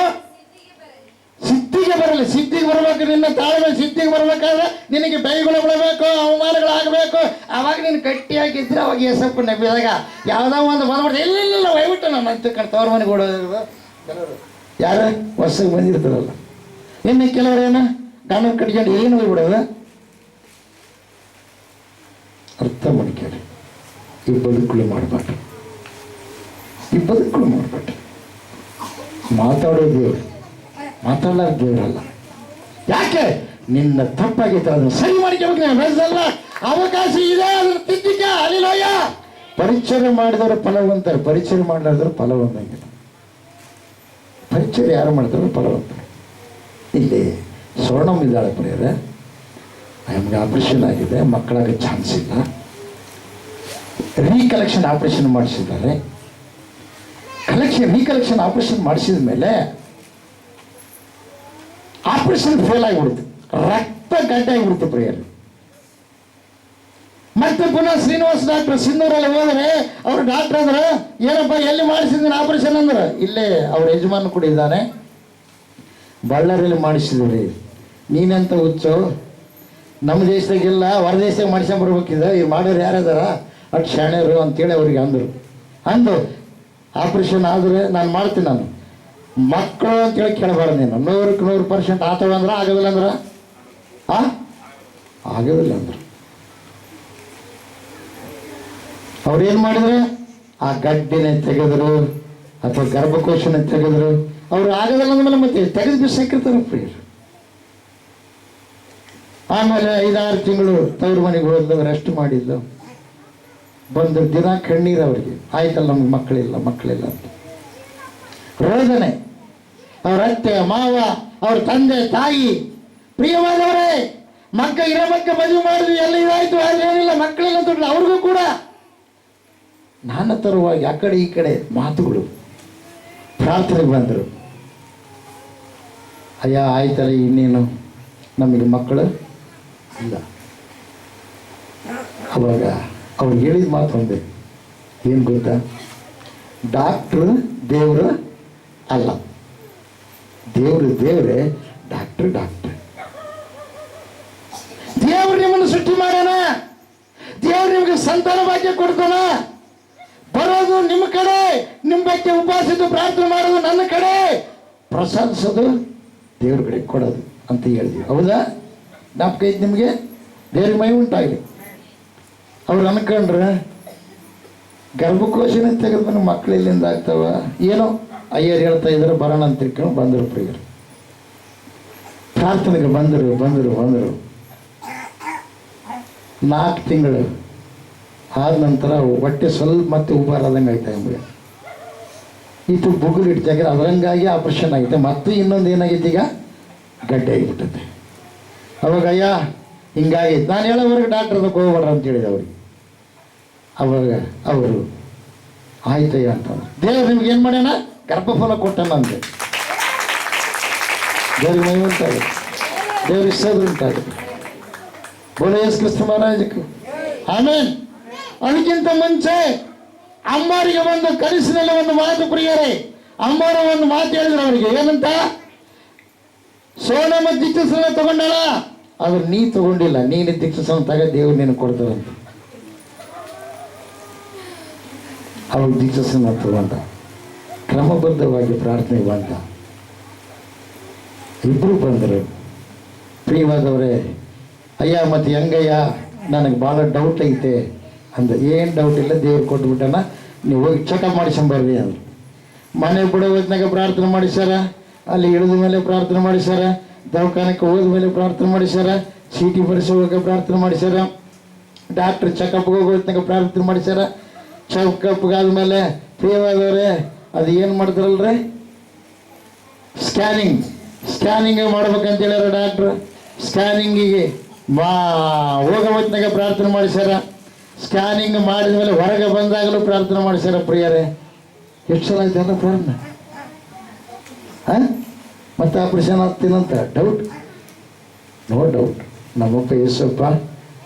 ಸಿದ್ಧಿಗೆ ಬರಲಿ. ಸಿದ್ಧಿಗೆ ಬರಬೇಕು. ನಿನ್ನ ತಾಳ್ಮೆ ಸಿದ್ಧಿಗೆ ಬರಬೇಕಾದ್ರೆ ನಿನಗೆ ಬೈಗಳು ಬಿಡಬೇಕು, ಅವಮಾನಗಳಾಗಬೇಕು. ಅವಾಗ ನೀನು ಗಟ್ಟಿಯಾಗಿದ್ರೆ ಅವಾಗ ಯೇಸಪ್ಪ ನಂಬಿದಾಗ ಯಾವುದೋ ಒಂದು ಬಂದ್ಬಿಡ್ತು. ಇಲ್ಲ ಹೋಗ್ಬಿಟ್ಟು ನಾನು ಅಂತ ತವ್ರ ಮನೆಗೆ ಓಡೋದು. ಕೆಲವರು ಯಾರು ವರ್ಷಕ್ಕೆ ಬಂದಿರ್ತಾರಲ್ಲ, ಇನ್ನು ಕೆಲವರೇನು ಗಂಡನ ಕಟ್ಕೊಂಡು ಏನು ಹೋಗ್ಬಿಡೋದು. ಅರ್ಥ ಮಾಡ್ಕೊಳ್ಳಿ. ಈ ಬದುಕುಗಳು ಮಾಡಬಾರ್ದು. ಈ ಬದುಕುಗಳು ಮಾಡಬಾರ್ದು. ಮಾತಾಡೋ ದೇವರು, ಮಾತಾಡಲಾರ ದೇವರಲ್ಲ. ಯಾಕೆ? ನಿನ್ನ ತಪ್ಪಾಗೈತೆ, ಅದನ್ನು ಸರಿ ಮಾಡ್ಕೋಬೇಕು. ಅವಕಾಶ ಇದೆ, ಅದನ್ನು ತಿದ್ದಿಕ. ಅಲ್ಲಿಲೋಯ ಪರಿಚಯ ಮಾಡಿದವರು ಫಲವಂತರು, ಪರಿಚಯ ಮಾಡಲಾರ್ದವರು ಫಲವಂತಾಗಿಲ್ಲ. ಪರಿಚಯ ಯಾರು ಮಾಡಿದವರು ಫಲವಂತರು. ಇಲ್ಲಿ ಸ್ವರ್ಣಮ್ ಇದ್ದಾಳೆ ಪ್ರಿಯರೇ, ನಮಗೆ ಆಪರೇಷನ್ ಆಗಿದೆ, ಮಕ್ಕಳಾಗ ಚಾನ್ಸ್ ಇಲ್ಲ. ರೀಕಲೆಕ್ಷನ್ ಆಪರೇಷನ್ ಮಾಡಿಸಿದ್ದಾರೆ. ರೀಕಲೆಕ್ಷನ್ ಆಪರೇಷನ್ ಮಾಡಿಸಿದ ಮೇಲೆ ಆಪರೇಷನ್ ಫೇಲ್ ಆಗಿಬಿಡ್ತು, ರಕ್ತ ಗಡ್ಡೆ ಆಗಿಬಿಡ್ತು ಪ್ರಿಯರು. ಮತ್ತೆ ಪುನಃ ಶ್ರೀನಿವಾಸ ಡಾಕ್ಟರ್ ಸಿಂಧೂರಲ್ಲಿ ಹೋದರೆ ಅವರು ಡಾಕ್ಟರ್ ಅಂದ್ರೆ ಏನಪ್ಪ ಎಲ್ಲಿ ಮಾಡಿಸಿದ್ದೀನಿ ಆಪರೇಷನ್ ಅಂದ್ರೆ, ಇಲ್ಲೇ ಅವ್ರ ಯಜಮಾನ ಕೂಡ ಇದ್ದಾನೆ, ಬಳ್ಳಾರಿಯಲ್ಲಿ ಮಾಡಿಸಿದ್ರಿ. ನೀನೆಂತ ಹುಚ್ಚು, ನಮ್ಮ ದೇಶದಾಗೆಲ್ಲ ಹೊರ ದೇಶದಾಗ ಮಾಡಿಸ್ಕೊಂಡ್ ಬರ್ಬೇಕಿದೆ, ಈಗ ಮಾಡೋರು ಯಾರದಾರ ಅಷ್ಟು ಶಾಣೆರು ಅಂತೇಳಿ ಅವ್ರಿಗೆ ಅಂದು ಆಪ್ರೇಷನ್ ಆದರೆ ನಾನು ಮಾಡ್ತೀನಿ. ನಾನು ಮಕ್ಕಳು ಅಂತೇಳಿ ಕೇಳಬಾರ್ದು, ನೀನು 100% 100% ಆತವ ಅಂದ್ರೆ ಆಗೋದಿಲ್ಲ ಅಂದ್ರೆ ಆಗೋದಿಲ್ಲ ಅಂದ್ರೆ ಅವ್ರು ಏನು ಮಾಡಿದ್ರು, ಆ ಗಡ್ಡಿನ ತೆಗೆದ್ರು ಅಥವಾ ಗರ್ಭಕೋಶನ ತೆಗೆದ್ರು. ಅವ್ರು ಆಗೋದಿಲ್ಲ ಅಂದ್ಮೇಲೆ ಮತ್ತೆ ತೆಗೆದು ಬಿಸಾಕಿರ್ತಾರೆ ಪ್ರಿಯರು. ಆಮೇಲೆ 5-6 ತಿಂಗಳು ತವ್ರ ಮನೆಗೆ ಹೋದ್ಲು, ರೆಸ್ಟ್ ಮಾಡಿದ್ಲು, ಬಂದು ದಿನ ಕಣ್ಣೀರು ಅವ್ರಿಗೆ, ಆಯ್ತಲ್ಲ ನಮ್ಗೆ ಮಕ್ಕಳಿಲ್ಲ ಅಂತ ರೋದನೆ. ಅವ್ರ ಅತ್ತೆ ಮಾವ, ಅವ್ರ ತಂದೆ ತಾಯಿ, ಪ್ರಿಯವಾದವರೇ, ಇರೋ ಮಕ್ಕಳು ಮದುವೆ ಮಾಡಿದ್ವಿ, ಎಲ್ಲ ಇದಾಯ್ತು, ಆದ್ರೆ ಏನಿಲ್ಲ ಮಕ್ಕಳಿಲ್ಲ ಅಂತ ಅವ್ರಿಗೂ ಕೂಡ ನಾನಾ ತರವಾಗಿ ಆ ಕಡೆ ಈ ಕಡೆ ಮಾತುಗಳು. ಪ್ರಾರ್ಥನೆಗೆ ಬಂದರು, ಅಯ್ಯ ಆಯ್ತಲ್ಲ ಇನ್ನೇನು ನಮಗೆ ಮಕ್ಕಳು ಇಲ್ಲ. ಅವಾಗ ಅವ್ರು ಹೇಳಿದ ಮಾತು ಒಂದೇ, ಏನು ಗೊತ್ತಾ, ಡಾಕ್ಟ್ರು ದೇವರು ಅಲ್ಲ, ದೇವರೇ, ಡಾಕ್ಟ್ರು. ದೇವರು ನಿಮ್ಮನ್ನು ಸೃಷ್ಟಿ ಮಾಡೋಣ, ದೇವರು ನಿಮಗೆ ಸಂತಾನ ಭಾಗ್ಯ ಕೊಡ್ತಾನ. ಬರೋದು ನಿಮ್ಮ ಕಡೆ, ನಿಮ್ಮ ಬಗ್ಗೆ ಉಪವಾಸಿದ್ದು ಪ್ರಾರ್ಥನೆ ಮಾಡೋದು ನನ್ನ ಕಡೆ, ಪ್ರಸಾದಿಸೋದು ದೇವ್ರ ಕಡೆ ಕೊಡೋದು ಅಂತ ಹೇಳಿದ್ವಿ. ಹೌದಾ? ಜ್ಞಾಪಕ ಐತೆ ನಿಮಗೆ? ದೇವ್ರಿಗೆ ಮೈ ಉಂಟಾಗಲಿ. ಅವ್ರು ಅನ್ಕೊಂಡ್ರೆ ಗರ್ಭಕೋಶನ ತೆಗೆದ್ಮೇಲೆ ಮಕ್ಕಳು ಎಲ್ಲಿಂದ ಆಗ್ತಾವ ಏನೋ ಅಯ್ಯರು ಹೇಳ್ತಾ ಇದ್ರು, ಬರೋಣ ಅಂತ ತಿಳ್ಕೊಂಡು ಬಂದರು ಪ್ರಿಯರು. ಪ್ರಾರ್ಥನೆಗೆ ಬಂದರು. 4 ತಿಂಗಳು ಆದ ನಂತರ ಹೊಟ್ಟೆ ಸ್ವಲ್ಪ ಮತ್ತೆ ಉಬಾರದಂಗೆ ಆಯ್ತಾ ನಮಗೆ. ಇದು ಬುಗುಲು ಇಡ್ತಾಗ ಅದರಂಗಾಗಿ ಆಪರೇಷನ್ ಆಗಿದೆ. ಮತ್ತೆ ಇನ್ನೊಂದು ಏನಾಗಿದೆ, ಈಗ ಗಡ್ಡೆ ಆಗಿಬಿಟ್ಟದೆ. ಅವಾಗ ಅಯ್ಯ ಹಿಂಗಾಗಿ ನಾನು ಹೇಳೋವರೆಗೆ ಡಾಕ್ಟರ್ ಅದಕ್ಕೆ ಹೋಗ್ಬೇಡ್ರ ಅಂತ ಹೇಳಿದೆ ಅವ್ರಿಗೆ. ಅವಾಗ ಅವರು ಆಯ್ತಯ್ಯ ಅಂತಂದ್ರೆ, ದೇವ್ರು ನಿಮ್ಗೆ ಏನು ಮಾಡ್ಯಾನ, ಗರ್ಭಫಲ ಕೊಟ್ಟನ ಅಂತೆ. ದೇವ್ರಿಗೆ ಮೈ ಉಂಟಾಗುತ್ತೆ, ದೇವ್ರ ಇಷ್ಟಾದ್ರೂ ಉಂಟಾಗುತ್ತೆ. ಬೋಲ ಯೇಸು ಕ್ರಿಸ್ತ ಮಹಾರಾಜಕ್ಕೆ ಆಮೇಲೆ. ಅದಕ್ಕಿಂತ ಮುಂಚೆ ಅಮ್ಮರಿಗೆ ಒಂದು ಕನಸಿನಲ್ಲಿ ಒಂದು ಮಾತು ಪ್ರಿಯರೇ, ಅಮ್ಮರ ಒಂದು ಮಾತು ಹೇಳಿದ್ರು ಅವರಿಗೆ, ಏನಂತ, ಸೋನಮ್ಮ ದೀಕ್ಷಾಸನ ತಗೊಂಡಳ, ಅದು ನೀ ತಗೊಂಡಿಲ್ಲ, ನೀನು ದೀಕ್ಷಾಸನ ತಗ, ದೇವ್ರು ನೀನು ಕೊಡ್ತಾರಂತ. ಅವಾಗ ದೀಕ್ಷಾಸನ ತಗೊಂಡ, ಕ್ರಮಬದ್ಧವಾಗಿ ಪ್ರಾರ್ಥನೆ ಬಂದ. ಇಬ್ಬರು ಬಂದರು. ಪ್ರಿಯವಾದವರೇ, ಅಯ್ಯ ಮತ್ತೆ ಹೆಂಗಯ್ಯ, ನನಗೆ ಭಾಳ ಡೌಟ್ ಐತೆ ಅಂದ. ಏನು ಡೌಟ್ ಇಲ್ಲ, ದೇವ್ರು ಕೊಟ್ಬಿಟ್ಟನ, ನೀವು ಹೋಗಿ ಚೆಕಪ್ ಮಾಡಿಸ್ಕೊಂಬರ್ರಿ ಅಂದ್ರು. ಮನೆ ಬಿಡೋ ಹೊತ್ನಾಗ ಪ್ರಾರ್ಥನೆ ಮಾಡಿಸ್ಯಾರ, ಅಲ್ಲಿ ಇಳಿದ ಮೇಲೆ ಪ್ರಾರ್ಥನೆ ಮಾಡಿಸ್ಯಾರ, ದವಾಖಾನಕ್ಕೆ ಹೋದ ಮೇಲೆ ಪ್ರಾರ್ಥನೆ ಮಾಡಿಸ್ಯಾರ, ಚೀಟಿ ಬರೆಸೋವಾಗ ಪ್ರಾರ್ಥನೆ ಮಾಡಿಸ್ಯಾರ, ಡಾಕ್ಟ್ರ್ ಚೆಕಪ್ಗೆ ಹೋಗೋ ಹೊತ್ನಾಗ ಪ್ರಾರ್ಥನೆ ಮಾಡಿಸ್ಯಾರ. ಚೆಕಪ್ಗಾದ್ಮೇಲೆ ಪ್ರಿಯವಾದವರೇ ಅದು ಏನು ಮಾಡ್ತಾರಲ್ರಿ, ಸ್ಕ್ಯಾನಿಂಗ್ ಮಾಡ್ಬೇಕಂತ ಹೇಳ್ಯಾರ ಡಾಕ್ಟ್ರು. ಸ್ಕ್ಯಾನಿಂಗಿಗೆ ಹೋಗೋ ಹೊತ್ನಾಗ ಪ್ರಾರ್ಥನೆ ಮಾಡಿಸ್ಯಾರ. ಸ್ಕ್ಯಾನಿಂಗ್ ಮಾಡಿದ ಮೇಲೆ ಹೊರಗೆ ಬಂದಾಗಲೂ ಪ್ರಾರ್ಥನೆ ಮಾಡಿಸ್ಯಾರ. ಪ್ರಿಯರೇ, ಎಷ್ಟು ಸಲ ಆಯ್ತಲ್ಲ ಪ್ರಾರ್ಥನೆ, ಮತ್ತೆ ಆಪರೇಷನ್ ಆಗ್ತೀನಂತ ಡೌಟ್? ನೋ ಡೌಟ್, ನಮ್ಮಪ್ಪ ಯೇಸಪ್ಪ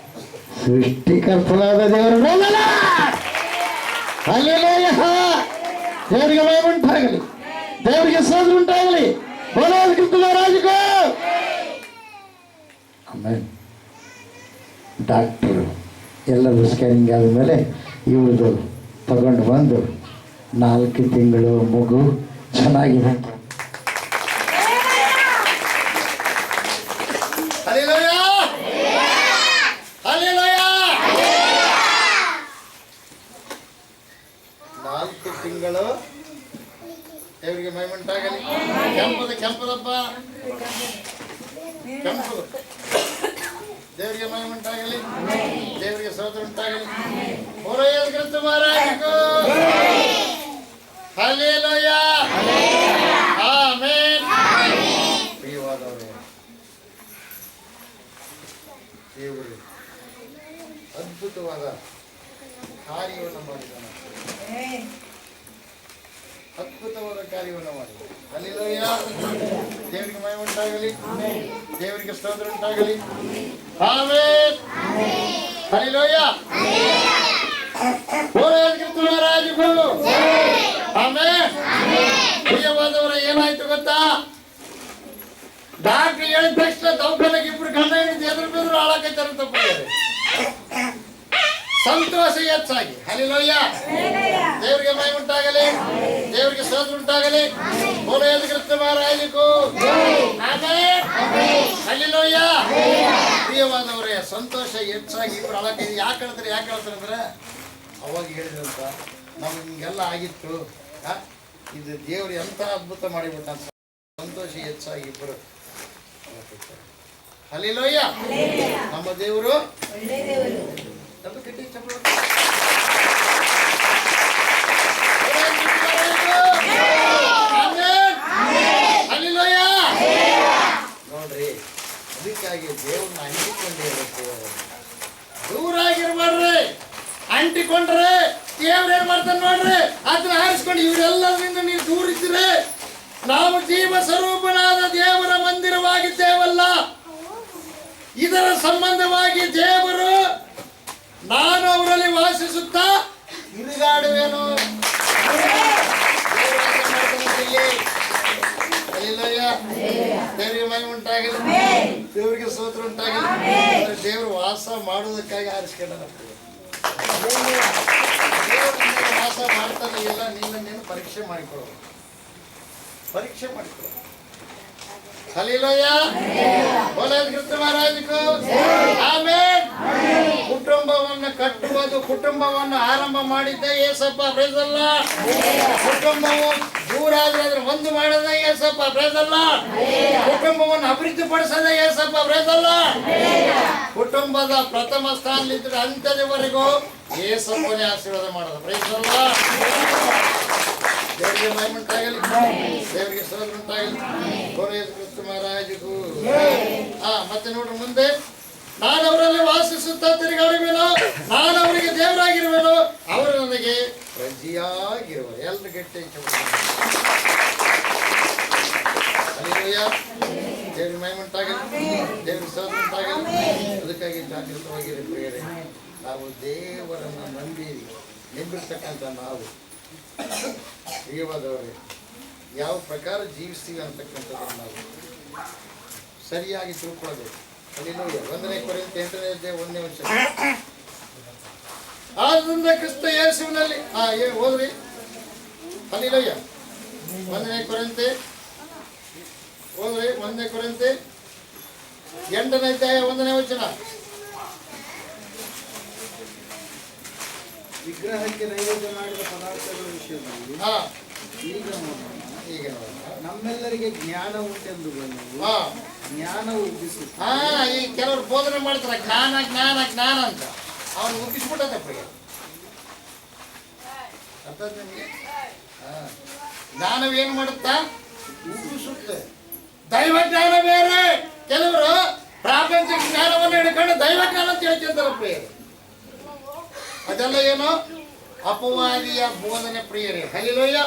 ಸೃಷ್ಟಿಕರ್ತನಾದ ದೇವರು. ದೇವರಿಗೆ ಮಹಿಮೆ ಉಂಟಾಗಲಿ, ದೇವರಿಗೆ ಸ್ತೋತ್ರ ಉಂಟಾಗಲಿ. ಬೋಲೋದು ಕ್ರಿಸ್ತ ಮಹಾರಾಜಗೂ. ಆಮೇಲೆ ಡಾಕ್ಟರು ಎಲ್ಲರೂ ಸ್ಕ್ಯಾನಿಂಗ್ ಆದಮೇಲೆ ಇವ್ರದ್ದು ತಗೊಂಡು ಬಂದು 4 ತಿಂಗಳು ಮಗು ಚೆನ್ನಾಗಿದೆ. ತಿಂಗಳು ದೇವರಿಗೆ ಮಹಿಮೆ ಉಂಟಾಗಲಿ. ಕೆಂಪದಪ್ಪ ಕೆಂಪದು ದೇವರಿಗೆ ಮಹಿಮೆ ಉಂಟಾಗಲಿ, ದೇವರಿಗೆ ಸ್ತೋತ್ರ ಉಂಟಾಗಲಿ. ಬೋಲೋ ಯೇಸು ಕ್ರಿಸ್ತ ಮಹಾರಾಜಗೂ. Hallelujah, amen. ಪ್ರಿಯವಾದವರೇ, ದೇವರು ಅದ್ಭುತವಾದ ಕಾರ್ಯವನ್ನು ಮಾಡಿದ್ದಾನೆ. ಅದ್ಭುತವಾದ ಕಾರ್ಯವನ್ನು ಮಾಡಿ. ಹಲ್ಲೆಲೂಯಾ. ದೇವರಿಗೆ ಮಹಿಮೆ ಉಂಟಾಗಲಿ, ದೇವರಿಗೆ ಸ್ತೋತ್ರ ಉಂಟಾಗಲಿ. ಆಮೆನ್. ಹಲ್ಲೆಲೂಯಾ. ಮಹಾರಾಜರು ಆಮೆನ್. ಪ್ರಿಯವಾದವರ ಏನಾಯ್ತು ಗೊತ್ತಾ? ಡಾಕ್ಟರ್ ಹೇಳಿದ ತಕ್ಷಣ ದವಾಖಾನೆಗೆ ಇಬ್ರು ಗಂಡ ಹಿಡಿದು ಎದುರು ಬೆದ್ರು ಹಾಳಾಕೈತಾರ ತಪ್ಪಿದ್ದಾರೆ. ಸಂತೋಷ ಹೆಚ್ಚಾಗಿ. ಹಲ್ಲೆಲೂಯಾ. ದೇವರಿಗೆ ಮಹಿಮೆ ಉಂಟಾಗಲಿ, ದೇವರಿಗೆ ಸ್ತೋತ್ರ ಉಂಟಾಗಲಿ. ಕ್ರಿಸ್ತ ಮಹಾರಾಜಗೂ ಆಮೆನ್. ಹಲ್ಲೆಲೂಯಾ. ಪ್ರಿಯವಾದವರೇ, ಸಂತೋಷ ಹೆಚ್ಚಾಗಿ ಇಬ್ರು ಹಾಳಾಕೈತಿ. ಯಾಕೆ ಹೇಳ್ತಾರೆ ಅಂದ್ರೆ ಅವಾಗ ಹೇಳಿದ್ರಂತ, ನಮ್ಗೆ ಹಿಂಗೆಲ್ಲ ಆಗಿತ್ತು, ಇದು ದೇವ್ರು ಎಂತ ಅದ್ಭುತ ಮಾಡಿಬಿಟ್ಟ ಅಂತ ಸಂತೋಷ ಹೆಚ್ಚಾಗಿ ಇಬ್ಬರು. ಹಲ್ಲೆಲೂಯಾ. ನಮ್ಮ ದೇವರು ನೋಡ್ರಿ, ಅದಕ್ಕಾಗಿ ದೇವ್ರನ್ನ ಅಂಟಿಕೊಂಡಿರಬೇಕು, ದೂರಾಗಿರ್ಬಾರ್ರಿ. ಅಂಟಿಕೊಂಡ್ರೆ ದೇವ್ರ ಏನ್ ಮಾಡ್ತಾನೆ ನೋಡ್ರಿ, ಅದನ್ನ ಆರಿಸ್ಕೊಂಡು ಇವರೆಲ್ಲರಿಂದ ನೀವು ದೂರ ಇದ್ರೆ ನಾವು ಜೀವ ಸ್ವರೂಪನಾದ ದೇವರ ಮಂದಿರವಾಗಿದ್ದೇವಲ್ಲ. ಇದರ ಸಂಬಂಧವಾಗಿ ದೇವರು ನಾನು ಅವರಲ್ಲಿ ವಾಸಿಸುತ್ತಾ ತಿರುಗಾಡುವೆನು. ದೇವರಿಗೆ ಮಹಿಮೆ ಉಂಟಾಗಲಿ, ದೇವರಿಗೆ ಸ್ತೋತ್ರ ಉಂಟಾಗಲಿ. ದೇವರು ವಾಸ ಮಾಡುವುದಕ್ಕಾಗಿ ಆರಿಸ್ಕೊಂಡ ವಾಸ ಮಾಡ್ತಾನೆ ಇಲ್ಲ. ನೀನು ಪರೀಕ್ಷೆ ಮಾಡಿಕೊಳ್ಳು. ಹಲ್ಲೆಲೂಯಾ. ಕ್ರಿಸ್ತ ಮಹಾರಾಜಗೂ ಆಮೆನ್. ಕುಟುಂಬವನ್ನು ಕಟ್ಟುವುದು, ಕುಟುಂಬವನ್ನು ಆರಂಭ ಮಾಡಿದ್ದೆ ಯೇಸಪ್ಪ, ಪ್ರೈಸ್ ದಿ ಲಾರ್ಡ್. ಕುಟುಂಬವು ದೂರ ಆದ್ರೆ ಅದ್ರ ಒಂದು ಮಾಡದ ಯೇಸಪ್ಪ, ಪ್ರೈಸ್ ದಿ ಲಾರ್ಡ್. ಕುಟುಂಬವನ್ನು ಅಭಿವೃದ್ಧಿ ಪಡಿಸದ ಯೇಸಪ್ಪ, ಪ್ರೈಸ್ ದಿ ಲಾರ್ಡ್. ಕುಟುಂಬದ ಪ್ರಥಮ ಸ್ಥಾನದಲ್ಲಿದ್ದರೆ ಅಂತ್ಯದವರೆಗೂ ಯೇಸಪ್ಪನೇ ಆಶೀರ್ವಾದ ಮಾಡೋದು, ಪ್ರೈಸ್ ದಿ ಲಾರ್ಡ್. ದೇವರಿಗೆ ಮಹಿಮೆ ಉಂಟಾಗಲಿ, ದೇವರಿಗೆ ಸ್ತೋತ್ರ ಉಂಟಾಗಲಿ. ಕ್ರಿಸ್ತ ಮಹಾರಾಜಗೂ ಮತ್ತೆ ನೋಡ್ರಿ ಮುಂದೆ, ನಾನು ಅವರಲ್ಲಿ ವಾಸಿಸುತ್ತಾ ತಿರುಗಾಡುವೆನು, ನಾನು ಅವರಿಗೆ ದೇವರಾಗಿರುವೆನು, ಅವರು ನನಗೆ ಪ್ರಜೆಯಾಗಿರುವರು. ಎಲ್ಲರೂ ಗಟ್ಟಿ ಹಲ್ಲೆಲೂಯಾ. ದೇವರಿಗೆ ಮಹಿಮೆ ಉಂಟಾಗಲಿ, ದೇವರಿಗೆ ಸ್ತೋತ್ರ ಉಂಟಾಗಲಿ. ಅದಕ್ಕಾಗಿ ಜಾಗೃತವಾಗಿರಿ ಪ್ರಿಯರೇ. ನಾವು ದೇವರನ್ನು ನಂಬಿರ್ತಕ್ಕಂಥ ನಾವು ಪ್ರಿಯವಾದವರೇ, ಯಾವ ಪ್ರಕಾರ ಜೀವಿಸ್ತೀವಿ ಅಂತಕ್ಕಂಥದ್ದನ್ನು ನಾವು ಸರಿಯಾಗಿ ತಿಳ್ಕೊಳ್ಬೇಕು. ಹಲ್ಲೆಲೂಯಾ. 1 ಕೊರಿಂಥಿಯರು 8ನೇ ಅಧ್ಯಾಯ 1ನೇ ವಚನ. ಆದ್ದರಿಂದ ಕ್ರಿಸ್ತ ಯೇಸುವಿನಲ್ಲಿ ಓದ್ರಿ. ಹಲ್ಲೆಲೂಯಾ. 1 ಕೊರಿಂಥಿ ಓದ್ರಿ. 1 ಕೊರಿಂಥಿ 8ನೇ ಅಧ್ಯಾಯ 1ನೇ ವಚನ. ವಿಗ್ರಹಕ್ಕೆ ನೈವೇದ್ಯ ಮಾಡಿದ ಪದಾರ್ಥಗಳ ವಿಷಯದಲ್ಲಿ ಈಗ ನಮ್ಮೆಲ್ಲರಿಗೆ ಜ್ಞಾನ ಉಂಟೆಂದು ಜ್ಞಾನ ಉಬ್ಬಿಸುತ್ತ. ಈ ಕೆಲವರು ಬೋಧನೆ ಮಾಡ್ತಾರೆ ಜ್ಞಾನ ಜ್ಞಾನ ಜ್ಞಾನ ಅಂತ, ಅವನು ಉಬ್ಬಿಸ್ಬಿಟ್ಟದಪ್ಪ. ಅರ್ಥ ನಿಮಗೆ? ಜ್ಞಾನವೇನು ಮಾಡುತ್ತಾ? ಉಬ್ಬಿಸುತ್ತೆ. ದೈವ ಜ್ಞಾನ ಬೇರೆ. ಕೆಲವರು ಪ್ರಾಪಂಚಿಕ ಜ್ಞಾನವನ್ನು ಹಿಡ್ಕೊಂಡು ದೈವ ಜ್ಞಾನ ಅಂತ ಹೇಳ್ತಿರ್ತಾರೆ ಪ್ರಿಯರೇ. ಅದೆಲ್ಲ ಏನು? ಅಪವಾದಿಯ ಬೋಧನೆ ಪ್ರಿಯರೇ. ಹಲ್ಲೆಲೂಯಾ.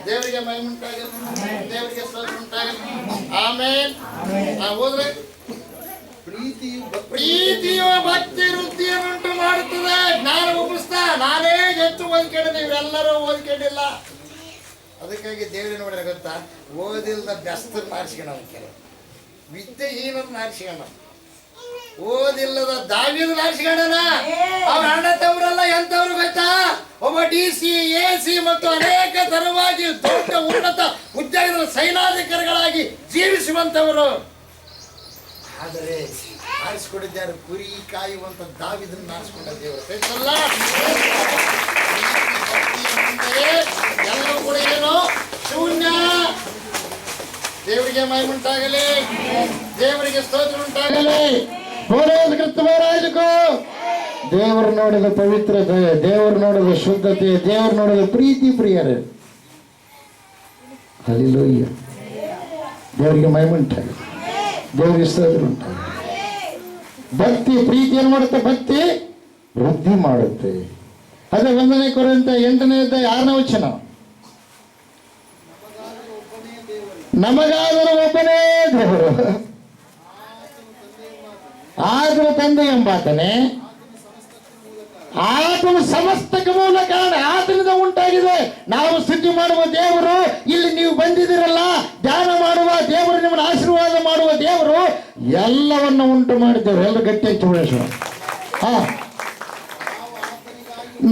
ದೇವರಿಗೆ ಮಹಿಮೆ ಉಂಟಾಗಲಿ, ದೇವರಿಗೆ ಸ್ತೋತ್ರ ಉಂಟಾಗಲಿ. ಆಮೆನ್. ಹೋದ್ರೆ ಪ್ರೀತಿಯು ಭಕ್ತಿ ವೃದ್ಧಿಯನ್ನುಂಟು ಮಾಡುತ್ತದೆ. ಜ್ಞಾನ ಉಬ್ಬಿಸ್ತಾ. ನಾನೇ ಹೆಚ್ಚು ಓದ್ಕೊಂಡಿದ್ದೆ, ಇವರೆಲ್ಲರೂ ಓದ್ಕೊಂಡಿಲ್ಲ. ಅದಕ್ಕಾಗಿ ದೇವರೇ ನೋಡ್ರೆ ಗೊತ್ತಾ, ಓದಿಲ್ದ ಬೆಸ್ತರನ್ನ ಆರಿಸ್ಕೊಂಡ, ಕೆಲವು ವಿದ್ಯೆಹೀನರನ್ನ ಆರಿಸ್ಕೊಂಡ, ಓದಿಲ್ಲದ ದಾವೀದನ ಆರಿಸ್ಕೊಂಡನ. ಅವ್ರ ಅಣ್ಣ ತವರೆಲ್ಲ ಎಂತವ್ರು ಗೊತ್ತಾ? ಒಬ್ಬ DC, AC ಮತ್ತು ಅನೇಕ ತರವಾಗಿ ದೊಡ್ಡ ಉನ್ನತ ಉದ್ಯೋಗದ ಸೈನಾಧಿಕಾರಿಗಳಾಗಿ ಜೀವಿಸುವಂತವರು. ಆದರೆ ಆರಿಸ್ಕೊಂಡಿದ್ದಾರೆ ಕುರಿ ಕಾಯುವಂತ ದಾವೀದನ್ನ ಆರಿಸ್ಕೊಂಡ ದೇವರು. ಎಲ್ಲರೂ ಕೂಡ ಏನು? ಶೂನ್ಯ. ದೇವರಿಗೆ ಮಹಿಮೆ ಉಂಟಾಗಲಿ, ದೇವರಿಗೆ ಸ್ತೋತ್ರ ಉಂಟಾಗಲಿ. ಕ್ರಿಸ್ತ ಮಹಾರಾಜಗೂ ದೇವರು ನೋಡಿದ ಪವಿತ್ರತೆ, ದೇವರು ನೋಡಿದ ಶುದ್ಧತೆ, ದೇವರು ನೋಡಿದ ಪ್ರೀತಿ ಪ್ರಿಯರೇ. ಹಲ್ಲೆಲೂಯಾ. ದೇವರಿಗೆ ಮಹಿಮೆ ಉಂಟಾಗಲಿ, ದೇವರಿಗೆ ಸ್ತೋತ್ರ ಉಂಟಾಗಲಿ. ಭಕ್ತಿ ಪ್ರೀತಿ ಏನು ಮಾಡುತ್ತೆ? ಭಕ್ತಿ ವೃದ್ಧಿ ಮಾಡುತ್ತೆ. ಅದೇ 1 ಕೊರಿಂಥಿ 8ನೇ ಅಧ್ಯಾಯ 6ನೇ ವಚನ. ನಮಗಾದರೂ ಒಬ್ಬನೇ ದೇವರು, ಆತನ ತಂದೆ ಎಂಬಾತನೇ, ಆತನ ಸಮಸ್ತಕ್ಕೆ ಮೂಲ ಕಾರಣ, ಆತನಿಂದ ಉಂಟಾಗಿದೆ. ನಾವು ಸ್ತುತಿ ಮಾಡುವ ದೇವರು, ಇಲ್ಲಿ ನೀವು ಬಂದಿದ್ದೀರಲ್ಲ, ಧ್ಯಾನ ಮಾಡುವ ದೇವರು, ನಿಮ್ಮನ್ನು ಆಶೀರ್ವಾದ ಮಾಡುವ ದೇವರು, ಎಲ್ಲವನ್ನು ಉಂಟು ಮಾಡಿದ್ದೇವೆ. ಎಲ್ಲ ಗಟ್ಟಿಯಾಗಿ ಚೂಡೇಶ್ವರ.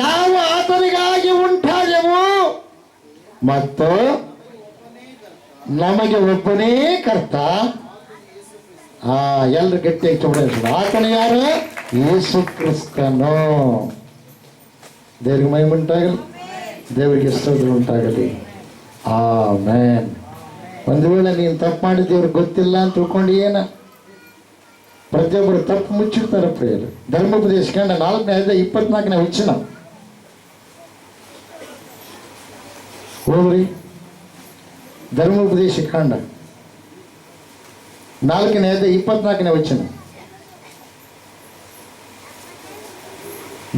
ನಾವು ಆತನಿಗಾಗಿ ಉಂಟಾದೆವು ಮತ್ತು ನಮಗೆ ಒಬ್ಬನೇ ಕರ್ತ. ಎಲ್ಲರೂ ಗಟ್ಟಿಯಾಗಿ ಚೂಡೇಶ್ವರ. ಆತನ ಯಾರು? ಯೇಸು ಕ್ರಿಸ್ತನು. ದೇವರಿಗೆ ಮಹಿಮೆ ಉಂಟಾಗಲಿ, ದೇವರಿಗೆ ಸ್ತೋತ್ರ ಉಂಟಾಗಲಿ. ಆಮೆನ್. ಒಂದು ವೇಳೆ ನೀನು ತಪ್ಪು ಮಾಡಿದ್ದು ಇವ್ರಿಗೆ ಗೊತ್ತಿಲ್ಲ ಅಂತ ತಿಳ್ಕೊಂಡು ಏನ, ಪ್ರತಿಯೊಬ್ಬರು ತಪ್ಪು ಮುಚ್ಚಿರ್ತಾರೆ ಪ್ರಿಯರು. ಧರ್ಮೋಪದೇಶ ಕಂಡ 4ನೇ ಅಧ್ಯಾಯ 24ನೇ ವಚನ ಹೋಗ್ರಿ. ಧರ್ಮೋಪದೇಶ ಕಾಂಡ 4ನೇ ಅಧ್ಯಾಯ 24ನೇ ವಚನ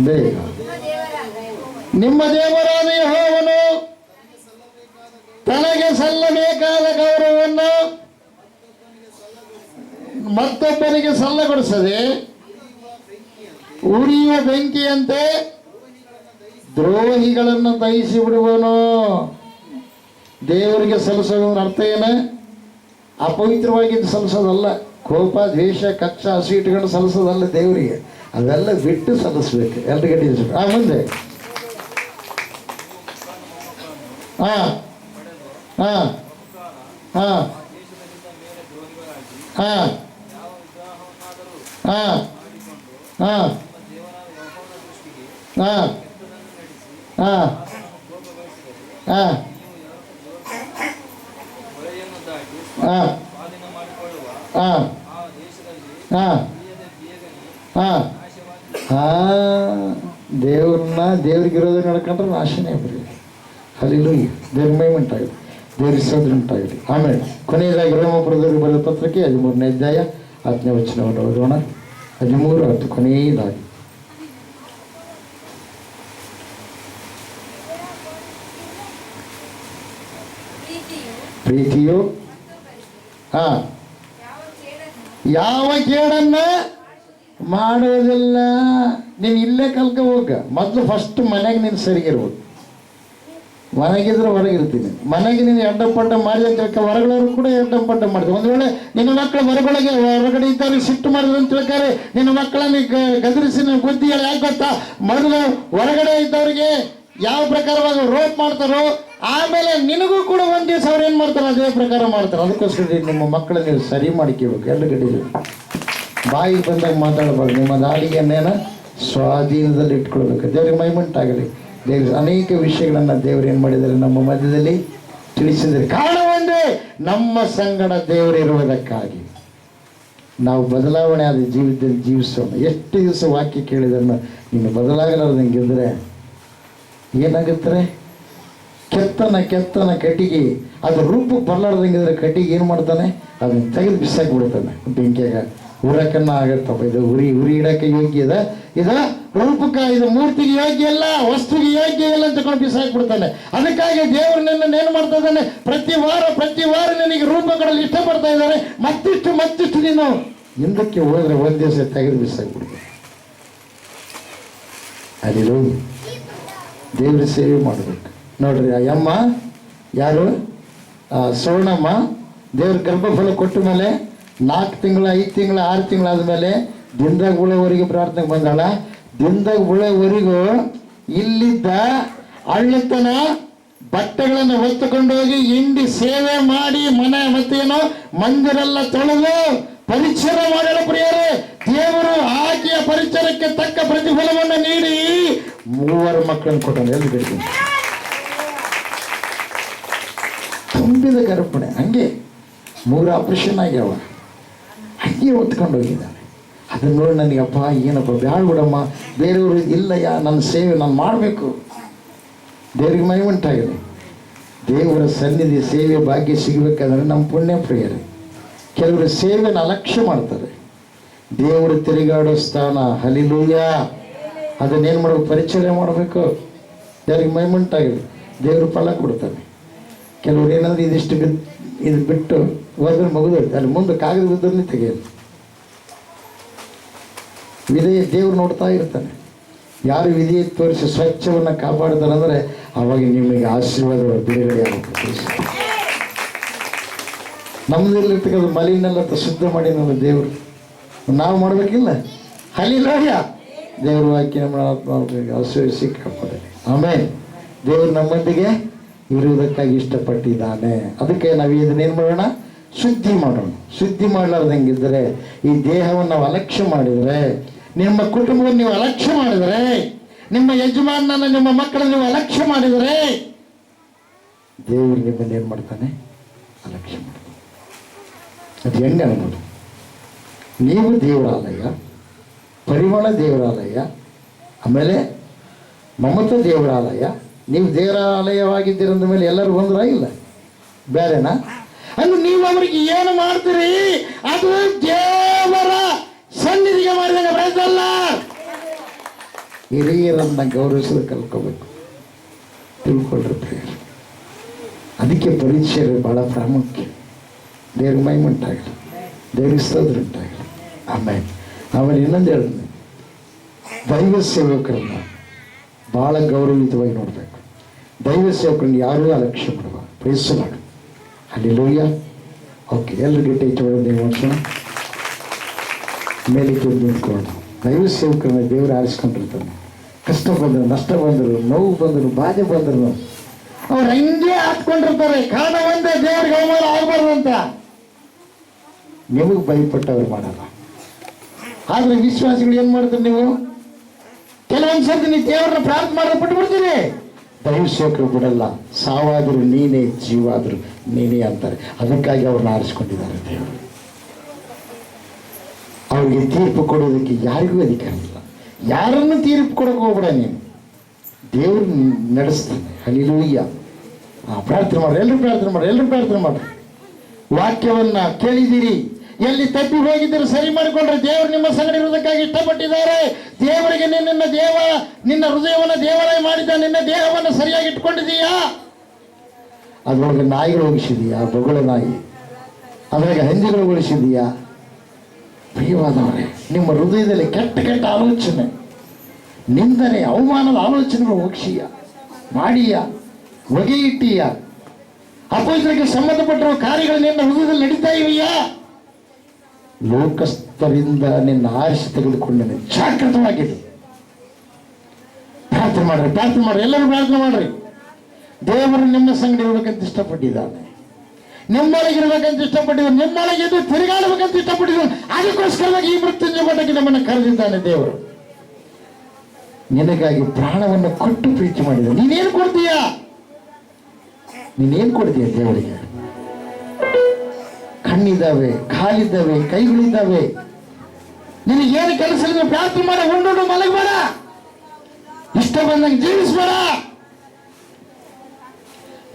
ಬೇಗ. ನಿಮ್ಮ ದೇವರಾದ ಯೆಹೋವನು ತನಗೆ ಸಲ್ಲಬೇಕಾದ ಗೌರವವನ್ನು ಮತ್ತೊಬ್ಬರಿಗೆ ಸಲ್ಲಗೊಡಿಸದೆ ಉರಿಯುವ ಬೆಂಕಿಯಂತೆ ದ್ರೋಹಿಗಳನ್ನು ದಹಿಸಿ ಬಿಡುವನು. ದೇವರಿಗೆ ಸಲ್ಲಿಸೋದು ಅರ್ಥ ಏನ? ಅಪವಿತ್ರವಾಗಿದ್ದು ಸಲ್ಲಿಸೋದಲ್ಲ. ಕೋಪ, ದ್ವೇಷ, ಕಚ್ಚ, ಹಸಿ ಇಟ್ಕೊಂಡು ಸಲ್ಲಿಸೋದಲ್ಲ ದೇವರಿಗೆ. ಅವೆಲ್ಲ ಬಿಟ್ಟು ಸಲ್ಲಿಸ್ಬೇಕು. ಎಲ್ರಿಗೆ ಮುಂದೆ ಹಾಂ ಹಾಂ ಹಾಂ ಹಾಂ ಹಾಂ ಹಾಂ ಹಾಂ ಹಾಂ ಹಾಂ ಹಾಂ ಹಾಂ ಹಾಂ ಹಾಂ ದೇವ್ರಿಗೆ ಇರೋದು ನಡ್ಕೊಂಡ್ರೆ ನಾಶನೇ ಬರೀ. ಹಲ್ಲೆಲೂಯಾ. ದೇವ್ರ ಮಹಿಮೆ ಉಂಟಾಗಲಿ, ದೇವ್ರ ಸ್ತೋತ್ರ ಉಂಟಾಗಲಿ. ಆಮೇಲೆ ಕೊನೆಯದಾಗಿ ರೋಮಾಪುರದವರಿಗೆ ಬರೆದ ಪತ್ರಕ್ಕೆ 13ನೇ ಅಧ್ಯಾಯ 10ನೇ ವಚನವನ್ನು ಓದೋಣ. 13:10 ಕೊನೆಯದಾಗಿ. ಪ್ರೀತಿಯು ಯಾವ ಕೇಡನ್ನ ಮಾಡೋದಿಲ್ಲ. ನೀನು ಇಲ್ಲೇ ಕಲ್ಕ ಹೋಗ. ಮೊದಲು ಫಸ್ಟ್ ಮನೆಗೆ ನೀನು ಸರಿಗಿರ್ಬೋದು. ಮನೆಗಿದ್ರೆ ಹೊರಗಿರ್ತೀನಿ. ಮನೆಗೆ ನೀನು ಎಡ್ಡಪಡ್ಡ ಮಾಡಿದ ಅಂತ ಹೊರಗಳವರು ಕೂಡ ಎಡ್ಡಪಡ್ಡ ಮಾಡ್ತೀವಿ. ಒಂದು ವೇಳೆ ನಿನ್ನ ಮಕ್ಕಳು ಹೊರಗಡೆ ಇದ್ದವ್ರಿಗೆ ಸಿಟ್ಟು ಮಾಡಿದ್ರು ಅಂತ ಹೇಳ್ತಾರೆ. ನಿನ್ನ ಮಕ್ಕಳನ್ನ ಗದರಿಸಿ ಬುದ್ಧಿಗಳು ಯಾಕೆ ಗೊತ್ತಾ? ಮೊದಲು ಹೊರಗಡೆ ಇದ್ದವ್ರಿಗೆ ಯಾವ ಪ್ರಕಾರವಾಗಿ ರೋಪ್ ಮಾಡ್ತಾರೋ, ಆಮೇಲೆ ನಿನಗೂ ಕೂಡ ಒಂದು ದಿವಸ ಅವ್ರು ಏನು ಮಾಡ್ತಾರೆ ಅದೇ ಪ್ರಕಾರ ಮಾಡ್ತಾರೆ. ಅದಕ್ಕೋಸ್ಕರ ನಿಮ್ಮ ಮಕ್ಕಳನ್ನ ನೀವು ಸರಿ ಮಾಡಿಕೋಬೇಕು. ಎಲ್ಲ ಗಡಿಗೆ ಬಾಯಿಗೆ ಬಂದಾಗ ಮಾತಾಡಬಾರ್ದು. ನಿಮ್ಮ ದಾಳಿಯನ್ನೇನ ಸ್ವಾಧೀನದಲ್ಲಿ ಇಟ್ಕೊಳ್ಬೇಕು. ದೇವರಿಗೆ ಮಹಿಮೆ ಉಂಟಾಗಲಿ. ದೇವ್ರ ಅನೇಕ ವಿಷಯಗಳನ್ನು ದೇವರು ಏನು ಮಾಡಿದ್ದಾರೆ ನಮ್ಮ ಮಧ್ಯದಲ್ಲಿ ತಿಳಿಸಿದ್ದಾರೆ. ಕಾರಣ ಒಂದೇ, ನಮ್ಮ ಸಂಗಡ ದೇವರಿರುವುದಕ್ಕಾಗಿ ನಾವು ಬದಲಾವಣೆ ಆದ ಜೀವಿತದಲ್ಲಿ ಜೀವಿಸೋಣ. ಎಷ್ಟು ದಿವಸ ವಾಕ್ಯ ಕೇಳಿದನ್ನು ನೀನು ಬದಲಾಗಲಾರ್ದಂಗಿದ್ರೆ ಏನಾಗುತ್ತೆ? ಕೆತ್ತನ ಕಟ್ಟಿಗೆ ಅದು ರೂಪಕ್ಕೆ ಬರಲಾರ್ದಂಗಿದ್ರೆ ಕಟ್ಟಿಗೆ ಏನು ಮಾಡ್ತಾನೆ? ಅದನ್ನು ತೆಗೆದು ಬಿಸಾಕಿ ಬಿಡ್ತಾನೆ ಬೆಂಕಿಯಾಗ. ಉರಕನ್ನ ಆಗತ್ತಪ್ಪ. ಇದು ಉರಿ ಇಡಕ್ಕೆ ಯೋಗ್ಯ ಇದೆ, ಇದು ರೂಪಕ್ಕೆ, ಇದು ಮೂರ್ತಿಗೆ ಯೋಗ್ಯ ಇಲ್ಲ, ವಸ್ತುಗೆ ಯೋಗ್ಯ ಇಲ್ಲ ಅಂತ ತಗೊಂಡು ಬಿಸಾಕಿ ಬಿಡ್ತಾನೆ. ಅದಕ್ಕಾಗಿ ದೇವರು ನಿನ್ನನ್ನು ಏನು ಮಾಡ್ತಾ ಇದ್ದಾನೆ? ಪ್ರತಿ ವಾರ ನಿನಗೆ ರೂಪಗಳಲ್ಲಿ ಇಷ್ಟಪಡ್ತಾ ಇದ್ದಾರೆ. ಮತ್ತಿಷ್ಟು ನೀನು ಹಿಂದಕ್ಕೆ ಹೋದ್ರೆ ಒಂದು ದಿವಸ ತೆಗೆದು ಬಿಸಾಕಿ ಬಿಡ್ತಾನೆ. ಅದಿರು ದೇವ್ರ ಸೇವೆ ಮಾಡಬೇಕು. ನೋಡ್ರಿ, ಆ ಅಮ್ಮ ಯಾರು? ಸೋಣಮ್ಮ ದೇವ್ರ ಗರ್ಭಫಲ ಕೊಟ್ಟ ಮೇಲೆ 4 ತಿಂಗಳು 5 ತಿಂಗಳು 6 ತಿಂಗಳು ಆದಮೇಲೆ ದಿನದಾಗ ಉಳೋವರೆಗೂ ಪ್ರಾರ್ಥನೆಗೆ ಬಂದಾಳ. ದಿನದಾಗ ಉಳೋವರೆಗೂ ಇಲ್ಲಿದ್ದ ಅಳ್ಳತನ ಬಟ್ಟೆಗಳನ್ನು ಹೊತ್ತುಕೊಂಡು ಹೋಗಿ ಹಿಂಡಿ ಸೇವೆ ಮಾಡಿ ಮನೆ ಮತ್ತೇನೋ ಮಂದಿರೆಲ್ಲ ತೊಳೆದು ಪರಿಚಯ ಮಾಡಲು ಪ್ರಿಯರೇ, ದೇವರು ಆಕೆಯ ಪರಿಚಯಕ್ಕೆ ತಕ್ಕ ಪ್ರತಿಫಲವನ್ನು ನೀಡಿ 3 ಮಕ್ಕಳನ್ನು ಕೊಟ್ಟಾನೆ. ಎಲ್ಲಿ ಬೇಕು ತುಂಬಿದ ಗರ್ಭಣೆ. ಹಂಗೆ 3 ಆಪರೇಷನ್ ಆಗ್ಯಾವ. ಹಂಗೆ ಹೊತ್ಕೊಂಡು ಹೋಗಿದ್ದಾನೆ. ಅದನ್ನು ನೋಡಿ ನನಗಪ್ಪ ಏನಪ್ಪ ಬ್ಯಾಡ ಬಿಡಮ್ಮ, ಬೇರೆಯವರು ಇಲ್ಲಯ್ಯ, ನನ್ನ ಸೇವೆ ನಾನು ಮಾಡಬೇಕು. ದೇವರಿಗೆ ಮಹಿಮೆ ಉಂಟಾಗಿದೆ. ದೇವರ ಸನ್ನಿಧಿ ಸೇವೆ ಭಾಗ್ಯ ಸಿಗಬೇಕಾದ್ರೆ ನಮ್ಮ ಪುಣ್ಯ ಪ್ರಿಯರೇ. ಕೆಲವರು ಸೇವೆನ ಅಲಕ್ಷ್ಯ ಮಾಡ್ತಾರೆ. ದೇವರು ತಿರುಗಾಡೋ ಸ್ಥಾನ. ಹಲ್ಲೆಲೂಯಾ. ಅದನ್ನೇನು ಮಾಡಬೇಕು? ಪರಿಚಯ ಮಾಡಬೇಕು. ದೇವರಿಗೆ ಮಹಿಮೆ ಉಂಟಾಗಿದೆ. ದೇವರು ಫಲ ಕೊಡ್ತಾನೆ. ಕೆಲವ್ರು ಏನಂದ್ರೆ ಇದು ಬಿಟ್ಟು ಹೋದ್ರೆ ಮುಗಿದೋಯ್ತು. ಅಲ್ಲಿ ಮುಂದೆ ಕಾಗದ ಬಿದ್ದರನ್ನೇ ತೆಗೆಯೋದು. ವಿಧೇಯ ದೇವ್ರು ನೋಡ್ತಾ ಇರ್ತಾನೆ. ಯಾರು ವಿಧೇಯ ತೋರಿಸಿ ಸ್ವಚ್ಛವನ್ನು ಕಾಪಾಡ್ತಾರೆ ಅಂದರೆ ಅವಾಗ ನಿಮಗೆ ಆಶೀರ್ವಾದ ಬಿಡುಗಡೆ ಆಗುತ್ತೆ. ನಮ್ಮದಲ್ಲಿರ್ತಕ್ಕಂಥ ಮಲಿನೆಲ್ಲ ಶುದ್ಧ ಮಾಡಿ ನಮ್ಮ ದೇವರು ನಾವು ಮಾಡಬೇಕಿಲ್ಲ. ಹಲ್ಲಿಲೋಯ ದೇವರು ಹಾಕಿ ನಮ್ಮ ಆತ್ಮಗಳಿಗೆ ಆಶೀರ್ವದಿಸಿ ಕಾಪಾಡಿ. ಆಮೇಲೆ ದೇವರು ನಮ್ಮೊಂದಿಗೆ ಇರುವುದಕ್ಕಾಗಿ ಇಷ್ಟಪಟ್ಟಿದ್ದಾನೆ. ಅದಕ್ಕೆ ನಾವು ಇದನ್ನೇನು ಮಾಡೋಣ? ಶುದ್ಧಿ ಮಾಡೋಣ. ಶುದ್ಧಿ ಮಾಡಲಾರ್ದಂಗಿದ್ದರೆ ಈ ದೇಹವನ್ನು ನಾವು ಅಲಕ್ಷ್ಯ ಮಾಡಿದರೆ, ನಿಮ್ಮ ಕುಟುಂಬವನ್ನು ನೀವು ಅಲಕ್ಷ್ಯ ಮಾಡಿದರೆ, ನಿಮ್ಮ ಯಜಮಾನನ ನಿಮ್ಮ ಮಕ್ಕಳನ್ನು ನೀವು ಅಲಕ್ಷ್ಯ ಮಾಡಿದರೆ, ದೇವರು ನಿಮ್ಮನ್ನು ಏನು ಮಾಡ್ತಾನೆ? ಅಲಕ್ಷ್ಯ ಮಾಡ್ತಾನೆ. ಅದು ಹೆಂಗೆ ನೋಡಿ, ನೀವು ದೇವರಾಲಯ, ಪರಿಮಳ ದೇವರಾಲಯ, ಆಮೇಲೆ ಮಮತ ದೇವರಾಲಯ. ನೀವು ದೇವರಾಲಯವಾಗಿದ್ದೀರಂದ ಮೇಲೆ ಎಲ್ಲರೂ ಬಂದ್ರ ಇಲ್ಲ ಬೇರೆನಾ? ಅದು ನೀವು ಅವರಿಗೆ ಏನು ಮಾಡ್ತೀರಿ ಅದು ದೇವರ ಸನ್ನಿಧಿಗೆ ಮಾಡಿದಾಗ ಬರೆದಲ್ಲ. ಹಿರಿಯರನ್ನ ಗೌರವಿಸಲು ಕಲ್ಕೋಬೇಕು. ತಿಳ್ಕೊಳ್ರಿ ಪ್ರಿಯರು. ಅದಕ್ಕೆ ಪರೀಕ್ಷೆ ಬಹಳ ಪ್ರಾಮುಖ್ಯ. ದೇವ್ರಿಗೆ ಮಹಿಮೆ ಉಂಟಾಗಲಿ, ದೇವ್ರಿಗೆ ಸ್ತೋತ್ರ ಉಂಟಾಗಲಿ. ಆಮೇಲೆ ಇನ್ನೊಂದು ಹೇಳಿದ್ವಿ, ದೈವ ಸೇವಕರನ್ನ ಭಾಳ ಗೌರವಿತವಾಗಿ ನೋಡಬೇಕು. ದೈವ ಸೇವಕರನ್ನು ಯಾರೂ ಅಲಕ್ಷ್ಯ ಮಾಡುವ ಪ್ರಯತ್ನ ಅಲ್ಲಿ ಲೋಯ್ಯ. ಓಕೆ, ಎಲ್ಲರೂ ಗಿಟ್ಟ ಇಟ್ಟುಕೊಳ್ಳೋದು ವರ್ಷಣ ಮೇಲೆ ನಿಂತ್ಕೊಂಡು ದೈವ ಸೇವಕರನ್ನ ದೇವರು ಆರಿಸ್ಕೊಂಡಿರ್ತಾನೆ. ಕಷ್ಟ ಬಂದರು, ನಷ್ಟ ಬಂದರು, ನೋವು ಬಂದರು, ಬಾಧೆ ಬಂದರು, ಅವ್ರು ಹಂಗೆ ಹಾಕ್ಕೊಂಡಿರ್ತಾರೆ. ಕಾರಣ ಒಂದೇ, ದೇವ್ರಿಗೆ ಅವಮಾನ ಆಗಬಾರ್ದು ಅಂತ. ನಿಮಗೆ ಭಯಪಟ್ಟವ್ರು ಮಾಡಲ್ಲ. ಆದರೆ ವಿಶ್ವಾಸಿಗಳು ಏನು ಮಾಡ್ತಾರೆ? ನೀವು ಕೆಲವೊಂದು ಸರ್ತಿ ನೀವು ದೇವರನ್ನ ಪ್ರಾರ್ಥನೆ ಮಾಡೋದು ಬಿಟ್ಟು ಬಿಡ್ತೀರಿ. ದೈವ ಸೇವಕರು ಬಿಡಲ್ಲ. ಸಾವಾದರೂ ನೀನೇ, ಜೀವಾದರೂ ನೀನೇ ಅಂತಾರೆ. ಅದಕ್ಕಾಗಿ ಅವ್ರನ್ನ ಆರಿಸ್ಕೊಂಡಿದ್ದಾರೆ ದೇವರು. ಅವ್ರಿಗೆ ತೀರ್ಪು ಕೊಡೋದಕ್ಕೆ ಯಾರಿಗೂ ಅಧಿಕಾರ ಇಲ್ಲ. ಯಾರನ್ನು ತೀರ್ಪು ಕೊಡೋಕೆ ಹೋಗ್ಬೇಡ ನೀನು. ದೇವರು ನಡೆಸ್ತಾನೆ. ಹಲ್ಲೆಲೂಯಾ. ಪ್ರಾರ್ಥನೆ ಮಾಡ್ರಿ, ಎಲ್ಲರೂ ಪ್ರಾರ್ಥನೆ ಮಾಡ್ರಿ, ಎಲ್ಲರೂ ಪ್ರಾರ್ಥನೆ ಮಾಡ್ರಿ. ವಾಕ್ಯವನ್ನ ಕೇಳಿದ್ದೀರಿ, ಎಲ್ಲಿ ತಪ್ಪಿ ಹೋಗಿದ್ದರೆ ಸರಿ ಮಾಡಿಕೊಂಡ್ರೆ ದೇವರು ನಿಮ್ಮ ಸಂಗಡ ಇರುವುದಕ್ಕಾಗಿ ಇಷ್ಟಪಟ್ಟಿದ್ದಾರೆ. ದೇವರಿಗೆ ನಿನ್ನ ಹೃದಯವನ್ನು ದೇವಾಲಯ ಮಾಡಿದ್ದ, ನಿನ್ನ ದೇಹವನ್ನು ಸರಿಯಾಗಿ ಇಟ್ಕೊಂಡಿದೀಯಾ? ಅದರೊಳಗೆ ನಾಯಿಗಳು ಹೋಗಿಸಿದೀಯಾ? ಬೊಗಳ ನಾಯಿ. ಅದ್ರಾಗ ಹಂದಿಗಳು ಉಳಿಸಿದೀಯಾ? ಪ್ರಿಯವಾದವರೇ, ನಿಮ್ಮ ಹೃದಯದಲ್ಲಿ ಕೆಟ್ಟ ಕೆಟ್ಟ ಆಲೋಚನೆ, ನಿಂದನೆ, ಅವಮಾನದ ಆಲೋಚನೆಗಳು ಹೋಗಿಸಿಯ ಮಾಡಿಯ, ಹೊಗೆ ಇಟ್ಟೀಯ, ಅಪವಿತ್ರಕ್ಕೆ ಸಂಬಂಧಪಟ್ಟಿರುವ ಕಾರ್ಯಗಳು ನಿನ್ನ ಹೃದಯದಲ್ಲಿ ನಡೀತಾ ಇವೆಯಾ? ಲೋಕಸ್ಥರಿಂದ ನಿನ್ನ ಆರಿಸಿ ತೆಗೆದುಕೊಂಡು ಜಾಗೃತವಾಗಿರು. ಪ್ರಾರ್ಥನೆ ಮಾಡ್ರಿ, ಪ್ರಾರ್ಥನೆ ಮಾಡ್ರಿ, ಎಲ್ಲರೂ ಪ್ರಾರ್ಥನೆ ಮಾಡ್ರಿ. ದೇವರು ನಿಮ್ಮ ಸಂಗಡ ಇರಬೇಕಂತ ಇಷ್ಟಪಟ್ಟಿದ್ದಾನೆ. ನಿಮ್ಮೊಳಗಿರ್ಬೇಕಂತ ಇಷ್ಟಪಟ್ಟಿದ್ದಾನೆ. ನಿಮ್ಮೊಳಗಿದ್ದು ತಿರುಗಾಡಬೇಕಂತ ಇಷ್ಟಪಟ್ಟಿದ್ದಾನೆ. ಅದಕ್ಕೋಸ್ಕರವಾಗಿ ಈ ಮೃತ್ಯುಂಜಯ ಮಠಕ್ಕೆ ನಮ್ಮನ್ನು ಕರೆದಿದ್ದಾನೆ ದೇವರು. ನಿನಗಾಗಿ ಪ್ರಾಣವನ್ನು ಕೊಟ್ಟು ಪ್ರೀತಿ ಮಾಡಿದ. ನೀನೇನು ಕೊಡ್ತೀಯಾ? ನೀನೇನು ಕೊಡ್ತೀಯ ದೇವರಿಗೆ? ಕಣ್ಣಿದ್ದಾವೆ, ಕಾಲಿದ್ದಾವೆ, ಕೈಗಳಿದ್ದಾವೆ. ನಿನಗೇನು ಕೆಲಸ ಇಲ್ಲ? ಪ್ರಾರ್ಥನೆ ಮಾಡ, ಉಂಡು ಮಲಗಬೇಡ, ಇಷ್ಟ ಬಂದಂಗೆ ಜೀವಿಸಬೇಡ.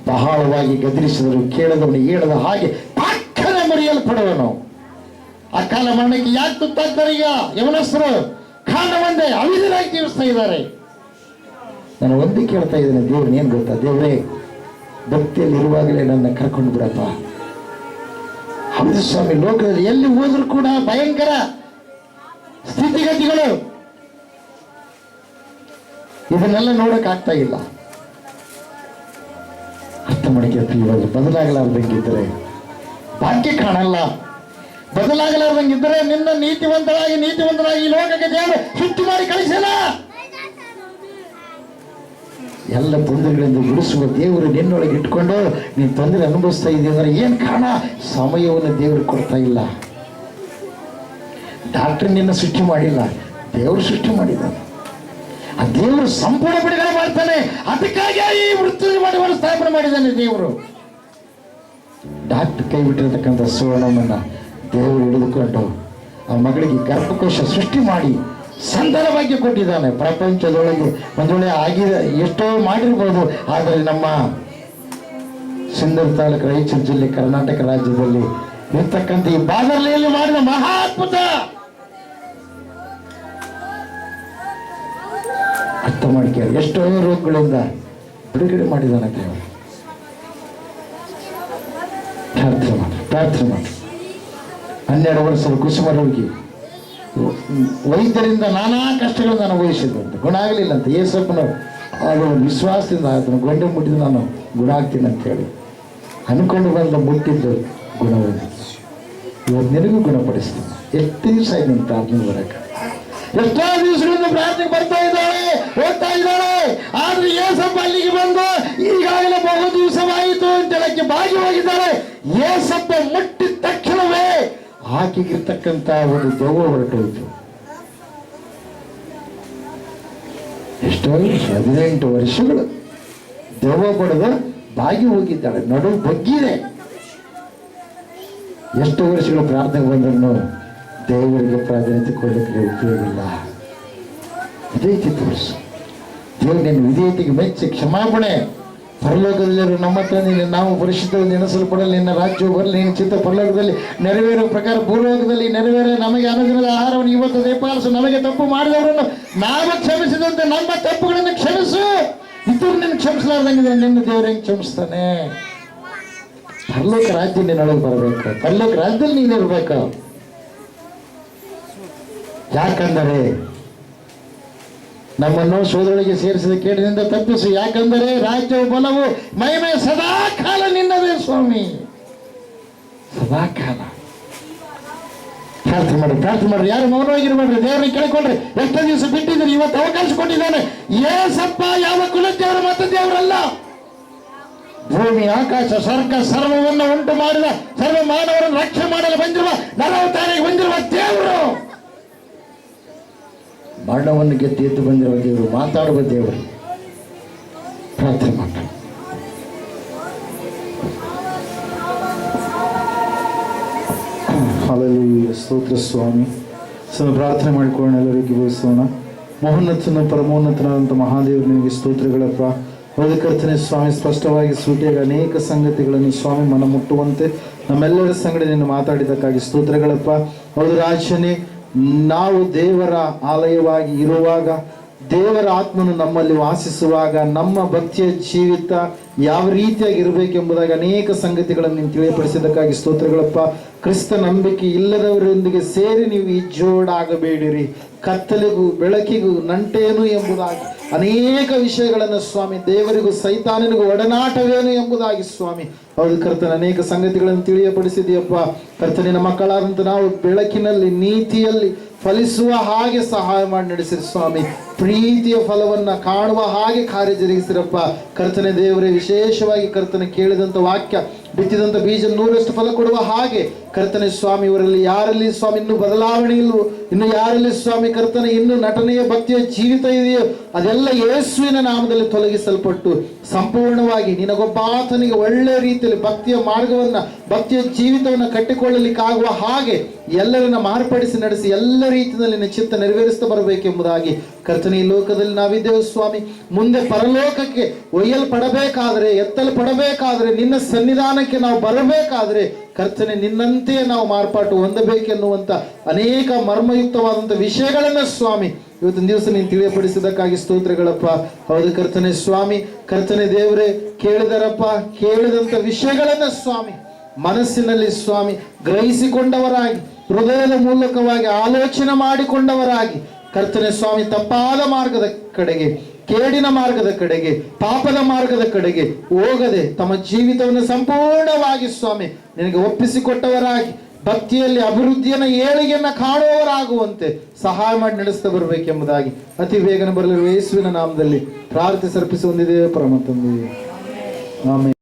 ಬಹಳವಾಗಿ ಗದರಿಸಿದರು ಕೇಳದವನು ಹೇಳದ ಹಾಗೆ ಪಕ್ಕನೆ ಮರೆಯಲ್ಪಡುವನು. ಆ ಕಾಲ ಮರಣಕ್ಕೆ ಯಾಕೆ ತುತ್ತಾಗ್ತಾರೆ? ಈಗ ಯವನಸ್ಥರು ಕಾರಣ ಒಂದೇ, ಅವಿಧರಾಗಿ ಜೀವಿಸ್ತಾ ಇದ್ದಾರೆ. ನಾನು ಒಂದೇ ಕೇಳ್ತಾ ಇದ್ದೇನೆ, ದೇವ್ರನ್ನ ಏನು ಗೊತ್ತಾ? ದೇವರೇ, ಭಕ್ತಿಯಲ್ಲಿ ಇರುವಾಗಲೇ ನನ್ನ ಕರ್ಕೊಂಡು ಬಿಡಪ್ಪ. ಹೌದು ಸ್ವಾಮಿ, ಲೋಕದಲ್ಲಿ ಎಲ್ಲಿ ಹೋದ್ರು ಕೂಡ ಭಯಂಕರ ಸ್ಥಿತಿಗತಿಗಳು. ಇದನ್ನೆಲ್ಲ ನೋಡಕ್ ಆಗ್ತಾ ಇಲ್ಲ. ಅರ್ಥ ಮಾಡಿಕೆ ಇವಾಗ ಬದಲಾಗಲಾರ್ದಂಗಿದ್ರೆ ಭಾಗ್ಯ ಕಾಣಲ್ಲ. ಬದಲಾಗಲಾರ್ದಂಗಿದ್ರೆ ನಿನ್ನ ನೀತಿವಂತರಾಗಿ ಈ ಲೋಕಕ್ಕೆ ದೇವರು ಸೃಷ್ಟಿ ಮಾಡಿ ಕಳಿಸಲ್ಲ. ಎಲ್ಲ ತೊಂದರೆಗಳಿಂದ ಬಿಡಿಸುವ ದೇವರು ನಿನ್ನೊಳಗೆ ಇಟ್ಕೊಂಡು ನೀನು ತೊಂದರೆ ಅನುಭವಿಸ್ತಾ ಇದೀಯ ಅಂದ್ರೆ ಏನು ಕಾರಣ? ಸಮಯವನ್ನು ದೇವರು ಕೊಡ್ತಾ ಇಲ್ಲ. ಡಾಕ್ಟರ್ ನಿನ್ನ ಸೃಷ್ಟಿ ಮಾಡಿಲ್ಲ, ದೇವರು ಸೃಷ್ಟಿ ಮಾಡಿದ್ದಾನೆ. ಆ ದೇವರು ಸಂಪೂರ್ಣ ಬಿಡುಗಡೆ ಮಾಡ್ತಾನೆ. ಅದಕ್ಕಾಗಿ ಈ ಮೃತ್ಯು ಮಾಡುವ ಸ್ಥಾಪನೆ ಮಾಡಿದ್ದಾನೆ ದೇವರು. ಡಾಕ್ಟರ್ ಕೈ ಬಿಟ್ಟಿರತಕ್ಕಂಥ ಸುವರ್ಣವನ್ನ ದೇವರು ಹಿಡಿದುಕೊಂಡು ಆ ಮಗಳಿಗೆ ಗರ್ಭಕೋಶ ಸೃಷ್ಟಿ ಮಾಡಿ ಸಂತಾನ ಭಾಗ್ಯ ಕೊಟ್ಟಿದ್ದಾನೆ. ಪ್ರಪಂಚದೊಳಗೆ ಒಂದೊಳ್ಳೆ ಆಗಿದೆ, ಎಷ್ಟೋ ಮಾಡಿರ್ಬೋದು. ಆದರೆ ನಮ್ಮ ಸಿಂಧೂರು ತಾಲೂಕು, ರಾಯಚೂರು ಜಿಲ್ಲೆ, ಕರ್ನಾಟಕ ರಾಜ್ಯದಲ್ಲಿ ಇರ್ತಕ್ಕಂಥ ಈ ಬಾದರ್ಲಿಯಲ್ಲಿ ಮಾಡಿದ ಮಹಾ ಅದ್ಭುತ. ಅರ್ಥ ಮಾಡ್ಕೇಳಿ, ಎಷ್ಟೋ ರೋಗಗಳಿಂದ ಬಿಡುಗಡೆ ಮಾಡಿದ್ದಾನೆ ದೇವರು. ಪ್ರಾರ್ಥನೆ ಮಾಡಿ 12 ವರ್ಷದ ಕುಸುಮ ರೋಗಿ ವೈದ್ಯರಿಂದ ನಾನಾ ಕಷ್ಟಗಳನ್ನು ಅನುಭವಿಸಿದಂತೆ ಗುಣ ಆಗಲಿಲ್ಲಂತೆ. ಏಸಪ್ಪನವರು ಅದು ವಿಶ್ವಾಸದಿಂದ ಆತನು ಗೊಂಡೆ ಮುಟ್ಟಿದ್ದು ನಾನು ಗುಣ ಆಗ್ತೀನಿ ಅಂತ ಹೇಳಿ ಅನ್ಕೊಂಡು ಬಂದ ಮುಟ್ಟಿದ್ದು ಗುಣವಾಗಿ ಇವತ್ತು ನಿನಗೂ ಗುಣಪಡಿಸ್ತೀನಿ. ಎಷ್ಟು ದಿವಸ ಆಯ್ತು ನೀನು ಪ್ರಾರ್ಥನೆ ಬರಕ್ಕೆ? ಎಷ್ಟೋ ದಿವಸಗಳಿಂದ ಪ್ರಾರ್ಥನೆ ಬರ್ತಾ ಇದ್ದಾಳೆ, ಹೋಗ್ತಾ ಇದ್ದಾಳೆ. ಆದ್ರೆ ಏಸಪ್ಪ ಅಲ್ಲಿಗೆ ಬಂದು ಈಗಾಗಲೇ ಬಹು ದಿವಸವಾಯಿತು ಅಂತ ಹೇಳಕ್ಕೆ ಬಾಗಿ ಹೋಗಿದ್ದಾಳೆ. ಏಸಪ್ಪ ಮುಟ್ಟಿದ ತಕ್ಷಣವೇ ಆಕೆಗಿರ್ತಕ್ಕಂಥ ಒಂದು ದೆವ್ವ ಹೊರಟೋಯ್ತು. ಎಷ್ಟೋ 18 ವರ್ಷಗಳು ದೆವ್ವ ಬಡದು ಬಾಗಿ ಹೋಗಿದ್ದಾಳೆ, ನಡು ಬಗ್ಗಿದೆ. ಎಷ್ಟು ವರ್ಷಗಳು ಪ್ರಾರ್ಥನೆ ಬಂದ್ರು ದೇವರಿಗೆ ಪ್ರಾಧಾನ್ಯತೆ ಕೊಡಲಿಕ್ಕೆ ಉಪಯೋಗ ಇಲ್ಲ. ವಿಧೇಯತೆ ತೋರಿಸು. ದೇವರು ನಿನ್ನ ವಿಧೇಯತೆಗೆ ಮೆಚ್ಚಿ ಕ್ಷಮಾಪಣೆ. ಪರಲೋಕದಲ್ಲಿರೋ ನಮ್ಮ ತಂದೆ ನಾವು ಪರಿಶುದ್ಧವಾಗಿ ನೆನೆಸಲ್ಪಡಲು ನಿನ್ನ ರಾಜ್ಯವು ಬರಲಿ, ನಿನ್ನ ಚಿತ್ತ ಪರಲೋಕದಲ್ಲಿ ನೆರವೇರುವ ಪ್ರಕಾರ ಭೂಲೋಕದಲ್ಲಿ ನೆರವೇರ. ನಮಗೆ ಅನುದಿನದ ಆಹಾರವನ್ನು ಇವತ್ತು ದಯಪಾಲಿಸು. ನಮಗೆ ತಪ್ಪು ಮಾಡಿದವರನ್ನು ನಾವು ಕ್ಷಮಿಸಿದಂತೆ ನಮ್ಮ ತಪ್ಪುಗಳನ್ನು ಕ್ಷಮಿಸು. ಇತರು ನಿನ್ನ ಕ್ಷಮಿಸಲಾರ್ದಂಗಿದ್ರೆ ನಿನ್ನ ದೇವರು ಹೆಂಗೆ ಕ್ಷಮಿಸ್ತಾನೆ? ಪರಲೋಕ ರಾಜ್ಯ ನಿನ್ನೊಳಗೆ ಬರಬೇಕು. ಪರಲೋಕ ರಾಜ್ಯದಲ್ಲಿ ನೀನು ಇರಬೇಕು. ಯಾಕಂದರೆ ನಮ್ಮನ್ನು ಸೋದರಳಿಗೆ ಸೇರಿಸಿದ ಕೇಡಿನಿಂದ ತಪ್ಪಿಸು. ಯಾಕಂದರೆ ರಾಜ್ಯವು ಬಲವು ಮಹಿಮೆ ಸದಾ ಕಾಲ ನಿನ್ನದೇ ಸ್ವಾಮಿ, ಸದಾ ಕಾಲ. ಪ್ರಾರ್ಥನೆ ಮಾಡ್ರಿ. ಯಾರು ಮೌನವಾಗಿರ್ಬೇಡ್ರಿ. ದೇವರನ್ನ ಕೇಳಿಕೊಂಡ್ರಿ. ಎಷ್ಟೋ ದಿವಸ ಬಿಟ್ಟಿದ್ರಿ, ಇವತ್ತು ಅವಕಾಶ ಕೊಟ್ಟಿದ್ದಾನೆ. ಏಸಪ್ಪ ಯಾವ ಕುಲದೇವರು ಮತ್ತು ದೇವರಲ್ಲ. ಭೂಮಿ ಆಕಾಶ ಸ್ವರ್ಗ ಸರ್ವವನ್ನು ಉಂಟು ಮಾಡಿದ ಸರ್ವ ಮಾನವರನ್ನು ರಕ್ಷಣೆ ಮಾಡಲು ಬಂದಿರುವ ನರವತಾರಿಗೆ ಬಂದಿರುವ ದೇವರು, ಮರಣವನ್ನು ಗೆದ್ದು ಎದ್ದು ಬಂದಿರುವ ದೇವರು, ಮಾತಾಡುವ ದೇವರು. ಪ್ರಾರ್ಥನೆ ಮಾಡ. ಹಲ್ಲೆಲೂಯಾ. ಸ್ತೋತ್ರ ಸ್ವಾಮಿ. ಪ್ರಾರ್ಥನೆ ಮಾಡಿಕೊಳ್ಳೋಣ. ಎಲ್ಲರಿಗೂ ಬೋಧಿಸೋಣ. ಮಹೋನ್ನತನ ಪರಮೋನ್ನತನಾದಂಥ ಮಹಾದೇವರು ನಿಮಗೆ ಸ್ತೋತ್ರಗಳಪ್ಪ. ಹೌದು ಕರ್ತನೆ ಸ್ವಾಮಿ, ಸ್ಪಷ್ಟವಾಗಿ ಸೂಟಿಯಾಗಿ ಅನೇಕ ಸಂಗತಿಗಳನ್ನು ಸ್ವಾಮಿ ಮನ ಮುಟ್ಟುವಂತೆ ನಮ್ಮೆಲ್ಲರ ಸಂಗಡ ನಿನ್ನ ಮಾತಾಡಿದ್ದಕ್ಕಾಗಿ ಸ್ತೋತ್ರಗಳಪ್ಪ. ಹೌದು ರಾಜನೇ, ನಾವು ದೇವರ ಆಲಯವಾಗಿ ಇರುವಾಗ, ದೇವರ ಆತ್ಮನು ನಮ್ಮಲ್ಲಿ ವಾಸಿಸುವಾಗ ನಮ್ಮ ಭಕ್ತಿಯ ಜೀವಿತ ಯಾವ ರೀತಿಯಾಗಿ ಇರಬೇಕೆಂಬುದಾಗಿ ಅನೇಕ ಸಂಗತಿಗಳನ್ನು ನೀವು ತಿಳಿಯಪಡಿಸಿದ್ದಕ್ಕಾಗಿ ಸ್ತೋತ್ರಗಳಪ್ಪ. ಕ್ರಿಸ್ತ ನಂಬಿಕೆ ಇಲ್ಲದವರೊಂದಿಗೆ ಸೇರಿ ನೀವು ಇಜ್ಜೋಡಾಗಬೇಡಿರಿ, ಕತ್ತಲೆಗೂ ಬೆಳಕಿಗೂ ನಂಟೇನು ಎಂಬುದಾಗಿ ಅನೇಕ ವಿಷಯಗಳನ್ನು ಸ್ವಾಮಿ, ದೇವರಿಗೂ ಸೈತಾನನಿಗೂ ಒಡನಾಟವೇನು ಎಂಬುದಾಗಿ ಸ್ವಾಮಿ ಹೌದು ಕರ್ತನ ಅನೇಕ ಸಂಗತಿಗಳನ್ನು ತಿಳಿಯಪಡಿಸಿದೆಯಪ್ಪ. ಕರ್ತನಿನ ಮಕ್ಕಳಾದಂಥ ನಾವು ಬೆಳಕಿನಲ್ಲಿ ನೀತಿಯಲ್ಲಿ ಫಲಿಸುವ ಹಾಗೆ ಸಹಾಯ ಮಾಡಿ ನಡೆಸಿರಿ ಸ್ವಾಮಿ. ಪ್ರೀತಿಯ ಫಲವನ್ನ ಕಾಣುವ ಹಾಗೆ ಕಾರ್ಯ ಜರುಗಿಸಿರಪ್ಪ. ಕರ್ತನೆ ದೇವರೇ, ವಿಶೇಷವಾಗಿ ಕರ್ತನೆ ಕೇಳಿದಂಥ ವಾಕ್ಯ ಬಿತ್ತಿದಂಥ ಬೀಜ 100ರಷ್ಟು ಫಲ ಕೊಡುವ ಹಾಗೆ ಕರ್ತನೆ ಸ್ವಾಮಿ, ಇವರಲ್ಲಿ ಯಾರಲ್ಲಿ ಸ್ವಾಮಿ ಇನ್ನೂ ಬದಲಾವಣೆ ಇಲ್ವೋ, ಇನ್ನು ಯಾರಲ್ಲಿ ಸ್ವಾಮಿ ಕರ್ತನೆ ಇನ್ನು ನಟನೆಯ ಭಕ್ತಿಯ ಜೀವಿತ ಇದೆಯೋ, ಅದೆಲ್ಲ ಯೇಸುವಿನ ನಾಮದಲ್ಲಿ ತೊಲಗಿಸಲ್ಪಟ್ಟು ಸಂಪೂರ್ಣವಾಗಿ ನಿನಗೊಬ್ಬಾತನಿಗೆ ಒಳ್ಳೆ ರೀತಿಯಲ್ಲಿ ಭಕ್ತಿಯ ಮಾರ್ಗವನ್ನ, ಭಕ್ತಿಯ ಜೀವಿತವನ್ನು ಕಟ್ಟಿಕೊಳ್ಳಲಿಕ್ಕಾಗುವ ಹಾಗೆ ಎಲ್ಲರನ್ನ ಮಾರ್ಪಡಿಸಿ ನಡೆಸಿ ಎಲ್ಲ ರೀತಿಯಲ್ಲಿ ನಿನ್ನ ಚಿತ್ತ ನೆರವೇರಿಸ್ತಾ ಬರಬೇಕೆಂಬುದಾಗಿ ಕರ್ತನೆ ಈ ಲೋಕದಲ್ಲಿ ನಾವಿದ್ದೇವೆ ಸ್ವಾಮಿ. ಮುಂದೆ ಪರಲೋಕಕ್ಕೆ ಒಯ್ಯಲ್ಪಡಬೇಕಾದ್ರೆ, ಎತ್ತಲ್ಪಡಬೇಕಾದ್ರೆ, ನಿನ್ನ ಸನ್ನಿಧಾನಕ್ಕೆ ನಾವು ಬರಬೇಕಾದ್ರೆ ಕರ್ತನೆ ನಿನ್ನಂತೆಯೇ ನಾವು ಮಾರ್ಪಾಟು ಹೊಂದಬೇಕೆನ್ನುವಂಥ ಅನೇಕ ಮರ್ಮಯುಕ್ತವಾದಂಥ ವಿಷಯಗಳನ್ನ ಸ್ವಾಮಿ ಇವತ್ತಿನ ದಿವಸ ನೀನು ತಿಳಿಯಪಡಿಸಿದ್ದಕ್ಕಾಗಿ ಸ್ತೋತ್ರಗಳಪ್ಪ. ಹೌದು ಕರ್ತನೆ ಸ್ವಾಮಿ, ಕರ್ತನೆ ದೇವರೇ, ಕೇಳಿದರಪ್ಪ, ಕೇಳಿದಂಥ ವಿಷಯಗಳನ್ನ ಸ್ವಾಮಿ ಮನಸ್ಸಿನಲ್ಲಿ ಸ್ವಾಮಿ ಗ್ರಹಿಸಿಕೊಂಡವರಾಗಿ, ಹೃದಯದ ಮೂಲಕವಾಗಿ ಆಲೋಚನೆ ಮಾಡಿಕೊಂಡವರಾಗಿ ಕರ್ತನೆ ಸ್ವಾಮಿ ತಪ್ಪಾದ ಮಾರ್ಗದ ಕಡೆಗೆ, ಕೇಡಿನ ಮಾರ್ಗದ ಕಡೆಗೆ, ಪಾಪದ ಮಾರ್ಗದ ಕಡೆಗೆ ಹೋಗದೆ ತಮ್ಮ ಜೀವಿತವನ್ನು ಸಂಪೂರ್ಣವಾಗಿ ಸ್ವಾಮಿ ನಿನಗೆ ಒಪ್ಪಿಸಿಕೊಟ್ಟವರಾಗಿ ಭಕ್ತಿಯಲ್ಲಿ ಅಭಿವೃದ್ಧಿಯನ್ನ ಏಳಿಗೆಯನ್ನ ಕಾಣುವವರಾಗುವಂತೆ ಸಹಾಯ ಮಾಡಿ ನಡೆಸ್ತಾ ಬರಬೇಕೆಂಬುದಾಗಿ ಅತಿ ಬೇಗನೆ ಬರಲಿರುವ ಯೇಸುವಿನ ನಾಮದಲ್ಲಿ ಪ್ರಾರ್ಥಿಸಿ ಅರ್ಪಿಸಿ ಹೊಂದಿದ್ದೇವೆ ಪರಮ ತಂದೆಯೇ. ಆಮೆನ್.